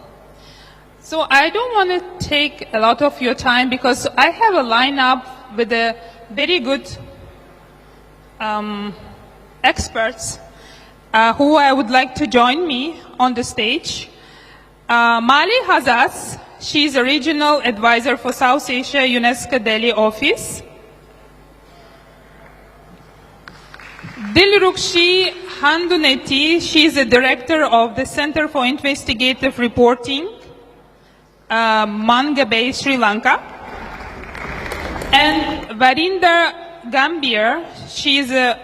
So I don't want to take a lot of your time because I have a lineup with a very good experts who I would like to join me on the stage. Mali Hazas, she is a regional advisor for South Asia UNESCO Delhi office. Dilrukshi Handuneti, she is a director of the Center for Investigative Reporting, Manga Bay, Sri Lanka. And Varinder Gambier, she is a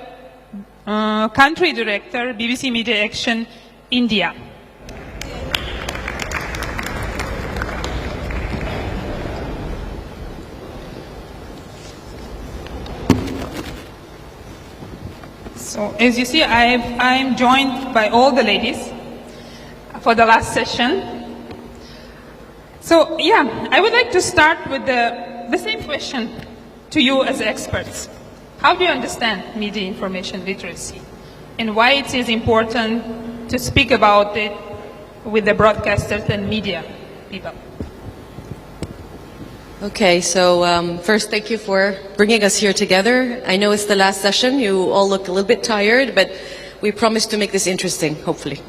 country director, BBC Media Action, India. So as you see, I'm joined by all the ladies for the last session. So yeah, I would like to start with the same question to you as experts. How do you understand media information literacy and why it is important to speak about it with the broadcasters and media people? Okay, so first, thank you for bringing us here together. I know it's the last session. You all look a little bit tired, but we promise to make this interesting, hopefully.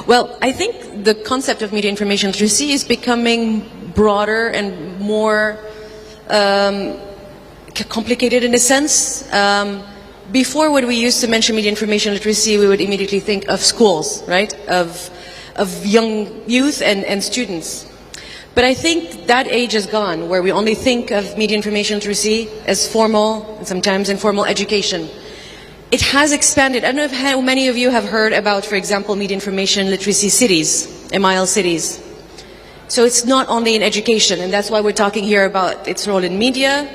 Well, I think the concept of media information literacy is becoming broader and more complicated in a sense. Before, when we used to mention media information literacy, we would immediately think of schools, right? Of young youth and students. But I think that age is gone, where we only think of media information literacy as formal and sometimes informal education. It has expanded. I don't know how many of you have heard about, for example, media information literacy cities, MIL cities. So it's not only in education, and that's why we're talking here about its role in media,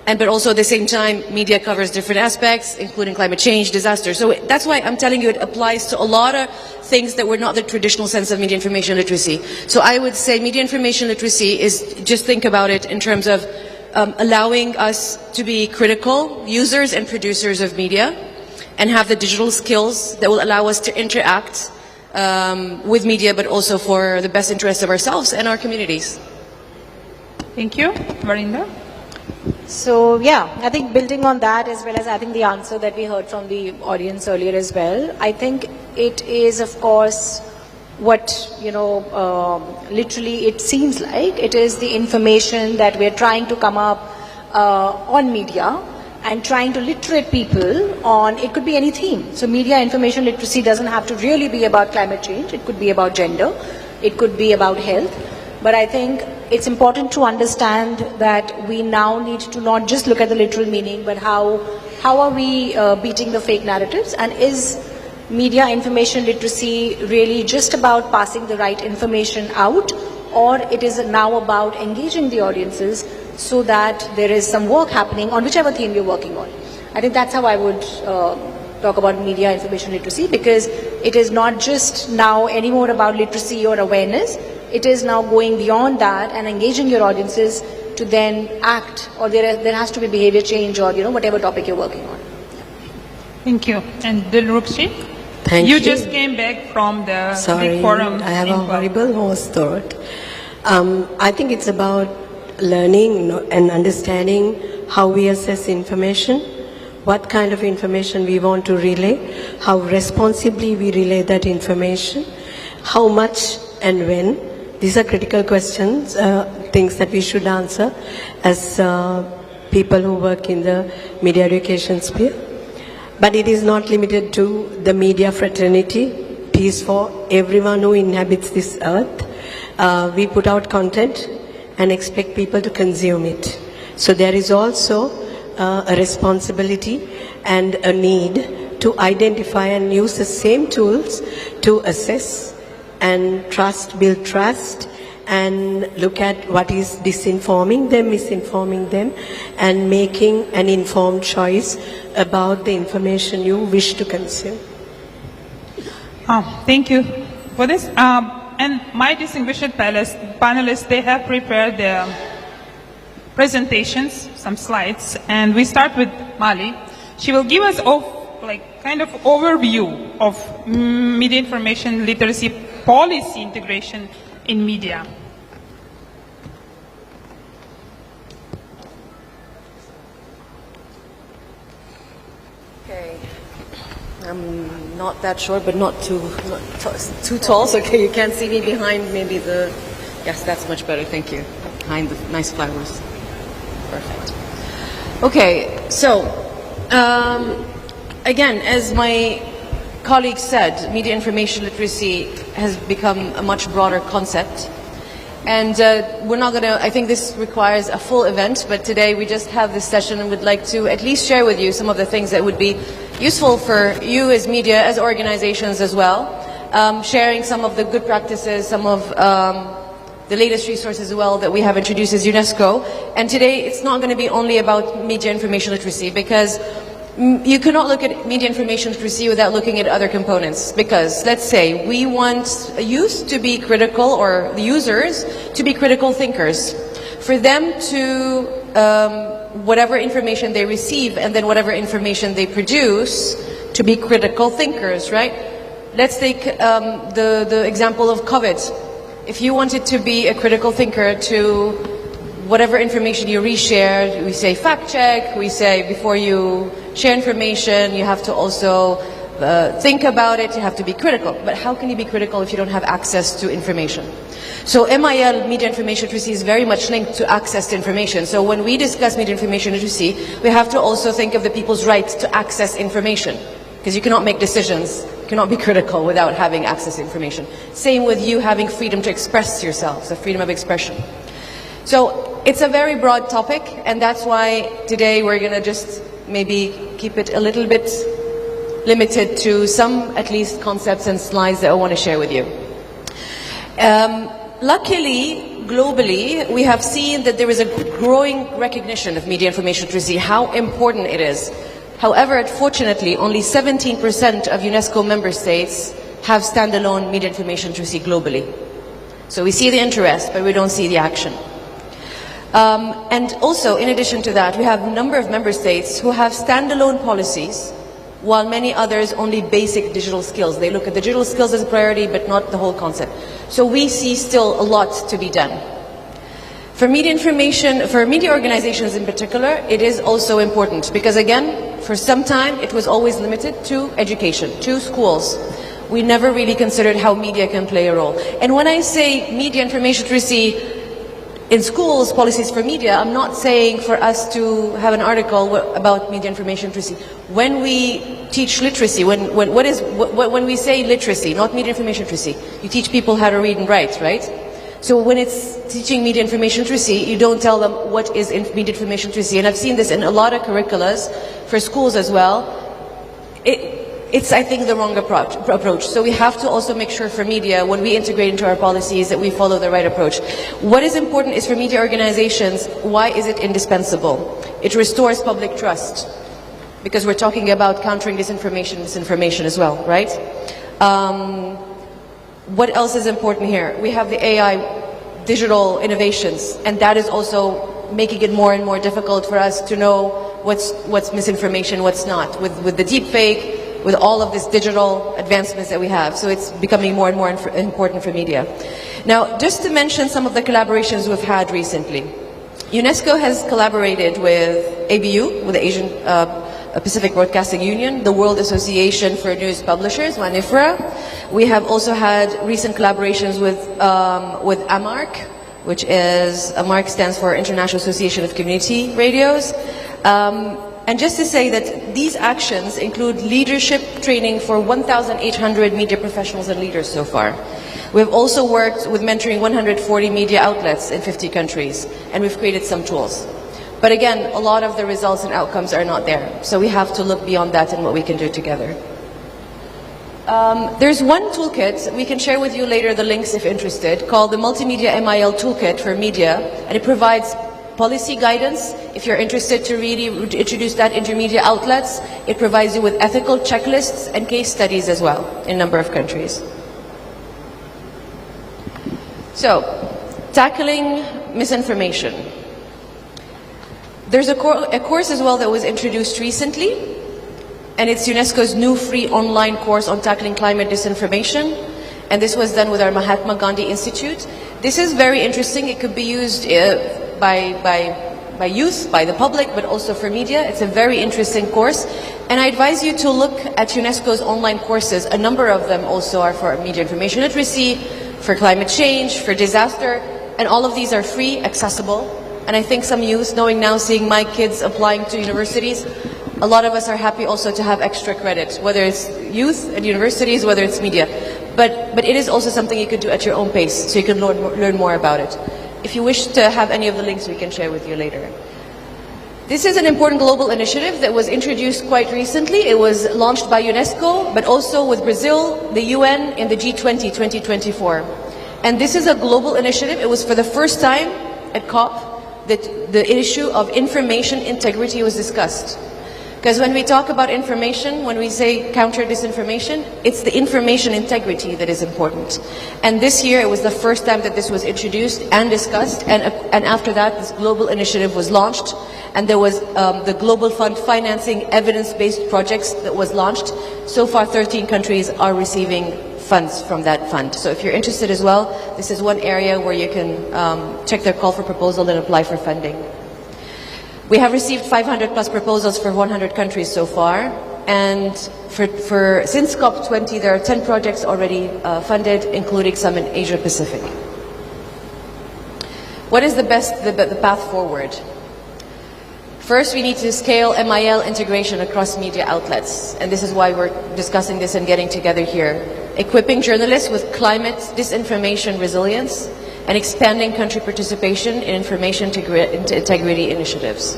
but also at the same time, media covers different aspects, including climate change, disaster. So that's why I'm telling you it applies to a lot of things that were not the traditional sense of media information literacy. So I would say media information literacy is, just think about it in terms of allowing us to be critical users and producers of media and have the digital skills that will allow us to interact with media, but also for the best interest of ourselves and our communities. Thank you. Varinder? So yeah, I think building on that, as well as I think the answer that we heard from the audience earlier as well, I think it is, of course, what, literally it seems like it is the information that we're trying to come up on media and trying to literate people on, it could be any theme. So media information literacy doesn't have to really be about climate change. It could be about gender. It could be about health. But I think it's important to understand that we now need to not just look at the literal meaning, but how are we beating the fake narratives, and is media information literacy really just about passing the right information out, or it is now about engaging the audiences so that there is some work happening on whichever theme you're working on. I think that's how I would talk about media information literacy, because it is not just now anymore about literacy or awareness. It is now going beyond that and engaging your audiences to then act, or there has to be behavior change, or whatever topic you're working on. Thank you. And Dilrukshi? Thank you. You just came back from the big forum. I have a horrible host thought. I think it's about learning and understanding how we assess information, what kind of information we want to relay, how responsibly we relay that information, how much and when. These are critical questions, things that we should answer as people who work in the media education sphere. But it is not limited to the media fraternity. It is for everyone who inhabits this earth. We put out content and expect people to consume it. So there is also a responsibility and a need to identify and use the same tools to assess and build trust, and look at what is disinforming them, misinforming them, and making an informed choice about the information you wish to consume. Thank you for this. And my distinguished panelists, they have prepared their presentations, some slides, and we start with Mali. She will give us kind of overview of media information literacy policy integration in media. Okay, I'm not that short, but not too tall. So okay, you can't see me behind. Maybe the yes, that's much better. Thank you. Behind the nice flowers. Perfect. Okay, so again, as my colleague said, media information literacy has become a much broader concept. And we're not going to, I think this requires a full event, but today we just have this session and would like to at least share with you some of the things that would be useful for you as media, as organizations as well, sharing some of the good practices, some of the latest resources as well that we have introduced as UNESCO. And today it's not going to be only about media information literacy, because you cannot look at media information literacy without looking at other components. Because let's say we want youth to be critical, or the users to be critical thinkers. For them to, whatever information they receive and then whatever information they produce, to be critical thinkers, right? Let's take the example of COVID. If you wanted to be a critical thinker to whatever information you reshare, we say fact check, we say before you share information, you have to also think about it, you have to be critical. But how can you be critical if you don't have access to information? So MIL, media information literacy, is very much linked to access to information. So when we discuss media information literacy, we have to also think of the people's right to access information. Because you cannot make decisions, you cannot be critical without having access to information. Same with you having freedom to express yourselves, the freedom of expression. So it's a very broad topic, and that's why today we're going to just maybe keep it a little bit limited to some, at least, concepts and slides that I want to share with you. Luckily, globally, we have seen that there is a growing recognition of media information literacy, how important it is. However, unfortunately, only 17% of UNESCO member states have standalone media information literacy globally. So we see the interest, but we don't see the action. And also, in addition to that, we have a number of member states who have standalone policies, while many others only basic digital skills. They look at the digital skills as a priority, but not the whole concept. So we see still a lot to be done. For media information, for media organizations in particular, it is also important, because again, for some time, it was always limited to education, to schools. We never really considered how media can play a role. And when I say media information literacy in schools, policies for media, I'm not saying for us to have an article about media information literacy. When we teach literacy, when we say literacy, not media information literacy, you teach people how to read and write, right? So when it's teaching media information literacy, you don't tell them what is media information literacy. And I've seen this in a lot of curriculums for schools as well. It's, I think, the wrong approach. So we have to also make sure for media, when we integrate into our policies, that we follow the right approach. What is important is for media organizations, why is it indispensable? It restores public trust, because we're talking about countering disinformation as well, right? What else is important here? We have the AI digital innovations, and that is also making it more and more difficult for us to know what's misinformation, what's not, with the deep fake, with all of this digital advancements that we have. So it's becoming more and more important for media. Now, just to mention some of the collaborations we've had recently. UNESCO has collaborated with ABU, with the Asian Pacific Broadcasting Union, the World Association for News Publishers, WANIFRA. We have also had recent collaborations with AMARC, which is, AMARC stands for International Association of Community Radios. And just to say that these actions include leadership training for 1,800 media professionals and leaders so far. We've also worked with mentoring 140 media outlets in 50 countries, and we've created some tools. But again, a lot of the results and outcomes are not there, so we have to look beyond that and what we can do together. There's one toolkit, we can share with you later the links if interested, called the Multimedia MIL Toolkit for Media, and it provides policy guidance. If you're interested to really introduce that into media outlets, it provides you with ethical checklists and case studies as well in a number of countries. So, tackling misinformation. There's a course as well that was introduced recently, and it's UNESCO's new free online course on tackling climate disinformation, and this was done with our Mahatma Gandhi Institute. This is very interesting. It could be used by youth, by the public, but also for media. It's a very interesting course, and I advise you to look at UNESCO's online courses. A number of them also are for media information literacy, for climate change, for disaster, and all of these are free, accessible. And I think some youth, knowing now, seeing my kids applying to universities, a lot of us are happy also to have extra credit, whether it's youth at universities, whether it's media. But it is also something you could do at your own pace, so you can learn more about it. If you wish to have any of the links, we can share with you later. This is an important global initiative that was introduced quite recently. It was launched by UNESCO, but also with Brazil, the UN, and the G20 2024. And this is a global initiative. It was for the first time at COP that the issue of information integrity was discussed. Because when we talk about information, when we say counter disinformation, it's the information integrity that is important. And this year, it was the first time that this was introduced and discussed, and after that, this global initiative was launched, and there was the Global Fund financing evidence-based projects that was launched. So far, 13 countries are receiving funds from that fund. So if you're interested as well, this is one area where you can check their call for proposal and apply for funding. We have received 500 plus proposals for 100 countries so far, and since COP20 there are 10 projects already funded, including some in Asia Pacific. What is the path forward? First, we need to scale MIL integration across media outlets, and this is why we're discussing this and getting together here. Equipping journalists with climate disinformation resilience, and expanding country participation in information integrity initiatives.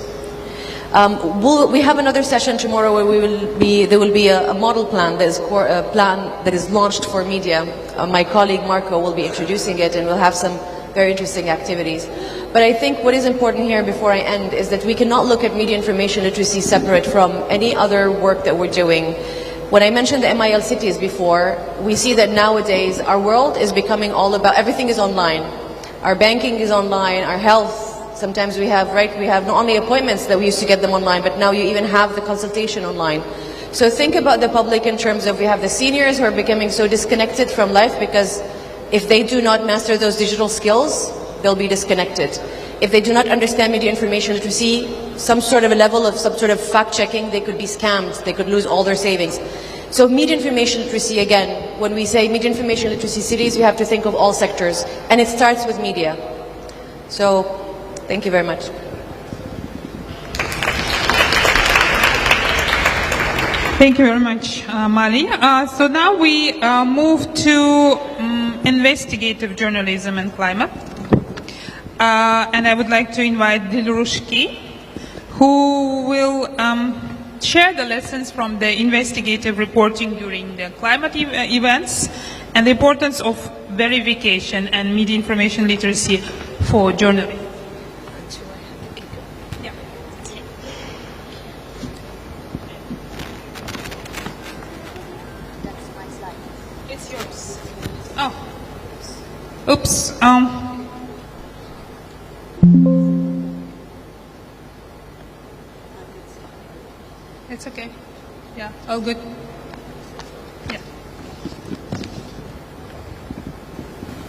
We have another session tomorrow where there will be a model plan that is launched for media. My colleague Marco will be introducing it, and we'll have some very interesting activities. But I think what is important here before I end is that we cannot look at media information literacy separate from any other work that we're doing. When I mentioned the MIL cities before, we see that nowadays our world is becoming all about, everything is online. Our banking is online, our health, sometimes we have not only appointments that we used to get them online, but now you even have the consultation online. So think about the public in terms of, we have the seniors who are becoming so disconnected from life because if they do not master those digital skills, they'll be disconnected. If they do not understand media information literacy, some sort of fact checking, they could be scammed, they could lose all their savings. So media information literacy, again, when we say media information literacy cities, we have to think of all sectors, and it starts with media. So, thank you very much. Thank you very much, Mali. So now we move to investigative journalism and climate. And I would like to invite Dilrushki, who will share the lessons from the investigative reporting during the climate events and the importance of verification and media information literacy for journalists. It's okay. Yeah, all good. Yeah.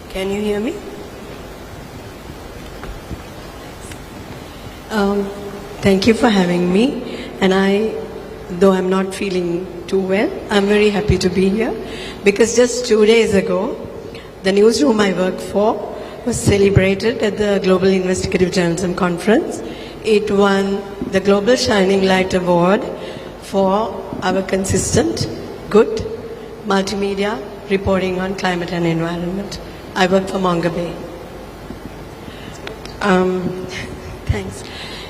Can you hear me? Thank you for having me. And though I'm not feeling too well, I'm very happy to be here because just 2 days ago, the newsroom I work for was celebrated at the Global Investigative Journalism Conference. It won the Global Shining Light Award for our consistent, good multimedia reporting on climate and environment. I work for Monga Bay. Thanks.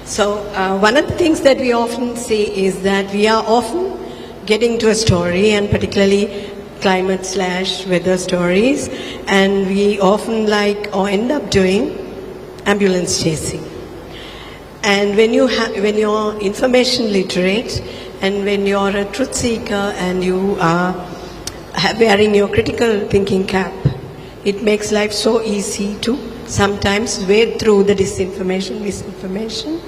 So one of the things that we often see is that we are often getting to a story, and particularly climate/weather stories, and we often end up doing ambulance chasing. And when you're information literate, and when you're a truth seeker, and you are wearing your critical thinking cap, it makes life so easy to sometimes wade through the disinformation, misinformation,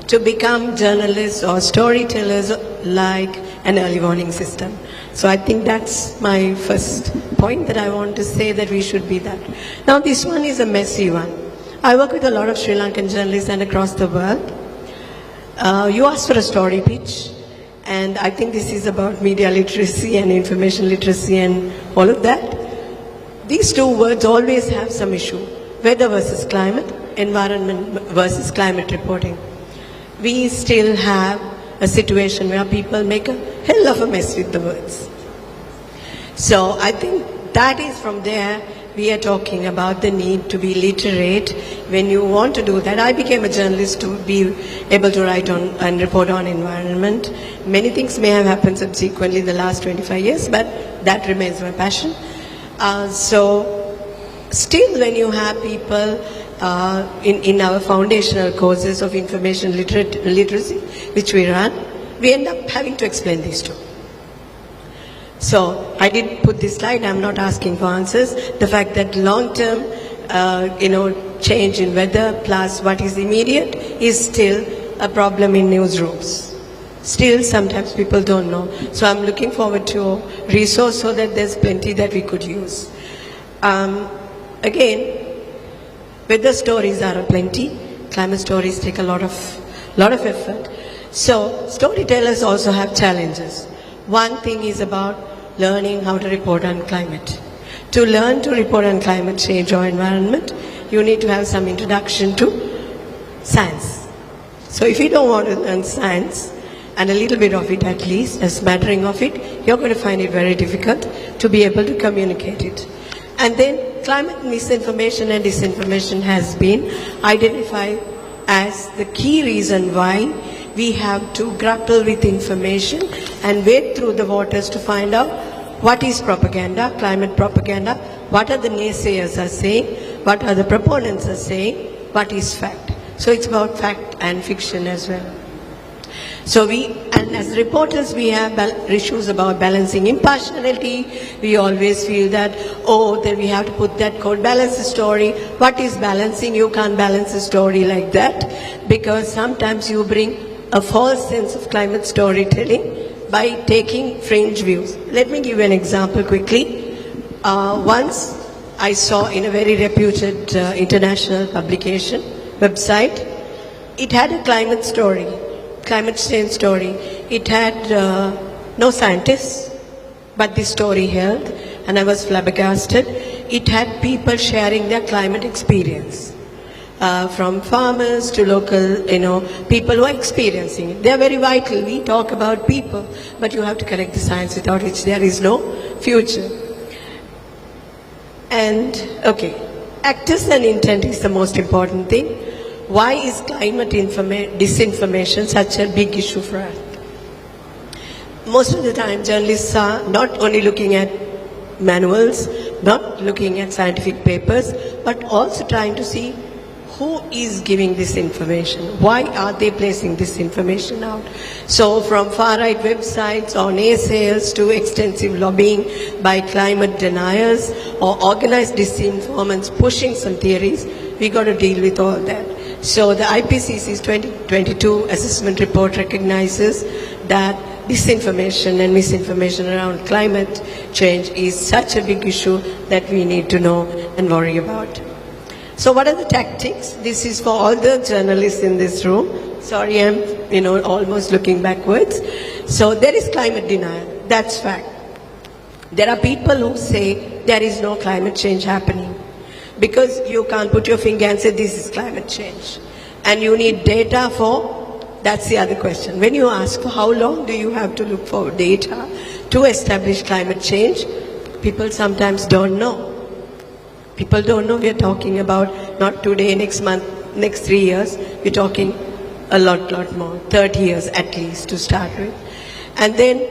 to become journalists or storytellers like an early warning system. So I think that's my first point that I want to say, that we should be that. Now this one is a messy one. I work with a lot of Sri Lankan journalists and across the world. You asked for a story pitch, and I think this is about media literacy and information literacy and all of that. These two words always have some issue. Weather versus climate, environment versus climate reporting. We still have a situation where people make a hell of a mess with the words. So I think that is from there we are talking about the need to be literate when you want to do that. I became a journalist to be able to write on and report on environment. Many things may have happened subsequently in the last 25 years, but that remains my passion. So still when you have people in our foundational courses of information literacy, which we run, we end up having to explain these two. So I did put this slide. I'm not asking for answers. The fact that long-term, change in weather plus what is immediate is still a problem in newsrooms. Still, sometimes people don't know. So I'm looking forward to a resource so that there's plenty that we could use. Again, weather stories are aplenty. Climate stories take a lot of effort. So storytellers also have challenges. One thing is about learning how to report on climate. To learn to report on climate change or environment, you need to have some introduction to science. So if you don't want to learn science, and a little bit of it at least, a smattering of it, you're going to find it very difficult to be able to communicate it. And then climate misinformation and disinformation has been identified as the key reason why we have to grapple with information and wade through the waters to find out what is propaganda, climate propaganda, what are the naysayers are saying, what are the proponents are saying, what is fact. So it's about fact and fiction as well. So and as reporters, we have issues about balancing impartiality. We always feel that, then we have to put that code, balance the story. What is balancing? You can't balance a story like that, because sometimes you bring a false sense of climate storytelling by taking fringe views. Let me give you an example quickly. Once I saw in a very reputed international publication website, it had a climate change story. It had no scientists, but this story held, and I was flabbergasted. It had people sharing their climate experience, from farmers to local, people who are experiencing it. They are very vital. We talk about people, but you have to connect the science, without which there is no future. And, actors and intent is the most important thing. Why is climate disinformation such a big issue for us? Most of the time, journalists are not only looking at manuals, not looking at scientific papers, but also trying to see who is giving this information? Why are they placing this information out? So from far-right websites or naysayers to extensive lobbying by climate deniers or organized disinformants pushing some theories, we got to deal with all that. So the IPCC's 2022 assessment report recognizes that disinformation and misinformation around climate change is such a big issue that we need to know and worry about. So what are the tactics? This is for all the journalists in this room. Sorry, I'm almost looking backwards. So there is climate denial. That's fact. There are people who say there is no climate change happening because you can't put your finger and say this is climate change. And you need data for, that's the other question. When you ask for how long do you have to look for data to establish climate change, people sometimes don't know. People don't know. We're talking about not today, next month, next 3 years. We're talking a lot more, 30 years at least to start with. And then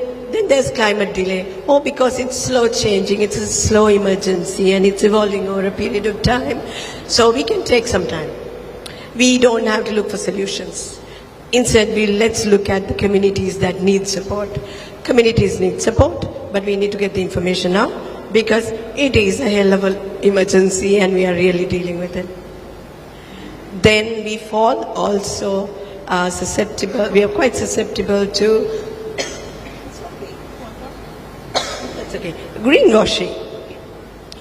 there's climate delay. Oh, because it's slow changing, it's a slow emergency and it's evolving over a period of time. So we can take some time. We don't have to look for solutions. Instead, let's look at the communities that need support. Communities need support, but we need to get the information out because it is a hell of an emergency and we are really dealing with it. Then we fall also susceptible, we are quite susceptible to greenwashing.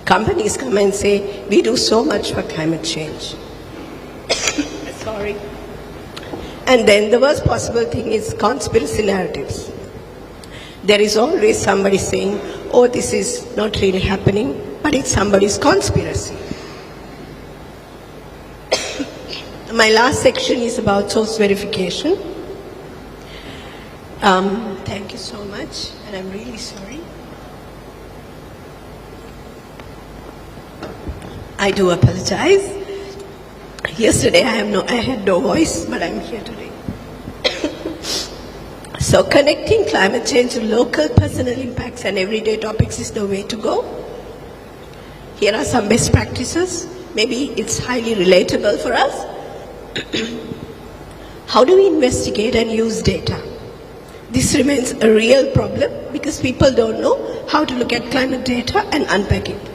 Companies come and say, we do so much for climate change. Sorry. And then the worst possible thing is conspiracy narratives. There is always somebody saying, oh, this is not really happening, but it's somebody's conspiracy. My last section is about source verification. Thank you so much, and I'm really sorry. I do apologize. Yesterday I had no voice, but I'm here today. So connecting climate change to local personal impacts and everyday topics is the way to go. Here are some best practices. Maybe it's highly relatable for us. How do we investigate and use data? This remains a real problem because people don't know how to look at climate data and unpack it.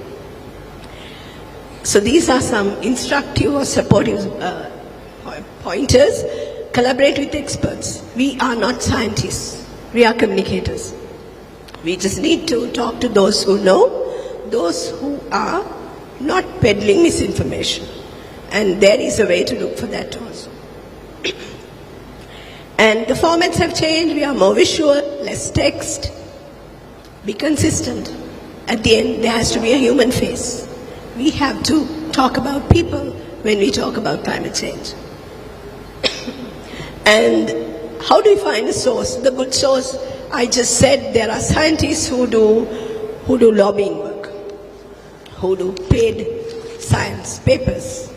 So these are some instructive or supportive pointers. Collaborate with experts. We are not scientists. We are communicators. We just need to talk to those who know, those who are not peddling misinformation. And there is a way to look for that also. And the formats have changed. We are more visual, less text. Be consistent. At the end, there has to be a human face. We have to talk about people when we talk about climate change. And how do we find a source? The good source, I just said there are scientists who do lobbying work, who do paid science papers.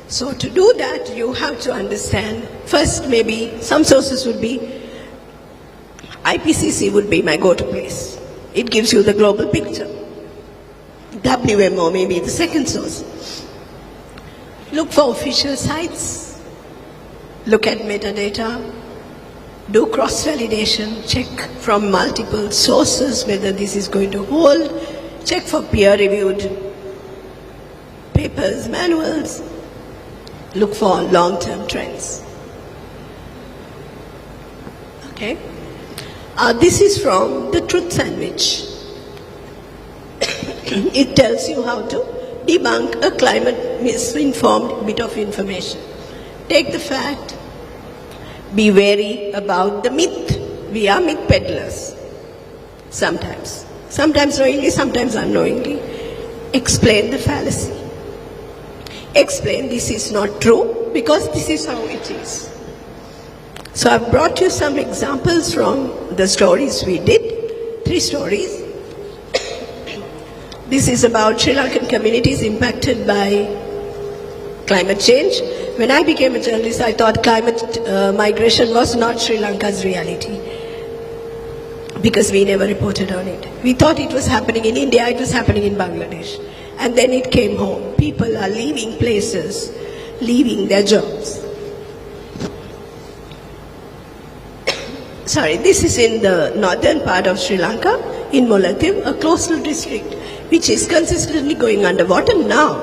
So to do that, you have to understand, first maybe some sources would be, IPCC would be my go-to place. It gives you the global picture. WMO may be the second source. Look for official sites. Look at metadata. Do cross-validation. Check from multiple sources whether this is going to hold. Check for peer-reviewed papers, manuals. Look for long-term trends. Okay. This is from the Truth Sandwich. It tells you how to debunk a climate misinformed bit of information. Take the fact. Be wary about the myth. We are myth peddlers. Sometimes. Sometimes knowingly, sometimes unknowingly. Explain the fallacy. Explain this is not true because this is how it is. So I've brought you some examples from the stories we did. 3 stories. This is about Sri Lankan communities impacted by climate change. When I became a journalist, I thought climate migration was not Sri Lanka's reality because we never reported on it. We thought it was happening in India, it was happening in Bangladesh. And then it came home. People are leaving places leaving their jobs. Sorry, this is in the northern part of Sri Lanka, in Mullaitivu, a coastal district, which is consistently going underwater now.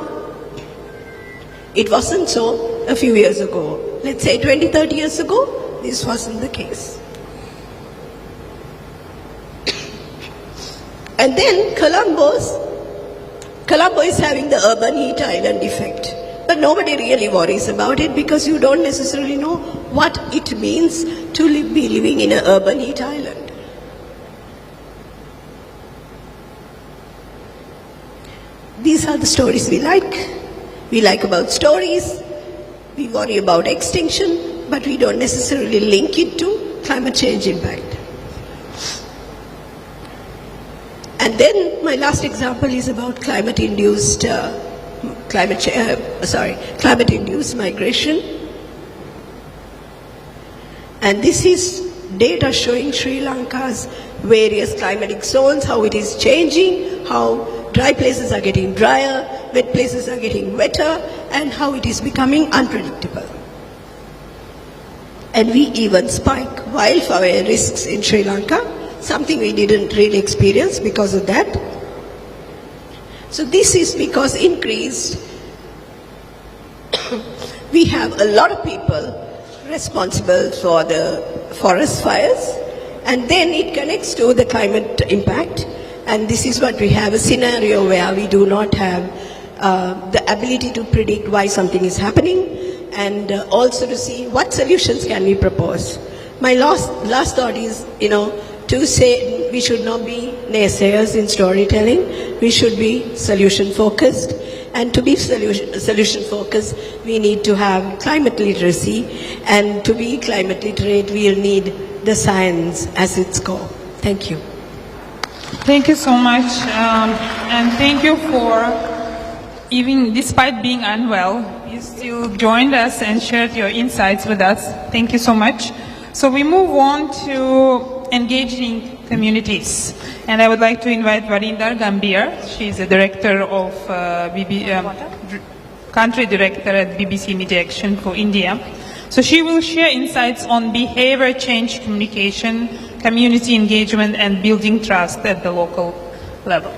It wasn't so a few years ago. Let's say 20, 30 years ago, this wasn't the case. And then Colombo is having the urban heat island effect. But nobody really worries about it because you don't necessarily know what it means to be living in an urban heat island. These are the stories we like. We like about stories. We worry about extinction, but we don't necessarily link it to climate change impact. And then my last example is about climate-induced migration. And this is data showing Sri Lanka's various climatic zones, how it is changing, how dry places are getting drier, wet places are getting wetter, and how it is becoming unpredictable. And we even spike wildfire risks in Sri Lanka, something we didn't really experience because of that. So this is because increased, we have a lot of people responsible for the forest fires, and then it connects to the climate impact. And this is what we have, a scenario where we do not have the ability to predict why something is happening, and also to see what solutions can we propose. My last thought is, to say we should not be naysayers in storytelling, we should be solution focused. And to be solution focused, we need to have climate literacy, and to be climate literate, we'll need the science as its core. Thank you. Thank you so much, and thank you for, even despite being unwell, you still joined us and shared your insights with us. Thank you so much. So we move on to engaging communities, and I would like to invite Varinder Gambhir. She is the director of country director at BBC Media Action for India. So she will share insights on behavior change communication, community engagement, and building trust at the local level.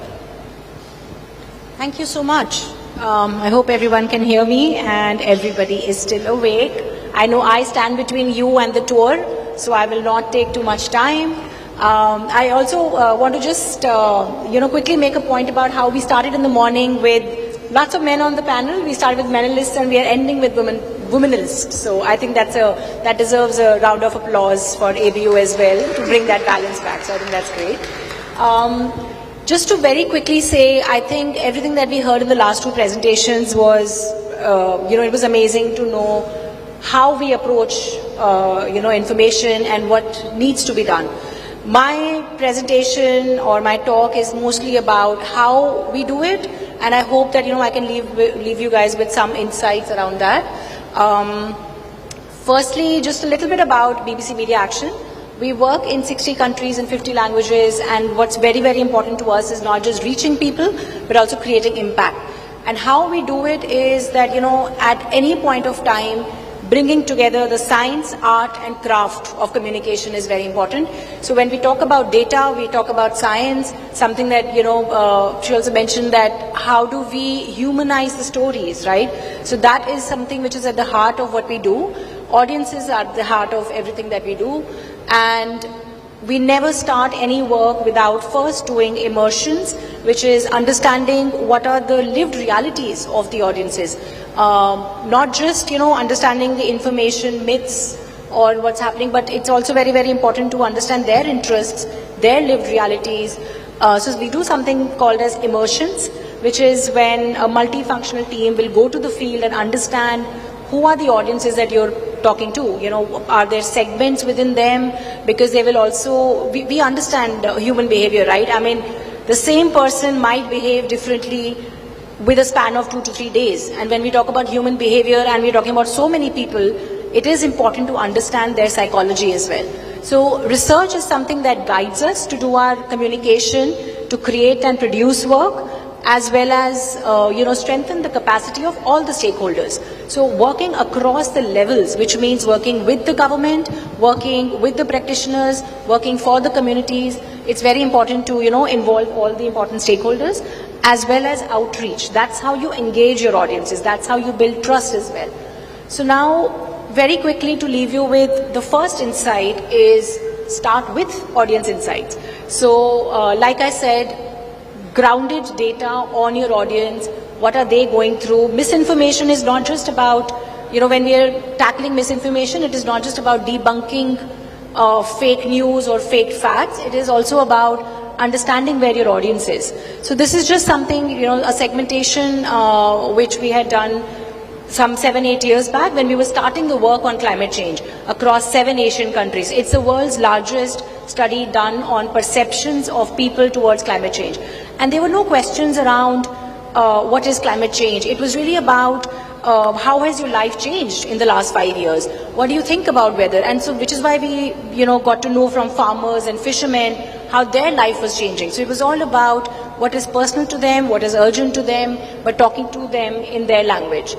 Thank you so much. I hope everyone can hear me and everybody is still awake. I know I stand between you and the tour, so I will not take too much time. I also want to just, quickly make a point about how we started in the morning with lots of men on the panel. We started with menalists and we are ending with womenalists. So I think that deserves a round of applause for ABU as well to bring that balance back. So I think that's great. Just to very quickly say, I think everything that we heard in the last two presentations was, it was amazing to know how we approach, information and what needs to be done. My presentation or my talk is mostly about how we do it, and I hope that, I can leave you guys with some insights around that. Firstly, just a little bit about BBC Media Action. We work in 60 countries and 50 languages, and what's very, very important to us is not just reaching people, but also creating impact. And how we do it is that, at any point of time, bringing together the science, art, and craft of communication is very important. So when we talk about data, we talk about science, something that, she also mentioned that how do we humanize the stories, right? So that is something which is at the heart of what we do. Audiences are at the heart of everything that we do. And we never start any work without first doing immersions, which is understanding what are the lived realities of the audiences. Not just, understanding the information, myths, or what's happening, but it's also very, very important to understand their interests, their lived realities. So we do something called as immersions, which is when a multifunctional team will go to the field and understand who are the audiences that you're talking to. Are there segments within them? Because they will also, we understand human behavior, right? I mean, the same person might behave differently with a span of 2 to 3 days. And when we talk about human behavior and we're talking about so many people, it is important to understand their psychology as well. So research is something that guides us to do our communication, to create and produce work, as well as, strengthen the capacity of all the stakeholders. So working across the levels, which means working with the government, working with the practitioners, working for the communities, it's very important to, involve all the important stakeholders, as well as outreach. That's how you engage your audiences. That's how you build trust as well. So now, very quickly to leave you with the first insight is start with audience insights. So like I said, grounded data on your audience, what are they going through? Misinformation is not just about, when we are tackling misinformation, it is not just about debunking fake news or fake facts. It is also about understanding where your audience is. So this is just something, a segmentation which we had done some 7-8 years back when we were starting the work on climate change across 7 Asian countries. It's the world's largest study done on perceptions of people towards climate change. And there were no questions around what is climate change. It was really about how has your life changed in the last 5 years? What do you think about weather? And so, which is why we, got to know from farmers and fishermen how their life was changing. So it was all about what is personal to them, what is urgent to them, but talking to them in their language.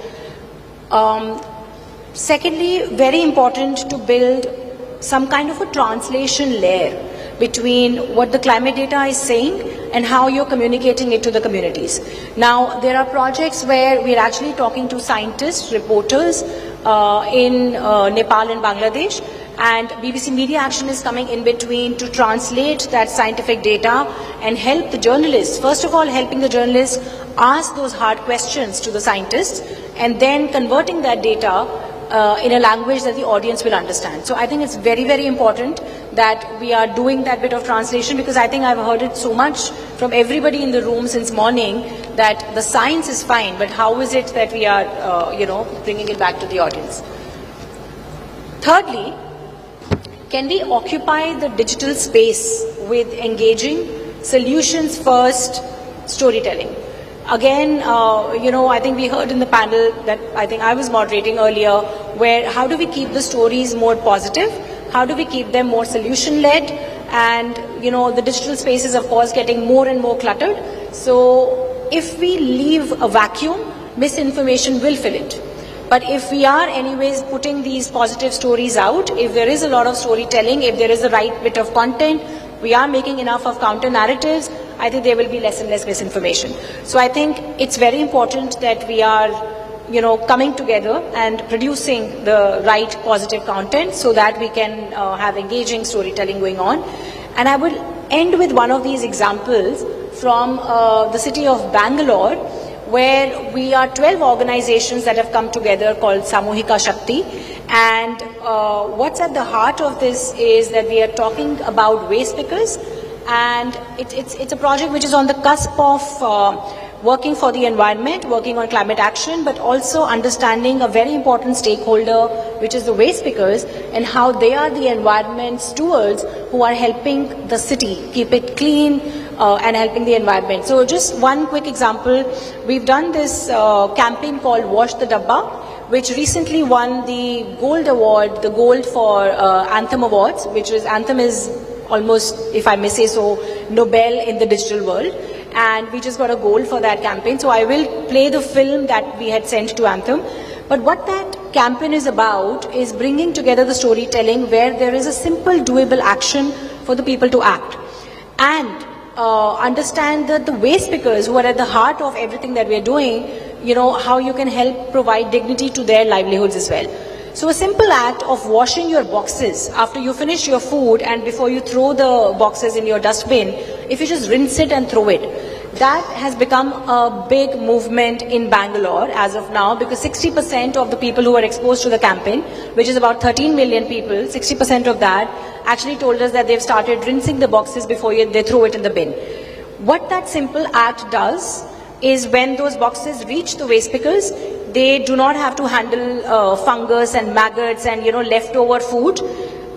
Secondly, very important to build some kind of a translation layer between what the climate data is saying and how you're communicating it to the communities. Now, there are projects where we're actually talking to scientists, reporters in Nepal and Bangladesh, and BBC Media Action is coming in between to translate that scientific data and help the journalists. First of all, helping the journalists ask those hard questions to the scientists and then converting that data in a language that the audience will understand. So I think it's very, very important that we are doing that bit of translation, because I think I've heard it so much from everybody in the room since morning that the science is fine, but how is it that we are, bringing it back to the audience? Thirdly, can we occupy the digital space with engaging solutions first storytelling? Again, I think we heard in the panel that I think I was moderating earlier, where how do we keep the stories more positive? How do we keep them more solution-led? And, the digital space is, of course, getting more and more cluttered. So if we leave a vacuum, misinformation will fill it. But if we are anyways putting these positive stories out, if there is a lot of storytelling, if there is the right bit of content, we are making enough of counter narratives, I think there will be less and less misinformation. So I think it's very important that we are, coming together and producing the right positive content so that we can have engaging storytelling going on. And I will end with one of these examples from the city of Bangalore, where we are 12 organizations that have come together called Samuhika Shakti. And what's at the heart of this is that we are talking about waste pickers, and it's a project which is on the cusp of working for the environment, working on climate action, but also understanding a very important stakeholder, which is the waste pickers, and how they are the environment stewards who are helping the city keep it clean and helping the environment. So just one quick example, we've done this campaign called Wash the Dabba, which recently won the Gold Award, the Gold for Anthem Awards, which is, Anthem is almost, if I may say so, Nobel in the digital world. And we just got a gold for that campaign. So I will play the film that we had sent to Anthem. But what that campaign is about is bringing together the storytelling where there is a simple doable action for the people to act. And understand that the waste pickers who are at the heart of everything that we are doing, how you can help provide dignity to their livelihoods as well. So a simple act of washing your boxes after you finish your food and before you throw the boxes in your dustbin, if you just rinse it and throw it, that has become a big movement in Bangalore as of now, because 60% of the people who were exposed to the campaign, which is about 13 million people, 60% of that actually told us that they've started rinsing the boxes before they throw it in the bin. What that simple act does is when those boxes reach the waste pickers, they do not have to handle fungus and maggots and leftover food.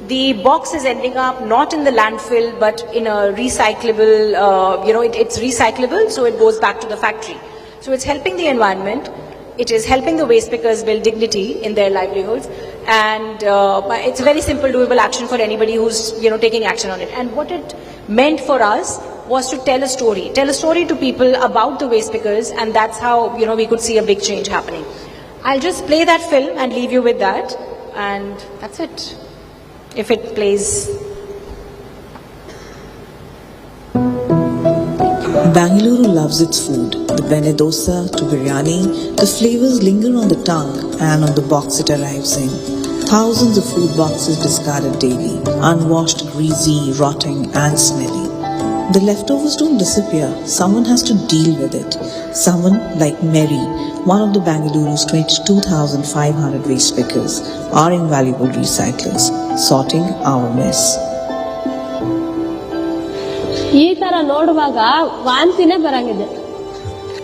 The box is ending up not in the landfill but in a recyclable, it's recyclable, so it goes back to the factory. So it's helping the environment, it is helping the waste pickers build dignity in their livelihoods, and it's a very simple doable action for anybody who's taking action on it. And what it meant for us was to tell a story to people about the waste pickers, and that's how we could see a big change happening. I'll just play that film and leave you with that, and that's it. If it plays. Bangalore loves its food. The bene dosa to biryani, the flavors linger on the tongue and on the box it arrives in. Thousands of food boxes discarded daily, unwashed, greasy, rotting and smelly. The leftovers don't disappear, someone has to deal with it. Someone like Mary, one of the Bengaluru's 22,500 waste pickers, are invaluable recyclers, sorting our mess.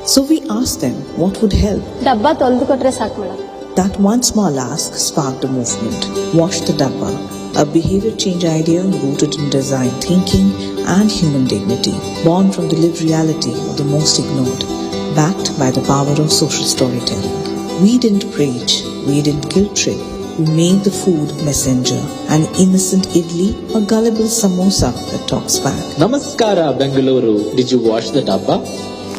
So we asked them what would help. That one small ask sparked a movement. Wash the dabba, a behavior change idea rooted in design thinking and human dignity, born from the lived reality of the most ignored, backed by the power of social storytelling. We didn't preach, we didn't guilt trip. We made the food messenger, an innocent idli or gullible samosa that talks back. Namaskara, Bengaluru. Did you wash the dabba?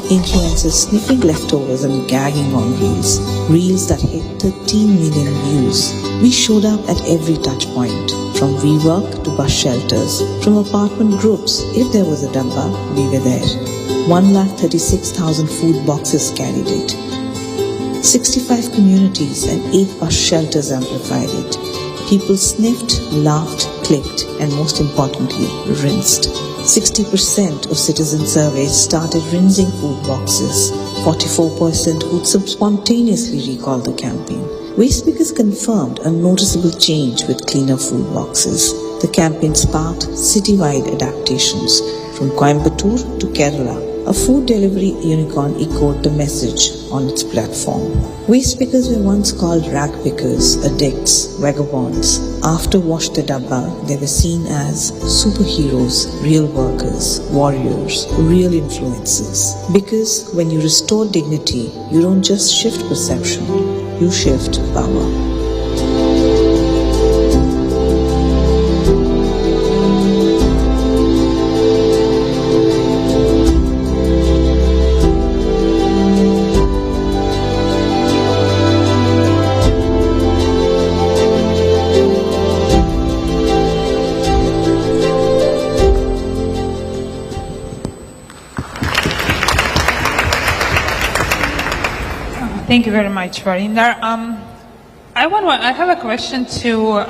Influencers sniffing leftovers and gagging on reels. Reels that hit 13 million views. We showed up at every touch point, from rework to bus shelters, from apartment groups. If there was a dabba, we were there. 136,000 food boxes carried it. 65 communities and 8 bus shelters amplified it. People sniffed, laughed, clicked, and most importantly, rinsed. 60% of citizen surveys started rinsing food boxes. 44% would spontaneously recall the campaign. Waste Pickers confirmed a noticeable change with cleaner food boxes. The campaign sparked citywide adaptations. From Coimbatore to Kerala, a food delivery unicorn echoed the message on its platform. Waste pickers were once called rag pickers, addicts, vagabonds. After Wash the Dabba, they were seen as superheroes, real workers, warriors, real influencers. Because when you restore dignity, you don't just shift perception, you shift power. Thank you very much, Varinder. I have a question to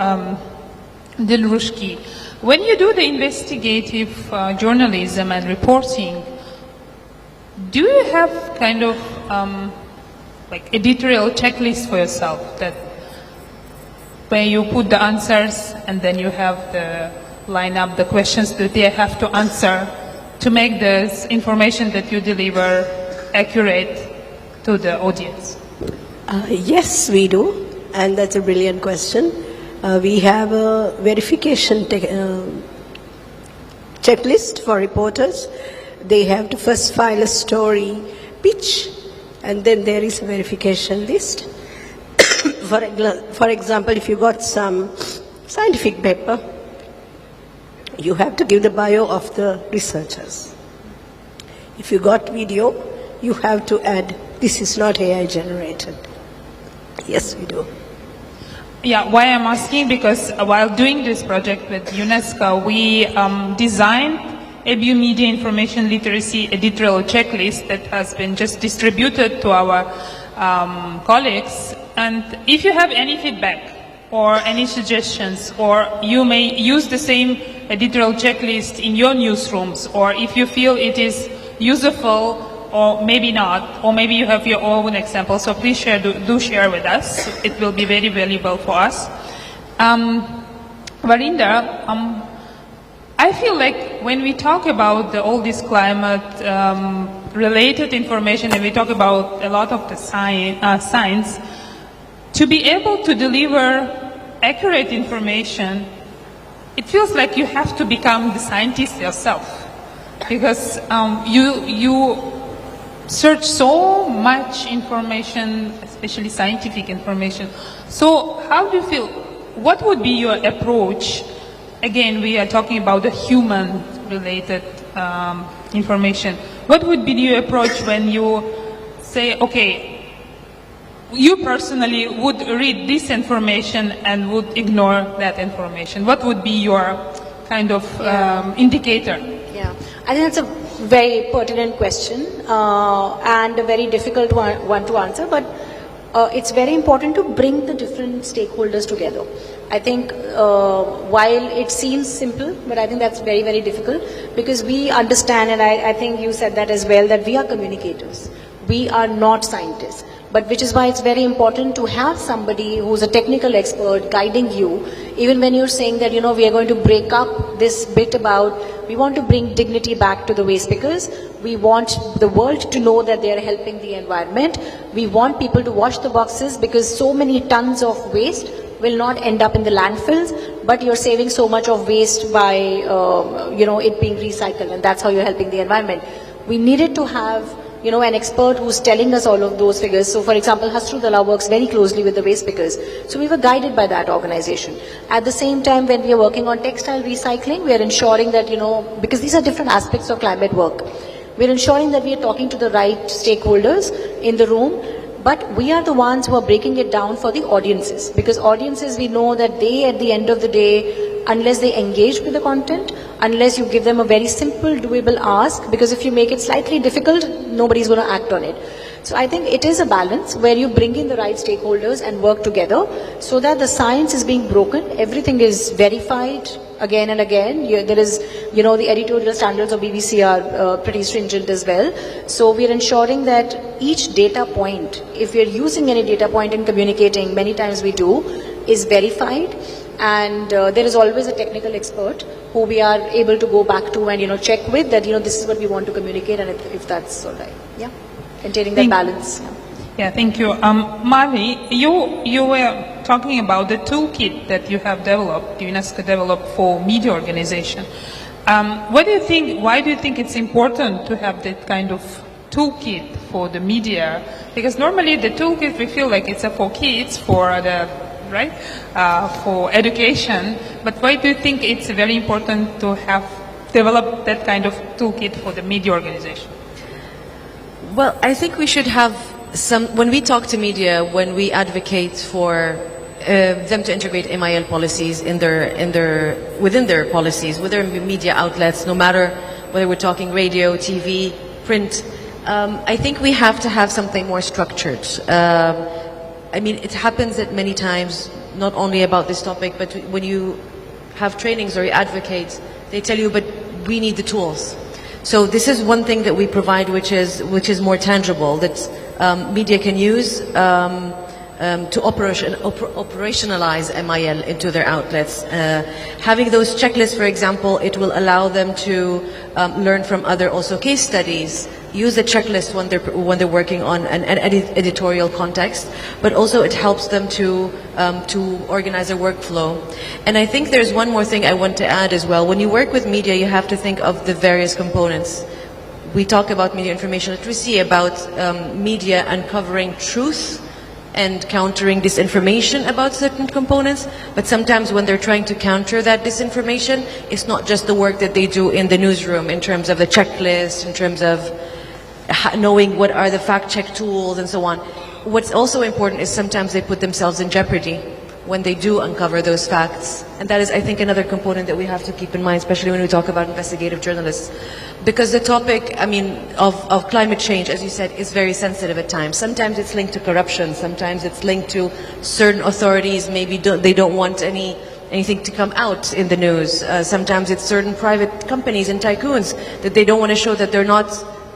Dilrushki. When you do the investigative journalism and reporting, do you have kind of like editorial checklist for yourself that where you put the answers and then you have the line up the questions that they have to answer to make this information that you deliver accurate to the audience? Yes, we do, and that's a brilliant question. We have a verification checklist for reporters. They have to first file a story pitch, and then there is a verification list. For example, if you got some scientific paper, you have to give the bio of the researchers. If you got video, you have to add, this is not AI generated. Yes, we do. Yeah, why I'm asking, because while doing this project with UNESCO, we designed ABU Media Information Literacy editorial checklist that has been just distributed to our colleagues. And if you have any feedback or any suggestions, or you may use the same editorial checklist in your newsrooms, or if you feel it is useful or maybe not, or maybe you have your own example, so please do share with us. It will be very valuable for us. Varinder, I feel like when we talk about all this climate related information, and we talk about a lot of the science, to be able to deliver accurate information, it feels like you have to become the scientist yourself, because you search so much information, especially scientific information. So how do you feel, what would be your approach? Again, we are talking about the human related information. What would be your approach when you say, okay, you personally would read this information and would ignore that information? What would be your kind of indicator? Yeah, I think that's a very pertinent question and a very difficult one to answer, but it's very important to bring the different stakeholders together. I think while it seems simple, but I think that's very, very difficult, because we understand, and I think you said that as well, that we are communicators. We are not scientists. But which is why it's very important to have somebody who's a technical expert guiding you, even when you're saying that, we are going to break up this bit about, we want to bring dignity back to the waste pickers. We want the world to know that they are helping the environment. We want people to wash the boxes, because so many tons of waste will not end up in the landfills, but you're saving so much of waste by, it being recycled, and that's how you're helping the environment. We needed to have an expert who's telling us all of those figures. So, for example, Hasrudallah works very closely with the waste pickers. So we were guided by that organization. At the same time, when we are working on textile recycling, we are ensuring that, because these are different aspects of climate work, we're ensuring that we are talking to the right stakeholders in the room, but we are the ones who are breaking it down for the audiences, because audiences, we know that they, at the end of the day, unless they engage with the content, unless you give them a very simple, doable ask, because if you make it slightly difficult, nobody's going to act on it. So I think it is a balance where you bring in the right stakeholders and work together so that the science is being broken, everything is verified again and again. There is, the editorial standards of BBC are pretty stringent as well. So we are ensuring that each data point, if we are using any data point in communicating, many times we do, is verified. And there is always a technical expert who we are able to go back to and check with that this is what we want to communicate, and if that's all right. Yeah, maintaining that balance. Yeah, thank you. Mavi, you were talking about the toolkit that you have developed, UNESCO developed for media organization. What do you think? Why do you think it's important to have that kind of toolkit for the media? Because normally the toolkit, we feel like it's for kids, for the right, for education. But why do you think it's very important to have developed that kind of toolkit for the media organization? Well, I think we should have when we talk to media, when we advocate for them to integrate MIL policies within their policies, with their media outlets, no matter whether we're talking radio, TV, print, I think we have to have something more structured. It happens that many times, not only about this topic, but when you have trainings or you advocate, they tell you, but we need the tools. So this is one thing that we provide, which is more tangible, that media can use to operationalize MIL into their outlets. Having those checklists, for example, it will allow them to learn from other also case studies, use a checklist when they're working on an editorial context, but also it helps them to organize a workflow. And I think there's one more thing I want to add as well. When you work with media, you have to think of the various components. We talk about media information literacy, about media uncovering truth and countering disinformation about certain components, but sometimes when they're trying to counter that disinformation, it's not just the work that they do in the newsroom in terms of the checklist, in terms of knowing what are the fact-check tools and so on. What's also important is sometimes they put themselves in jeopardy when they do uncover those facts. And that is, I think, another component that we have to keep in mind, especially when we talk about investigative journalists. Because the topic, of climate change, as you said, is very sensitive at times. Sometimes it's linked to corruption. Sometimes it's linked to certain authorities. Maybe they don't want anything to come out in the news. Sometimes it's certain private companies and tycoons that they don't want to show that they're not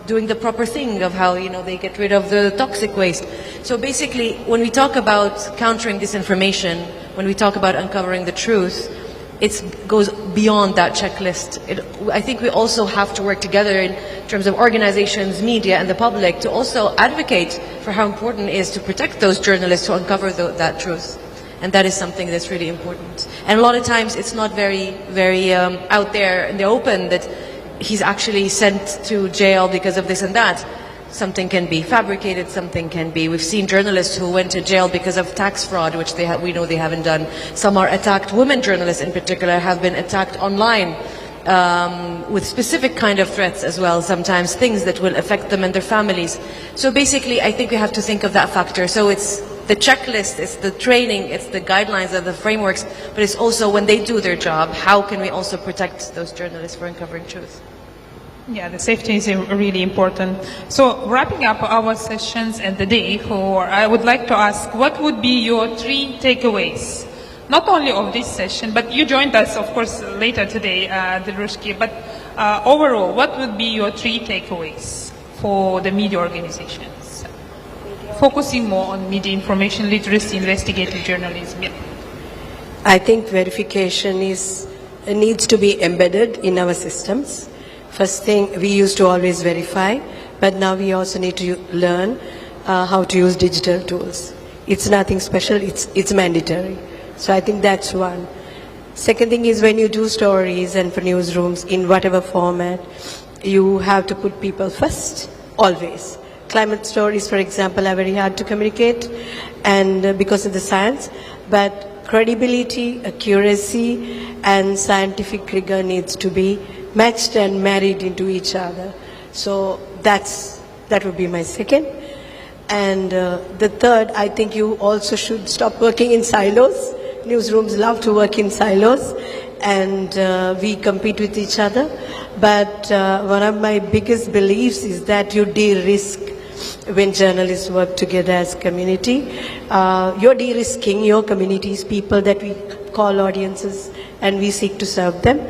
doing the proper thing of how, they get rid of the toxic waste. So basically, when we talk about countering disinformation, when we talk about uncovering the truth, it goes beyond that checklist. I think we also have to work together in terms of organizations, media, and the public to also advocate for how important it is to protect those journalists to uncover that truth. And that is something that's really important. And a lot of times it's not very, very out there in the open that he's actually sent to jail because of this and that. Something can be fabricated, something can be. We've seen journalists who went to jail because of tax fraud, which we know they haven't done. Some are attacked. Women journalists in particular have been attacked online with specific kind of threats as well, sometimes things that will affect them and their families. So basically, I think we have to think of that factor. So it's the checklist, it's the training, it's the guidelines and the frameworks, but it's also when they do their job, how can we also protect those journalists for uncovering truth? Yeah, the safety is really important. So wrapping up our sessions and the day, I would like to ask, what would be your 3 takeaways? Not only of this session, but you joined us, of course, later today, Dilrushki, but overall, what would be your 3 takeaways for the media organizations? Focusing more on media information literacy, investigative journalism. Yeah. I think verification needs to be embedded in our systems. First thing, we used to always verify, but now we also need to learn how to use digital tools. It's nothing special, it's mandatory. So I think that's one. Second thing is when you do stories and for newsrooms in whatever format, you have to put people first, always. Climate stories, for example, are very hard to communicate and because of the science, but credibility, accuracy and scientific rigor needs to be matched and married into each other. So that would be my second. And the third, I think you also should stop working in silos. Newsrooms love to work in silos and we compete with each other. But one of my biggest beliefs is that you de-risk when journalists work together as community. You're de-risking your communities, people that we call audiences, and we seek to serve them.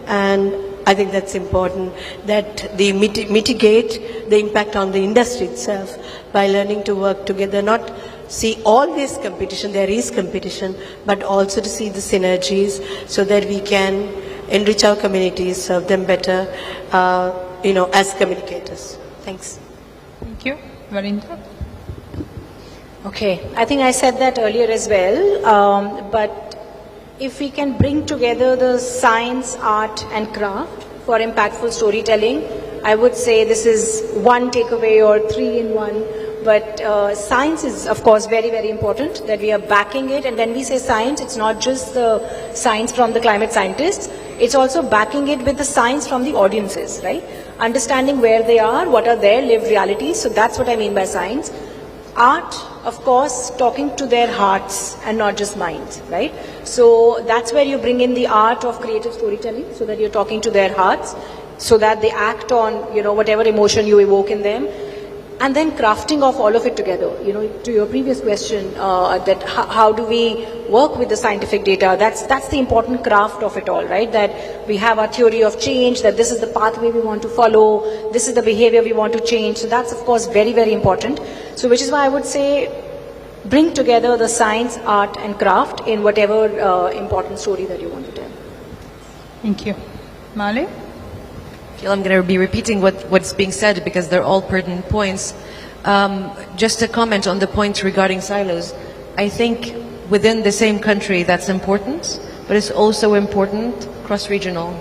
And I think that's important, that they mitigate the impact on the industry itself by learning to work together, not see always competition, there is competition, but also to see the synergies so that we can enrich our communities, serve them better, as communicators. Thanks. Thank you. Varinda? Okay, I think I said that earlier as well, but if we can bring together the science, art and craft for impactful storytelling, I would say this is 1 takeaway or 3 in 1. But science is, of course, very, very important, that we are backing it. And when we say science, it's not just the science from the climate scientists, it's also backing it with the science from the audiences, right? Understanding where they are, what are their lived realities. So that's what I mean by science. Art, of course, talking to their hearts and not just minds, right? So that's where you bring in the art of creative storytelling, so that you're talking to their hearts, so that they act on, whatever emotion you evoke in them. And then crafting of all of it together, to your previous question, that how do we work with the scientific data? That's the important craft of it all, right? That we have our theory of change, that this is the pathway we want to follow, this is the behavior we want to change. So that's, of course, very, very important. So which is why I would say bring together the science, art and craft in whatever important story that you want to tell. Thank you. Male? I feel I'm going to be repeating what's being said because they're all pertinent points. Just to comment on the point regarding silos, I think within the same country that's important, but it's also important cross-regional.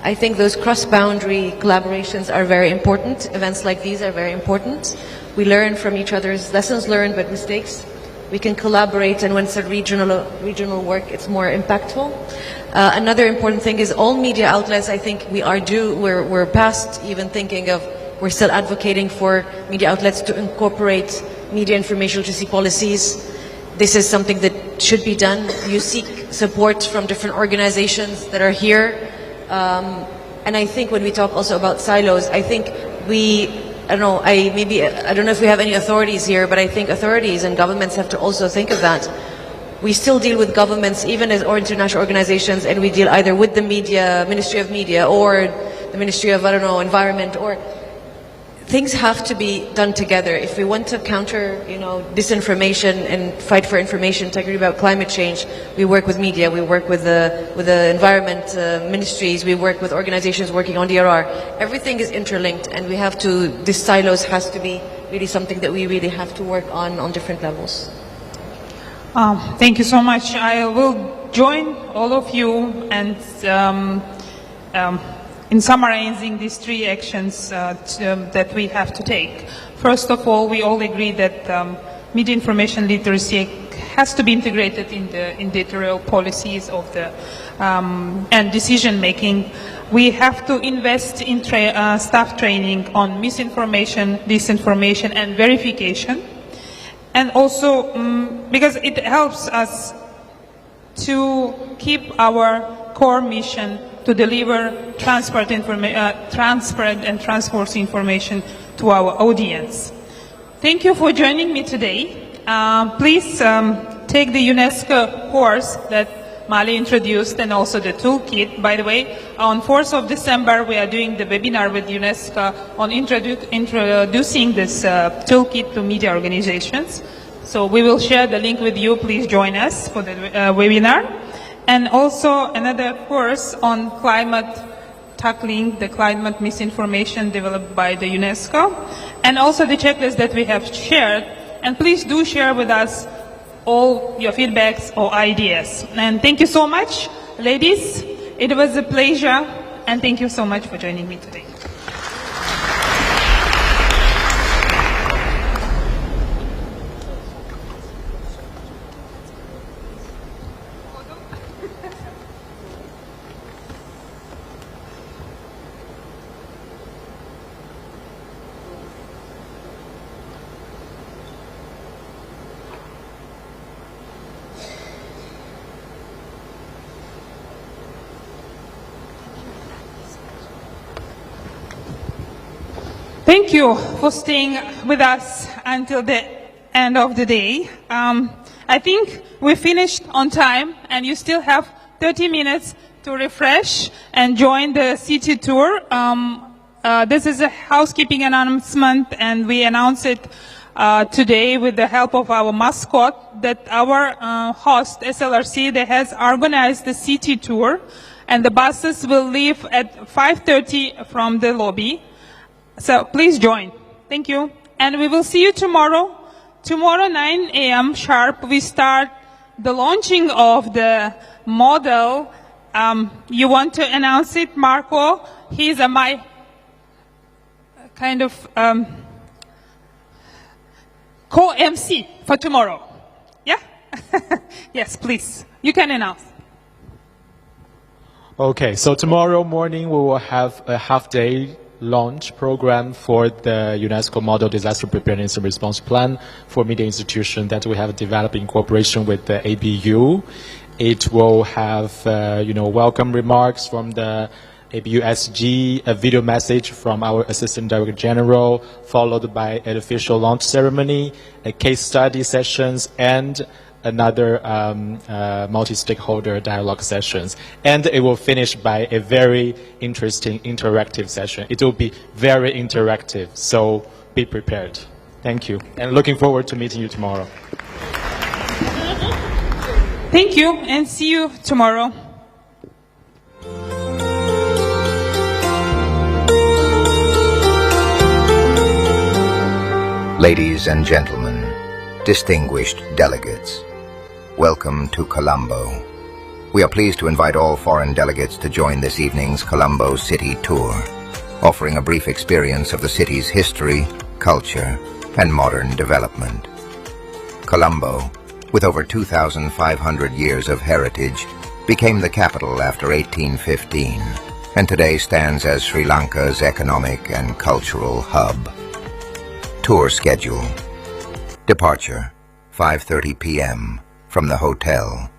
I think those cross-boundary collaborations are very important. Events like these are very important. We learn from each other's lessons learned, but mistakes. We can collaborate, and when it's a regional work, it's more impactful. Another important thing is all media outlets, I think we're past even thinking of, we're still advocating for media outlets to incorporate media information literacy policies. This is something that should be done. You seek support from different organizations that are here. And I think when we talk also about silos, I think I don't know if we have any authorities here, but I think authorities and governments have to also think of that. We still deal with governments, even or international organizations, and we deal either with the media, Ministry of Media, or the Ministry of, Environment, or things have to be done together. If we want to counter, disinformation and fight for information integrity about climate change, we work with media, we work with the environment ministries, we work with organizations working on DRR. Everything is interlinked, and this silos has to be really something that we really have to work on different levels. Thank you so much. I will join all of you and in summarizing these 3 actions that we have to take. First of all, we all agree that media information literacy has to be integrated in the editorial policies of the and decision making. We have to invest in staff training on misinformation, disinformation, and verification, and also because it helps us to keep our core mission to deliver transparent and trustworthy information to our audience. Thank you for joining me today. Please take the UNESCO course that Mali introduced and also the toolkit. By the way, on 4th of December, we are doing the webinar with UNESCO on introducing this toolkit to media organizations. So we will share the link with you. Please join us for the webinar. And also another course on tackling the climate misinformation developed by the UNESCO. And also the checklist that we have shared. And please do share with us all your feedbacks or ideas. And thank you so much, ladies. It was a pleasure, and thank you so much for joining me today. Thank you for staying with us until the end of the day. I think we finished on time, and you still have 30 minutes to refresh and join the city tour. This is a housekeeping announcement, and we announce it today with the help of our mascot that our host, SLRC, that has organized the city tour, and the buses will leave at 5:30 from the lobby. So please join. Thank you. And we will see you tomorrow. Tomorrow, 9 a.m. sharp, we start the launching of the model. You want to announce it, Marco? He's my kind of co-MC for tomorrow. Yeah? Yes, please. You can announce. Okay, so tomorrow morning we will have a half-day launch program for the UNESCO Model Disaster Preparedness and Response Plan for media institution that we have developed in cooperation with the ABU. It will have, welcome remarks from the ABU SG, a video message from our Assistant Director General, followed by an official launch ceremony, a case study sessions, and another multi-stakeholder dialogue sessions. And it will finish by a very interesting interactive session. It will be very interactive, so be prepared. Thank you, and looking forward to meeting you tomorrow. Thank you, and see you tomorrow. Ladies and gentlemen, distinguished delegates, welcome to Colombo. We are pleased to invite all foreign delegates to join this evening's Colombo City Tour, offering a brief experience of the city's history, culture, and modern development. Colombo, with over 2,500 years of heritage, became the capital after 1815, and today stands as Sri Lanka's economic and cultural hub. Tour schedule. Departure, 5:30 p.m. from the hotel.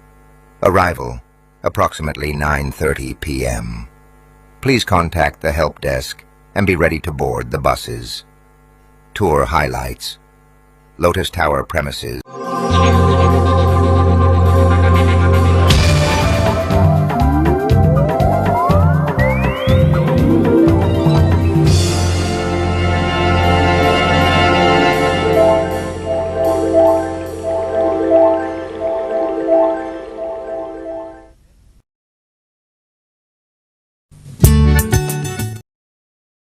Arrival, approximately 9:30 p.m. Please contact the help desk and be ready to board the buses. Tour highlights. Lotus Tower premises.